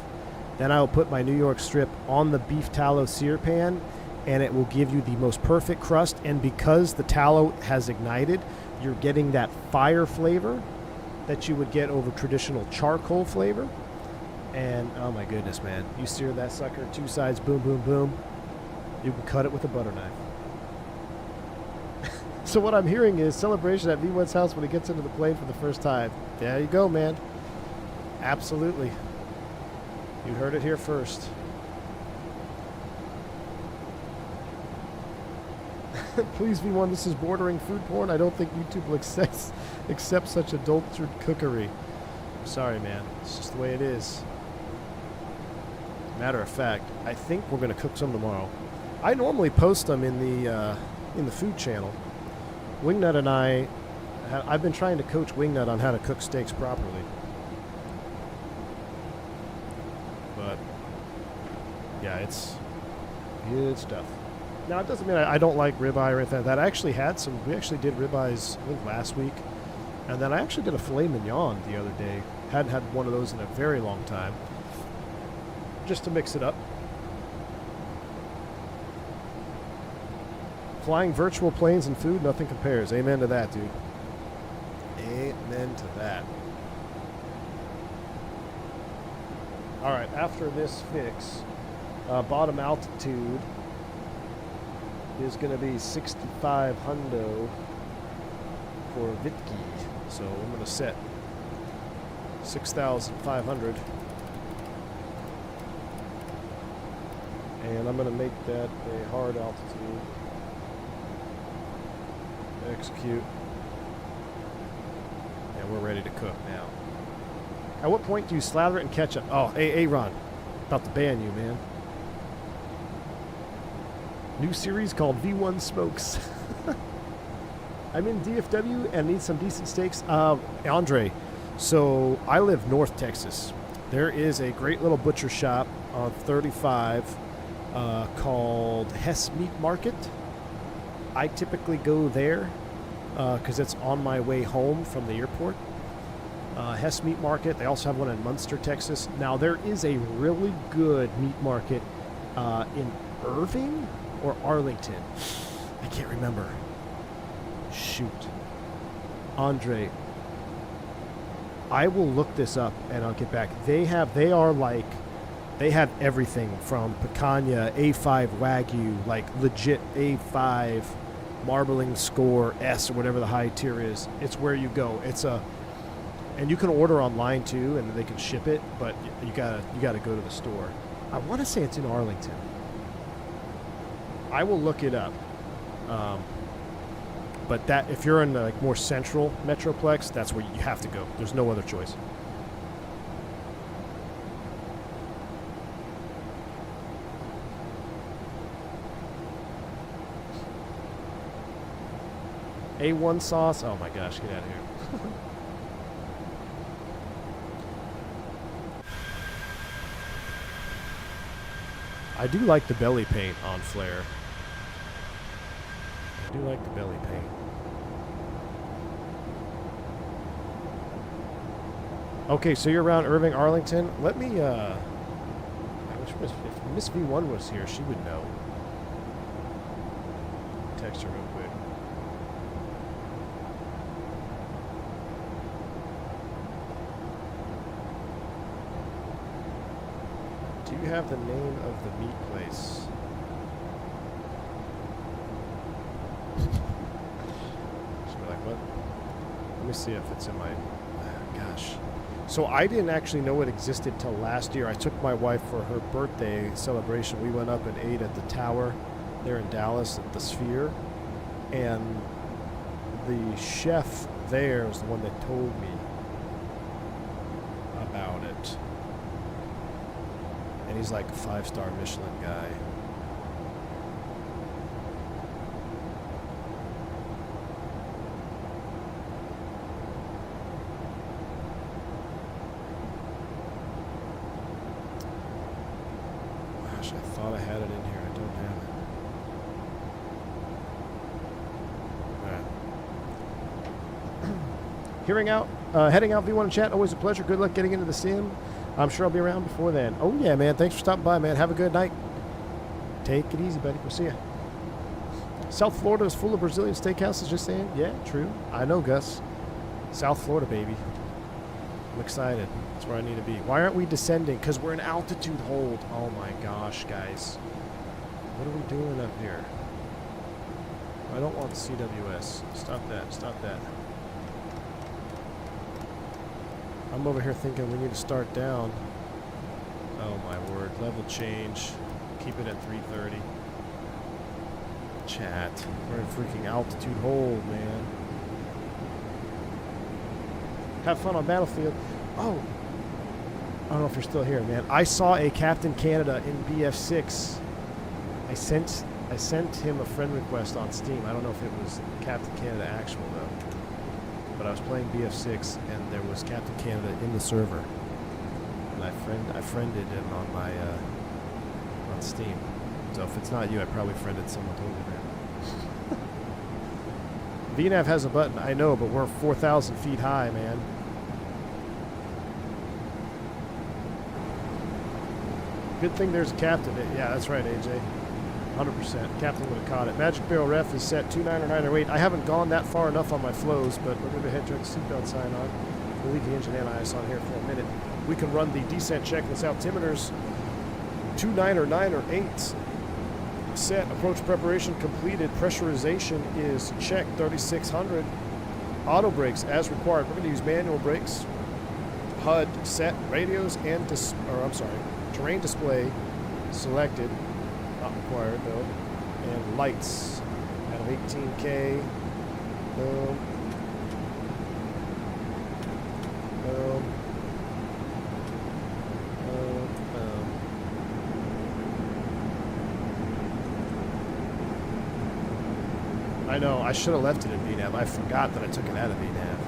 Then I will put my New York strip on the beef tallow sear pan, and it will give you the most perfect crust. And because the tallow has ignited, you're getting that fire flavor that you would get over traditional charcoal flavor. And oh my goodness, man, you sear that sucker 2 sides, boom, boom, boom. You can cut it with a butter knife. So what I'm hearing is celebration at V1's house when he gets into the plane for the first time. There you go, man. Absolutely. You heard it here first. Please, V1, this is bordering food porn. I don't think YouTube will accept such adulterated cookery. I'm sorry, man. It's just the way it is. Matter of fact, I think we're going to cook some tomorrow. I normally post them in the food channel. Wingnut and I've been trying to coach Wingnut on how to cook steaks properly. But, yeah, it's good stuff. Now, it doesn't mean I don't like ribeye or anything like that. I actually had we actually did ribeyes, I think, last week. And then I actually did a filet mignon the other day. Hadn't had one of those in a very long time. Just to mix it up. Flying virtual planes and food, nothing compares. Amen to that, dude. Amen to that. All right, after this fix, bottom altitude is going to be 65 hundo for Vitki. So I'm going to set 6,500. And I'm going to make that a hard altitude. Execute. And we're ready to cook now. At what point do you slather it in ketchup? Oh, hey, Ron. About to ban you, man. New series called V1 Smokes. I'm in DFW and need some decent steaks. Andre, so I live North Texas. There is a great little butcher shop on 35 called Hess Meat Market. I typically go there because it's on my way home from the airport. Hess Meat Market. They also have one in Munster, Texas. Now, there is a really good meat market in Irving or Arlington. I can't remember. Shoot. Andre, I will look this up and I'll get back. They have everything from picanha, A5 Wagyu, like legit A5 marbling score S or whatever the high tier is. It's where you go. And you can order online too, and they can ship it, but you gotta go to the store. I want to say it's in Arlington. I will look it up. But that if you're in the more central metroplex, that's where you have to go. There's no other choice. A1 sauce. Oh my gosh, get out of here. I do like the belly paint on Flare. I do like the belly paint. Okay, so you're around Irving, Arlington. Let me, I wish if Miss V1 was here, she would know. Text her real quick. Do you have the name of the meat place? She'll be like, what? Let me see if it's in my... God, gosh. So I didn't actually know it existed till last year. I took my wife for her birthday celebration. We went up and ate at the tower there in Dallas at the Sphere. And the chef there is the one that told me about it. And he's like a 5-star Michelin guy. Gosh, I thought I had it in here. I don't have it. Hearing out, heading out V1 chat, always a pleasure. Good luck getting into the sim. I'm sure I'll be around before then. Oh yeah, man. Thanks for stopping by, man. Have a good night. Take it easy, buddy. We'll see ya. South Florida is full of Brazilian steakhouses, just saying. Yeah, true. I know, Gus. South Florida, baby. I'm excited. That's where I need to be. Why aren't we descending? Because we're in altitude hold. Oh my gosh, guys. What are we doing up here? I don't want CWS. Stop that. Stop that. I'm over here thinking we need to start down. Oh my word. Level change. Keep it at 330. Chat. We're in freaking altitude hold, man. Have fun on Battlefield. Oh. I don't know if you're still here, man. I saw a Captain Canada in BF6. I sent him a friend request on Steam. I don't know if it was Captain Canada actual, though. But I was playing BF6 and there was Captain Canada in the server, and I friended him on my on Steam. So if it's not you, I probably friended someone totally random. VNAV has a button, I know, but we're 4,000 feet high, man. Good thing there's a captain. Yeah, that's right, AJ. 100%. Captain would have caught it. Magic Barrel ref is set 29908. I haven't gone that far enough on my flows, but we're going to go ahead and turn the seatbelt sign on. We'll leave the engine and IS on here for a minute. We can run the descent check with altimeters. 29908. Set. Approach preparation completed. Pressurization is checked. 3600. Auto brakes as required. We're going to use manual brakes. HUD set. Radios and terrain display selected. Not required though. And lights out of 18K. Boom. Boom. Boom. Boom. I know, I should have left it in VNAV. I forgot that I took it out of VNAV.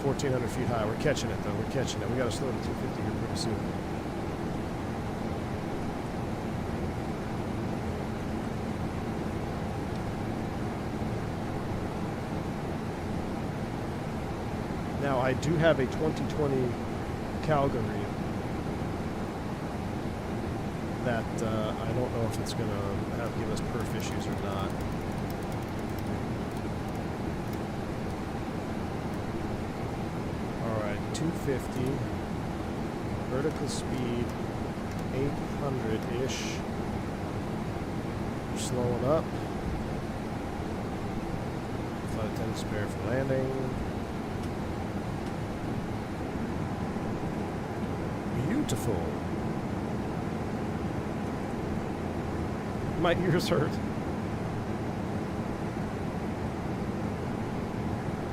$1,400 feet high. We're catching it though. We're catching it. We got to slow to 250 here pretty soon. Now I do have a 2020 Calgary that I don't know if it's going to give us perf issues or not. All right, 250, vertical speed, 800-ish. We're slowing up. Flight attendant spare for landing. Beautiful. My ears hurt.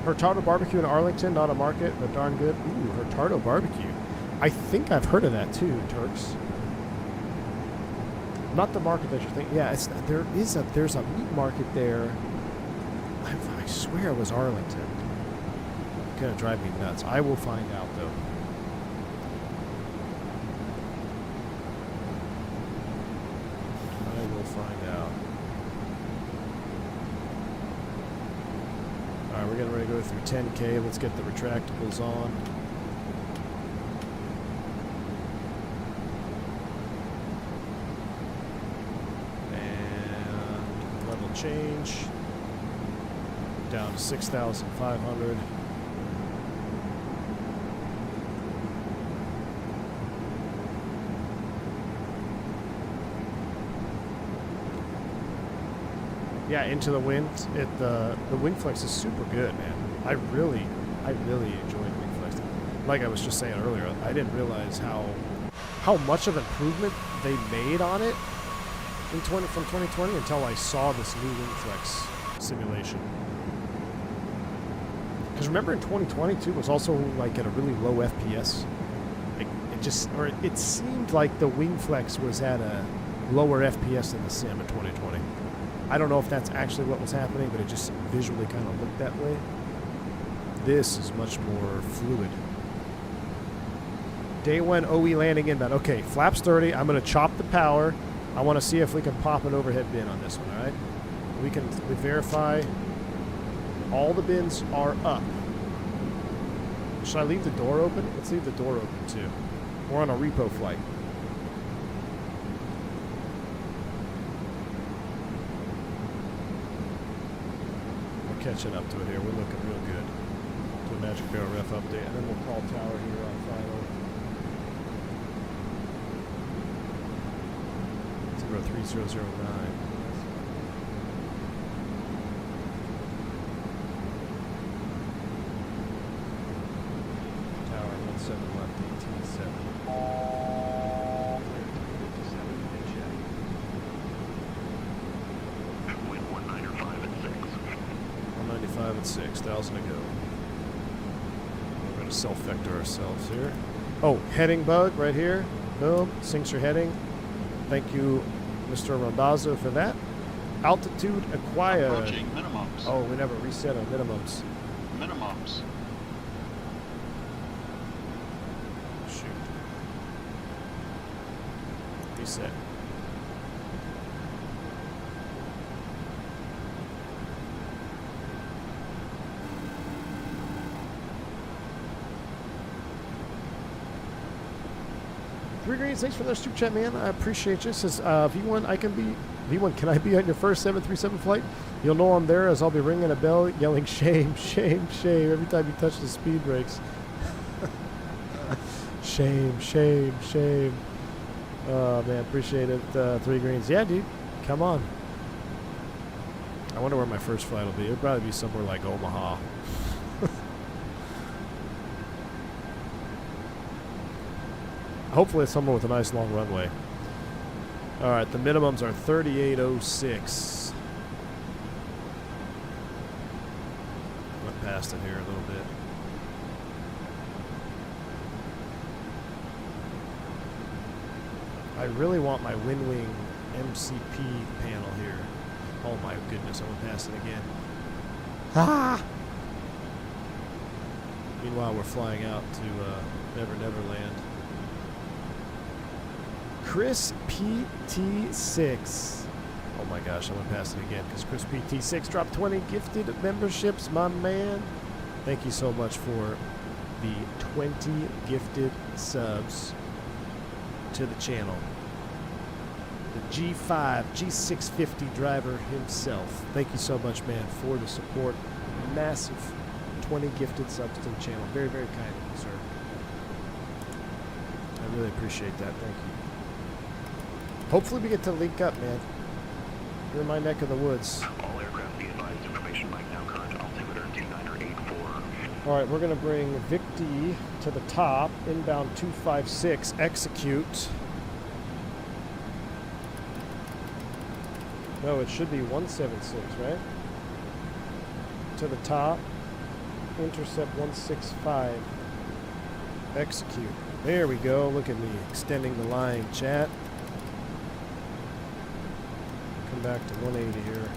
Hurtado Barbecue in Arlington, not a market, but darn good. Ooh, Hurtado Barbecue. I think I've heard of that too, Turks. Not the market that you're thinking. Yeah, there's a meat market there. I swear it was Arlington. It's gonna drive me nuts. I will find out though. Find out. Alright, we're getting ready to go through 10K. Let's get the retractables on. And level change. Down to 6,500. Yeah, into the wind. The wing flex is super good, man. I really enjoy the wing flex. Like I was just saying earlier, I didn't realize how much of improvement they made on it from 2020 until I saw this new wing flex simulation. Because remember in 2020 too, it was also like at a really low FPS. Like it seemed like the wing flex was at a lower FPS than the sim in 2020. I don't know if that's actually what was happening, but it just visually kind of looked that way. This is much more fluid. Day 1 OE landing inbound. Okay, flaps 30. I'm going to chop the power. I want to see if we can pop an overhead bin on this one, all right? We verify all the bins are up. Should I leave the door open? Let's leave the door open too. We're on a repo flight. Catching up to it here. We're looking real good. Do a Magic Barrel ref update, and then we'll call tower here on final. 03009. Tower 17 left, 18-7. Wind 195 at 6. 195 at 6,000 to go. We're going to self-vector ourselves here. Oh, heading bug right here. Boom. Sinks your heading. Thank you, Mr. Rambazzo, for that. Altitude acquired. Approaching minimums. Oh, we never reset our minimums. Minimums. Shoot. Reset. Three Greens, thanks for the super chat, man. I appreciate you. It says, V1, V1, can I be on your first 737 flight? You'll know I'm there as I'll be ringing a bell yelling shame, shame, shame every time you touch the speed brakes. Shame, shame, shame. Oh, man, appreciate it. Three Greens. Yeah, dude, come on. I wonder where my first flight will be. It'll probably be somewhere like Omaha. Hopefully it's somewhere with a nice long runway. All right, the minimums are 3806. Went past it here a little bit. I really want my WinWing MCP panel here. Oh my goodness, I went past it again. Ah! Meanwhile, we're flying out to Never Never Land. Chris PT6. Oh my gosh, I went past it again because Chris PT6 dropped 20 gifted memberships, my man. Thank you so much for the 20 gifted subs to the channel. The G5, G650 driver himself. Thank you so much, man, for the support. Massive 20 gifted subs to the channel. Very, very kind of you, sir. I really appreciate that. Thank you. Hopefully we get to link up, man. You're in my neck of the woods. All aircraft be advised, information mic now current altimeter 2984. All right, we're going to bring Vic D to the top. Inbound 256, execute. No, it should be 176, right? To the top. Intercept 165. Execute. There we go. Look at me extending the line, chat. Come back to 180 here.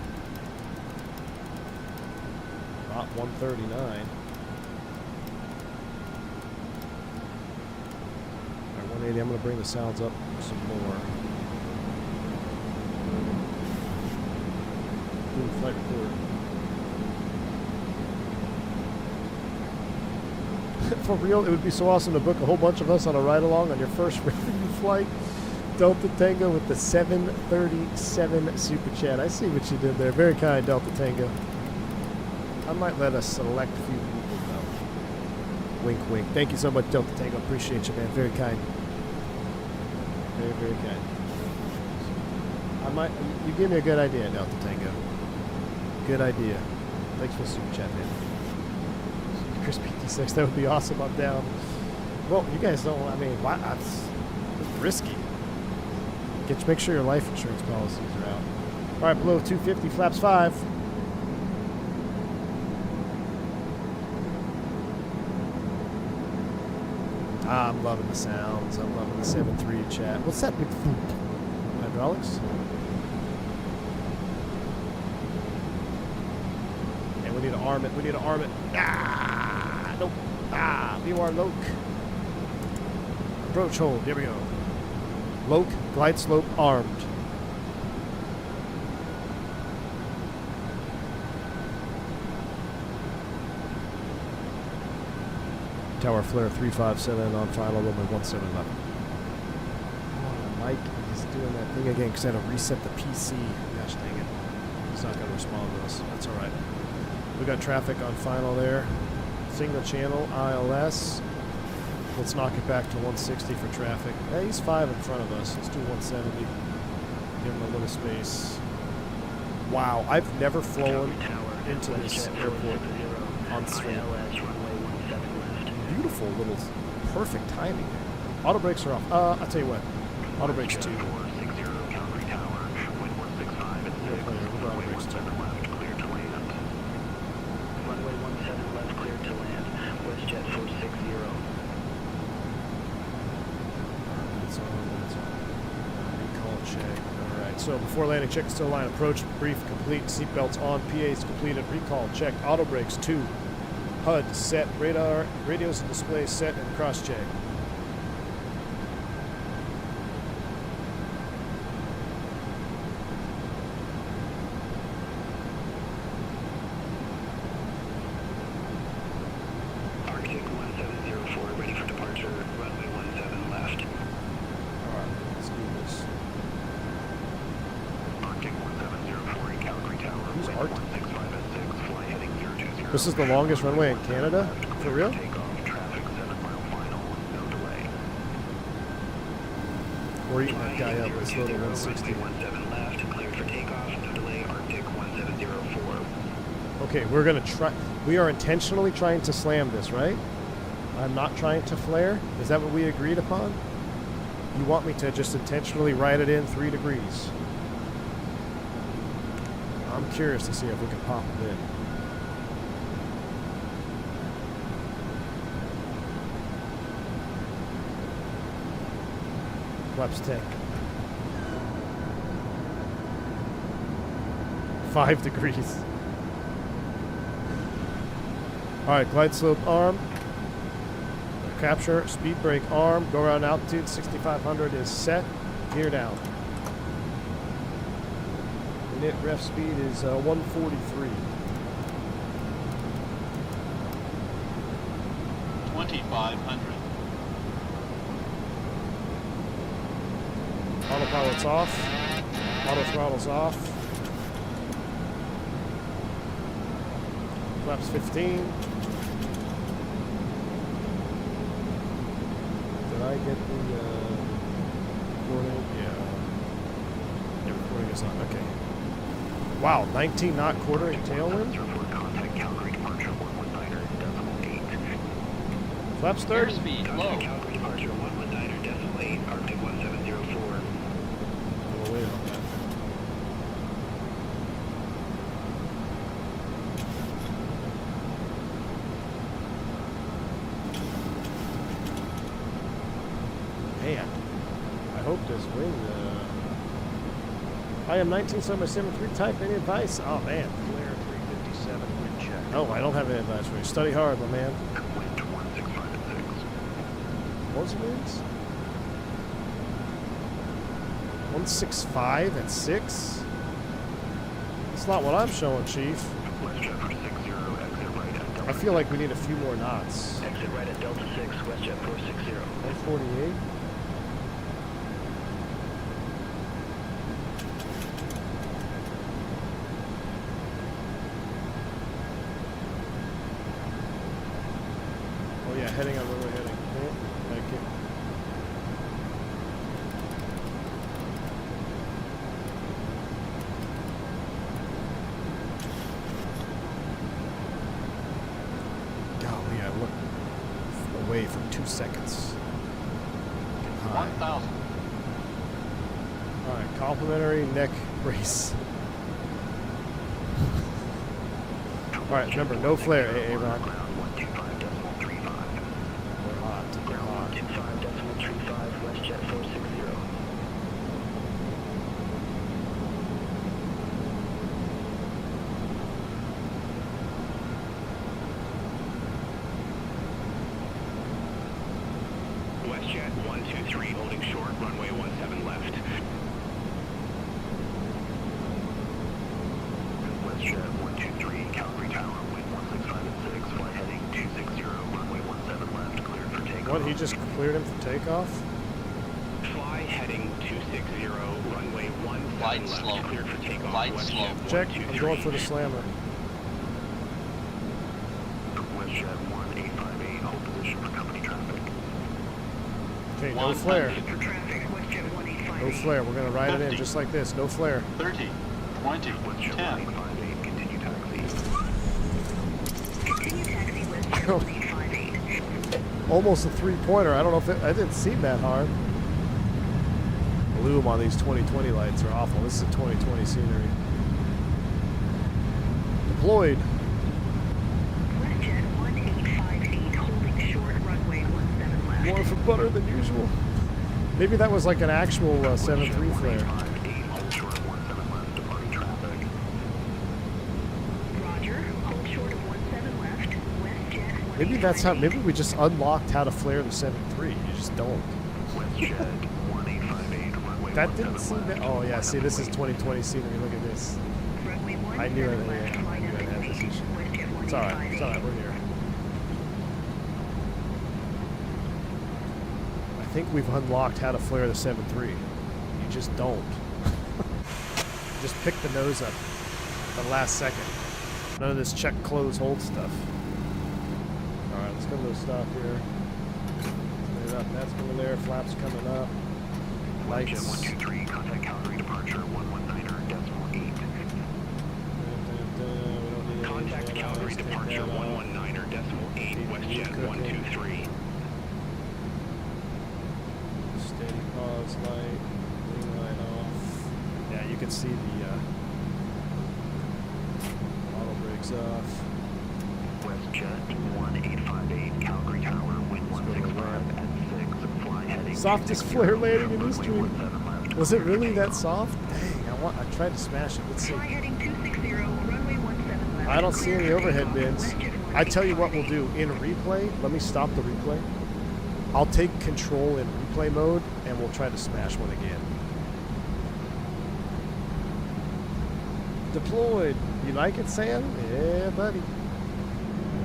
Not 139. All right, 180. I'm going to bring the sounds up some more. Ooh, flight recorder. For real, it would be so awesome to book a whole bunch of us on a ride-along on your first revenue flight. Delta Tango with the 737 Super Chat. I see what you did there. Very kind, Delta Tango. I might let a select few people know. Wink, wink. Thank you so much, Delta Tango. Appreciate you, man. Very kind. Very, very kind. You gave me a good idea, Delta Tango. Good idea. Thanks for the super chat, man. Chris PT6, that would be awesome. I'm down. Well, you guys don't. I mean, why? It's risky. Make sure your life insurance policies are out. All right, below 250, flaps 5. I'm loving the sounds. I'm loving the 7.3 chat. What's that big food? Hydraulics? And we need to arm it. We need to arm it. Ah! Nope. Ah! BOR Loke. Approach hold. Here we go. Loke, glide slope, armed. Tower flare 357 on final, runway 17 left. Oh, Mike is doing that thing again because I had to reset the PC. Gosh dang it. He's not going to respond to us. That's all right. We got traffic on final there. Single channel, ILS. Let's knock it back to 160 for traffic. Hey, he's 5 in front of us. Let's do 170. Give him a little space. Wow, I've never flown into this airport on stream. Beautiful little perfect timing. Auto brakes are off. I'll tell you what. Auto brakes 2. Auto brakes 2. Runway 17 left, cleared to land. WestJet 460. That's on. Recall check. Alright, so before landing, check the still line. Approach, brief, complete. Seatbelts on. PA's completed. Recall checked. Auto brakes 2. HUD set. Radar, radios and displays set and cross check. Arctic 1704, ready for departure. Runway 17 left. Alright, let's do this. Arctic 1704 in Calgary Tower. Who's wind Arctic? 165 at 6, fly heading 020. This is the longest runway in Canada? For real? Takeoff, traffic 7-mile final, no delay. We're eating that guy up. Let's load to 160. 17 left, cleared for takeoff, no delay. Arctic 1704. Okay, we're gonna try. We are intentionally trying to slam this, right? I'm not trying to flare. Is that what we agreed upon? You want me to just intentionally ride it in 3 degrees? I'm curious to see if we can pop it in. Flaps 10. 5 degrees. Alright, glide slope arm. Capture, speed brake arm. Go around altitude. 6,500 is set. Gear down. Init ref speed is 143. 2,500. Autopilot's off. Auto throttle's off. Flaps 15. Did I get the recording? Yeah. Yeah, recording is on. Okay. Wow, 19 knot quartering tailwind. Report contact Calgary departure 119.8. Flaps 30. Airspeed low. Contact Calgary departure 119.8. Arctic 1704. We'll wait on that. Man, I hope this wind. I am 19 summer 73 type. Any advice? Oh man. Flare 357, wind check. No, I don't have any advice for you. Study hard, my man. Wind 165 at 6. What's the winds? 165 at 6? That's not what I'm showing, Chief. WestJet 460, exit right at Delta. I feel like we need a few more knots. Exit right at Delta 6, WestJet 460. 148. Oh yeah, heading on where we're heading. Yeah, thank you. 1,000. All right, complimentary neck brace. All right, remember, no flare, AA Ron. We're hot. We're hot. 125.35, WestJet 460. WestJet 123 holding short, runway 17 left. WestJet 123, Calgary Tower, wind 165 at 6, flight heading 260, runway 17 left, cleared for takeoff. What, he just cleared him for takeoff? Fly heading 260, runway 17 Flight left, slow. cleared for takeoff. Flight WestJet slow. Check, I'm 123. going for the slammer. WestJet 1858, hold position for company traffic. Okay, no flare. For traffic, WestJet 1858. No flare. We're gonna ride it in 50. just like this. No flare. 30, 20, WestJet 10. 1858, continue taxi. Continue taxi WestJet 1858. Almost a three-pointer. I don't know if it didn't seem that hard. Bloom on these 2020 lights are awful. This is a 2020 scenery. Deployed. WestJet 1858, holding short, runway 17 left. More for butter than usual. Maybe that was like an actual 7.3 flare. 158, hold short 17 left, departing traffic. Roger, hold short of 17 left. WestJet 1858. Maybe that's how. Maybe we just unlocked how to flare the 7.3. You just don't. WestJet 1858, runway That didn't 17 seem that. left, Oh yeah, see, this is 2020 scenery. Look at this. Runway I knew it. 17 left, Yeah, I line knew up it and had this wait. issue. WestJet It's all right. It's all right. We're here. I think we've unlocked how to flare the 7.3. You just don't. Just pick the nose up at the last second. None of this check, close, hold stuff. All right, let's come to a stop here. Clear it up. That's over there. Flaps coming up. WestJet Lights. 123, contact Calgary departure 119.8. Contact Calgary departure 119.8, WestJet 123. Steady pause light, wing light off. Yeah, you can see the auto brakes off. WestJet 1858, Calgary Tower, wind Let's go to 165 at 6, fly heading Softest 260, flare landing in runway history. 17 left, Was it cleared for really that takeoff. soft? Dang, I tried to smash it. Let's see. Fly heading 260, runway 17 left. I don't see any Clear for overhead takeoff. bins. WestJet I tell you what we'll 1858. do in replay. Let me stop the replay. I'll take control in replay mode and we'll try to smash one again. Deployed. You like it, Sam? Yeah, buddy.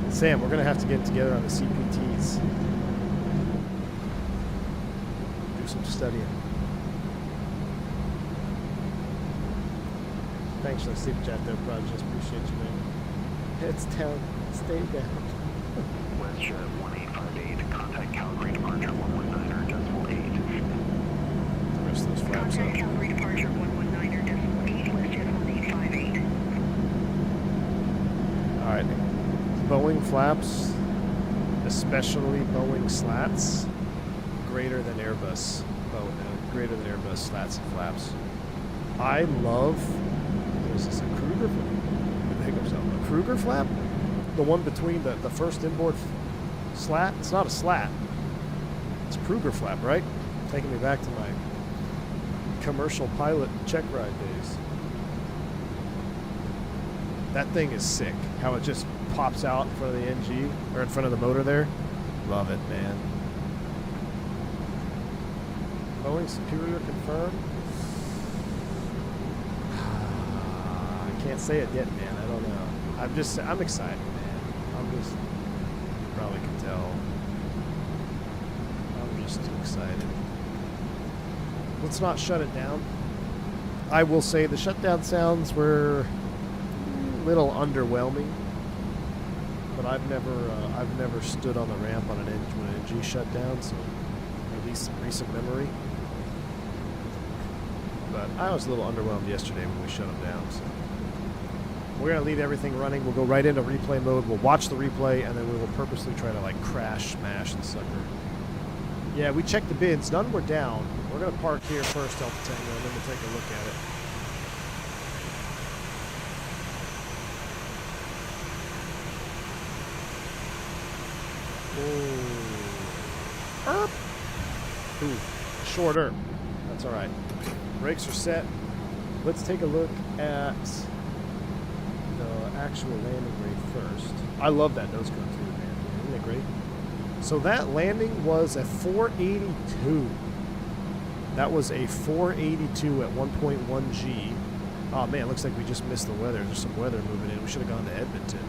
Sam, we're gonna have to get together on the CPTs. Do some studying. Thanks for the super chat there, bro. Just appreciate you, man. Heads down. Stay down. WestJet 1858, contact Calgary departure 119.8. The rest of those flaps Contact up. Calgary departure 119.8, WestJet 1858. Alright. Boeing flaps, especially Boeing slats, greater than Airbus. Greater than Airbus slats and flaps. I love. What is this? A Kruger? A Kruger flap? The one between the first inboard slat? It's not a slat. It's a Kruger flap, right? Taking me back to my commercial pilot check ride days. That thing is sick. How it just pops out in front of the NG, or in front of the motor there. Love it, man. Boeing Superior confirmed. I can't say it yet, man. I don't know. I'm excited, man. You probably can tell. I'm just too excited. Let's not shut it down. I will say the shutdown sounds were a little underwhelming, but I've never stood on the ramp on an engine when an NG shut down, so at least some recent memory. But I was a little underwhelmed yesterday when we shut them down. So we're gonna leave everything running. We'll go right into replay mode. We'll watch the replay, and then we will purposely try to like crash, smash the sucker. Yeah, we checked the bids. None were down. We're going to park here first, Delta Tango, and then we'll take a look at it. Ooh, shorter. That's all right. Brakes are set. Let's take a look at the actual landing rate first. I love that nose cone too, man. Isn't it great? So that landing was a 482. That was a 482 at 1.1 G. Oh man, looks like we just missed the weather. There's some weather moving in. We should have gone to Edmonton.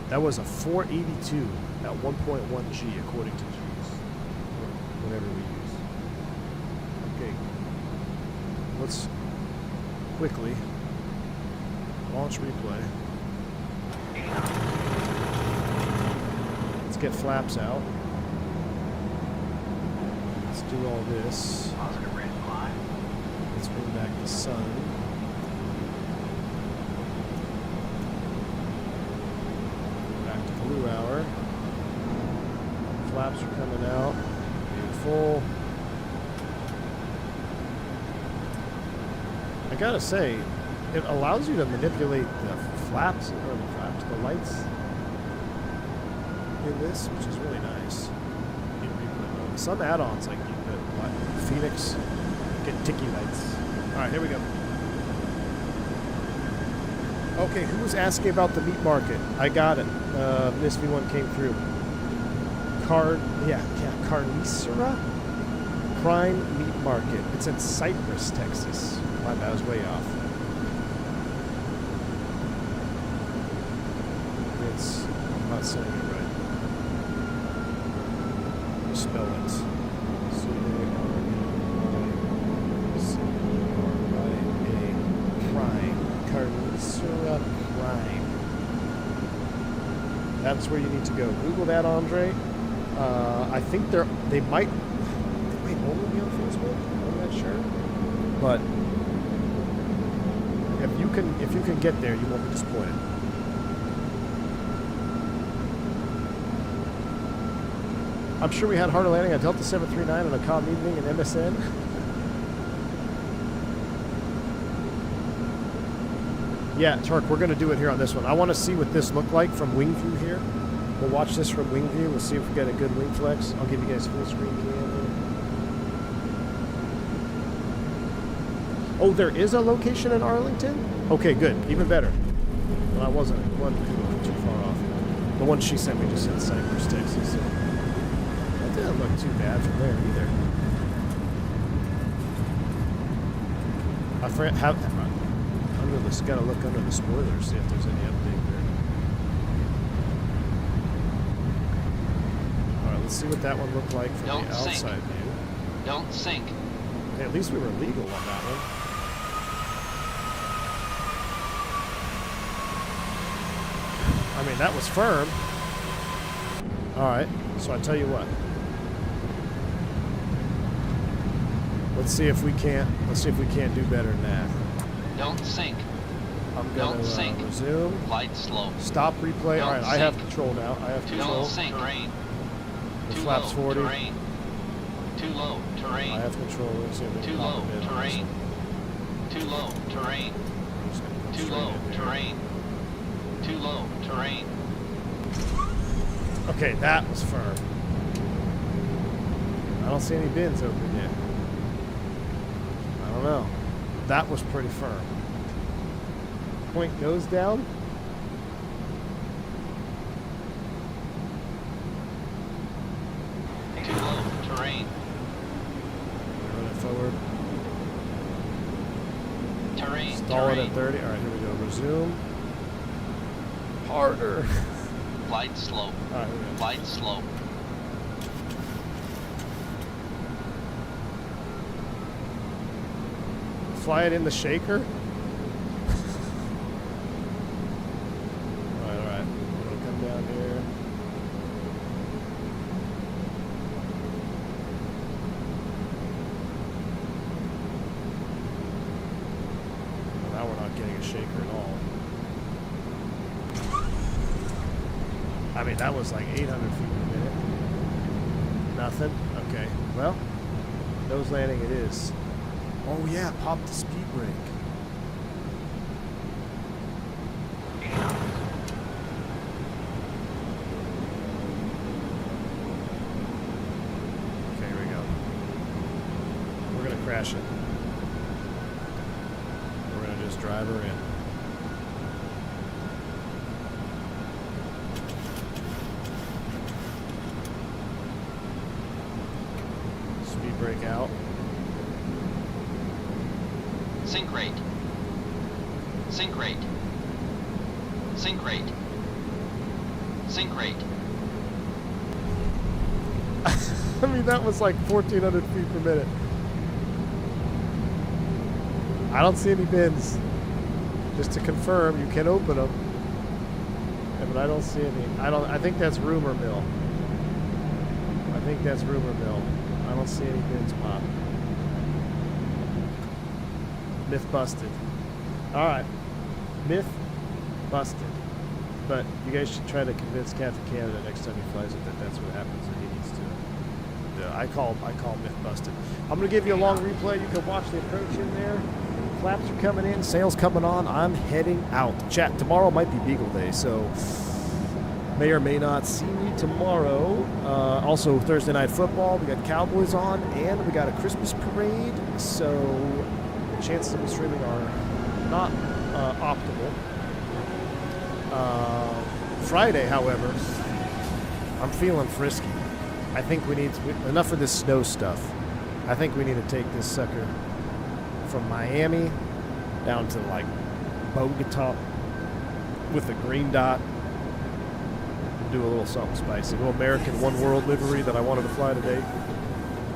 That was a 482 at 1.1 G according to G's, or whatever we use. Okay, let's quickly launch replay. Let's get flaps out. Let's do all this. Let's bring back the sun. Blue hour. Flaps are coming out. Beautiful. I gotta say, it allows you to manipulate the flaps, or the lights in this, which is really nice. In replay mode. Some add-ons, like you put Fenix, get ticky lights. Alright, here we go. Okay, who was asking about the meat market? I got it. This V1 came through. Carnicera Prime Meat Market. It's in Cypress, Texas. My bad, I was way off. I'm not saying it right. Spell it. C-A-R-N-I-C-E-R-I-A. Prime. Carnicera Prime. That's where you need to go. Google that, Andre. I think they might only be on Facebook. I'm not sure, but if you can get there, you won't be disappointed. I'm sure we had harder landing on Delta 739 on a calm evening in MSN. Yeah, Chark, we're going to do it here on this one. I want to see what this looked like from wing view here. We'll watch this from wing view. We'll see if we get a good wing flex. I'll give you guys full screen cam. Oh, there is a location in Arlington? Okay, good. Even better. Well, I wasn't too far off. The one she sent me just said Cypress, Texas. So that didn't look too bad from there either. I forgot gotta look under the spoilers, see if there's any update there. Alright, let's see what that one looked like from the outside view. Don't sink. Okay, at least we were legal on that one. I mean, that was firm. Alright, so I tell you what. Let's see if we can't do better than that. Don't sink. I'm gonna resume. Flight slow. Stop replay. All right, I have control now. I have control. Don't sink. Terrain. The flaps 40. Terrain. Too low. Terrain. I have control. Too low. Terrain. Too low. Terrain. Too low. Terrain. Too low. Terrain. Okay, that was firm. I don't see any bins open yet. I don't know. That was pretty firm. Point goes down. Too low. Terrain. Run it forward. Terrain. Stall it at 30. All right, here we go. Resume. Harder. Flight slow. All right, here we go. Flight slow. Fly it in the shaker. All right. I'm gonna come down here. Well, now we're not getting a shaker at all. I mean, that was like 800 feet per minute. Nothing? Okay. Well, nose landing it is. Oh yeah, pop the speed brake. Okay, here we go. We're gonna crash it. We're gonna just drive her in. Speed brake out. Sink rate. Sink rate. Sink rate. Sink rate. I mean, that was like 1,400 feet per minute. I don't see any bins. Just to confirm, you can open them. Yeah, but I don't see any. I think that's rumor mill. I think that's rumor mill. I don't see any bins pop. Myth busted. Alright. Myth busted. But you guys should try to convince Captain Canada next time he flies it that that's what happens and he needs to. Yeah, I call myth busted. I'm going to give you a long replay. You can watch the approach in there. Flaps are coming in. Sails coming on. I'm heading out. Chat, tomorrow might be Beagle Day, so may or may not see me tomorrow. Also, Thursday Night Football. We got Cowboys on, and we got a Christmas parade, so chances of me streaming are not optimal. Friday, however, I'm feeling frisky. I think we need enough of this snow stuff. I think we need to take this sucker from Miami down to like Bogota with a green dot and do a little something spicy. A little American One World livery that I wanted to fly today.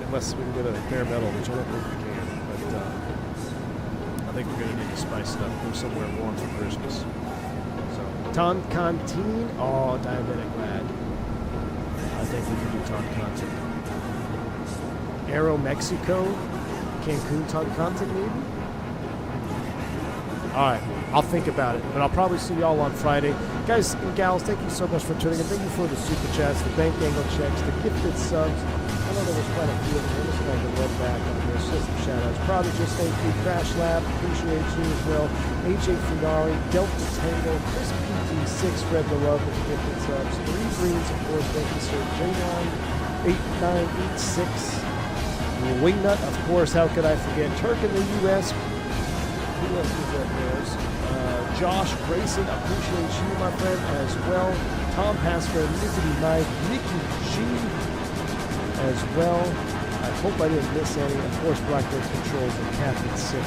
Unless we can get a bare metal, which I don't think we can. But I think we're going to need to spice it up. Go somewhere warm for Christmas. So, Toncantine. Oh, diabetic lad. I think we can do Toncantine. Aero Mexico. Cancun Toncantine, maybe? Alright, I'll think about it. But I'll probably see y'all on Friday. Guys and gals, thank you so much for tuning in. Thank you for the super chats, the bank angle checks, the gifted subs. I know there was quite a few of them. I'm just going to run back on your system shoutouts. Probably just thank you, Crash Lab, appreciate you as well. AJ Funari, Delta Tango, Chris PT6, Red the Love with the gifted subs. 3 Greens, of course, thank you, sir. J98986. Wingnut, of course, how could I forget? Turk in the U.S. Who else is up there? Josh Grayson, appreciate you, my friend, as well. Tom Pasco, Nickety Knife, Nikki G, as well. I hope I didn't miss any. Of course, Blackbird Controls and Captain Sick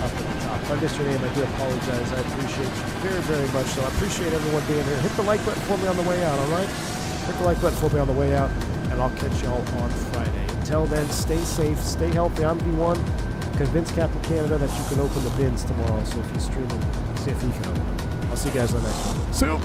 up at the top. If I missed your name, I do apologize. I appreciate you very, very much. So I appreciate everyone being here. Hit the like button for me on the way out, all right? Hit the like button for me on the way out, and I'll catch y'all on Friday. Until then, stay safe, stay healthy. I'm V1. Convince Captain Canada that you can open the bins tomorrow. So if he's streaming, see if he can open them. I'll see you guys on the next one. See you.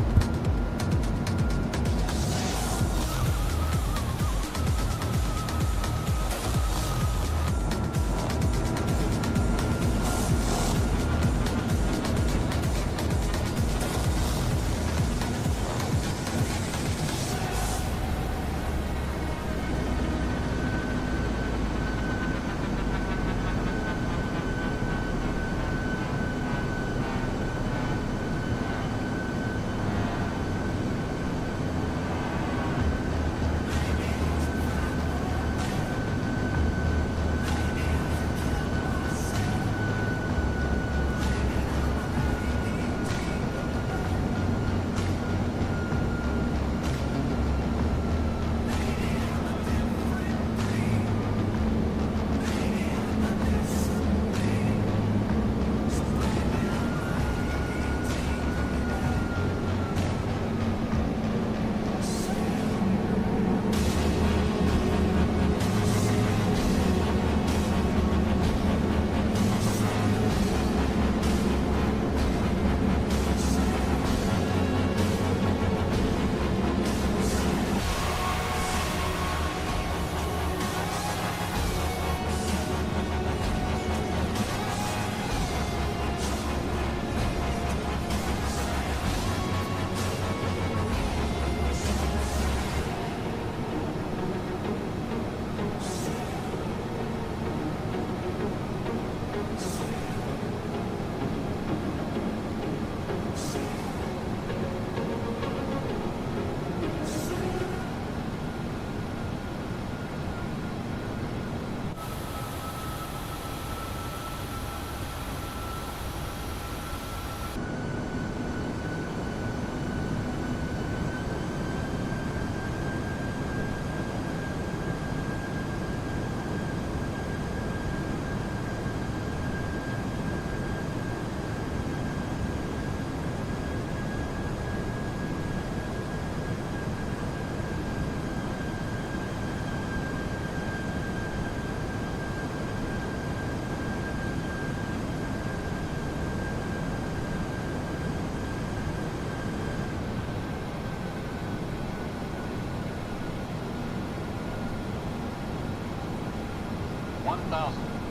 1,000.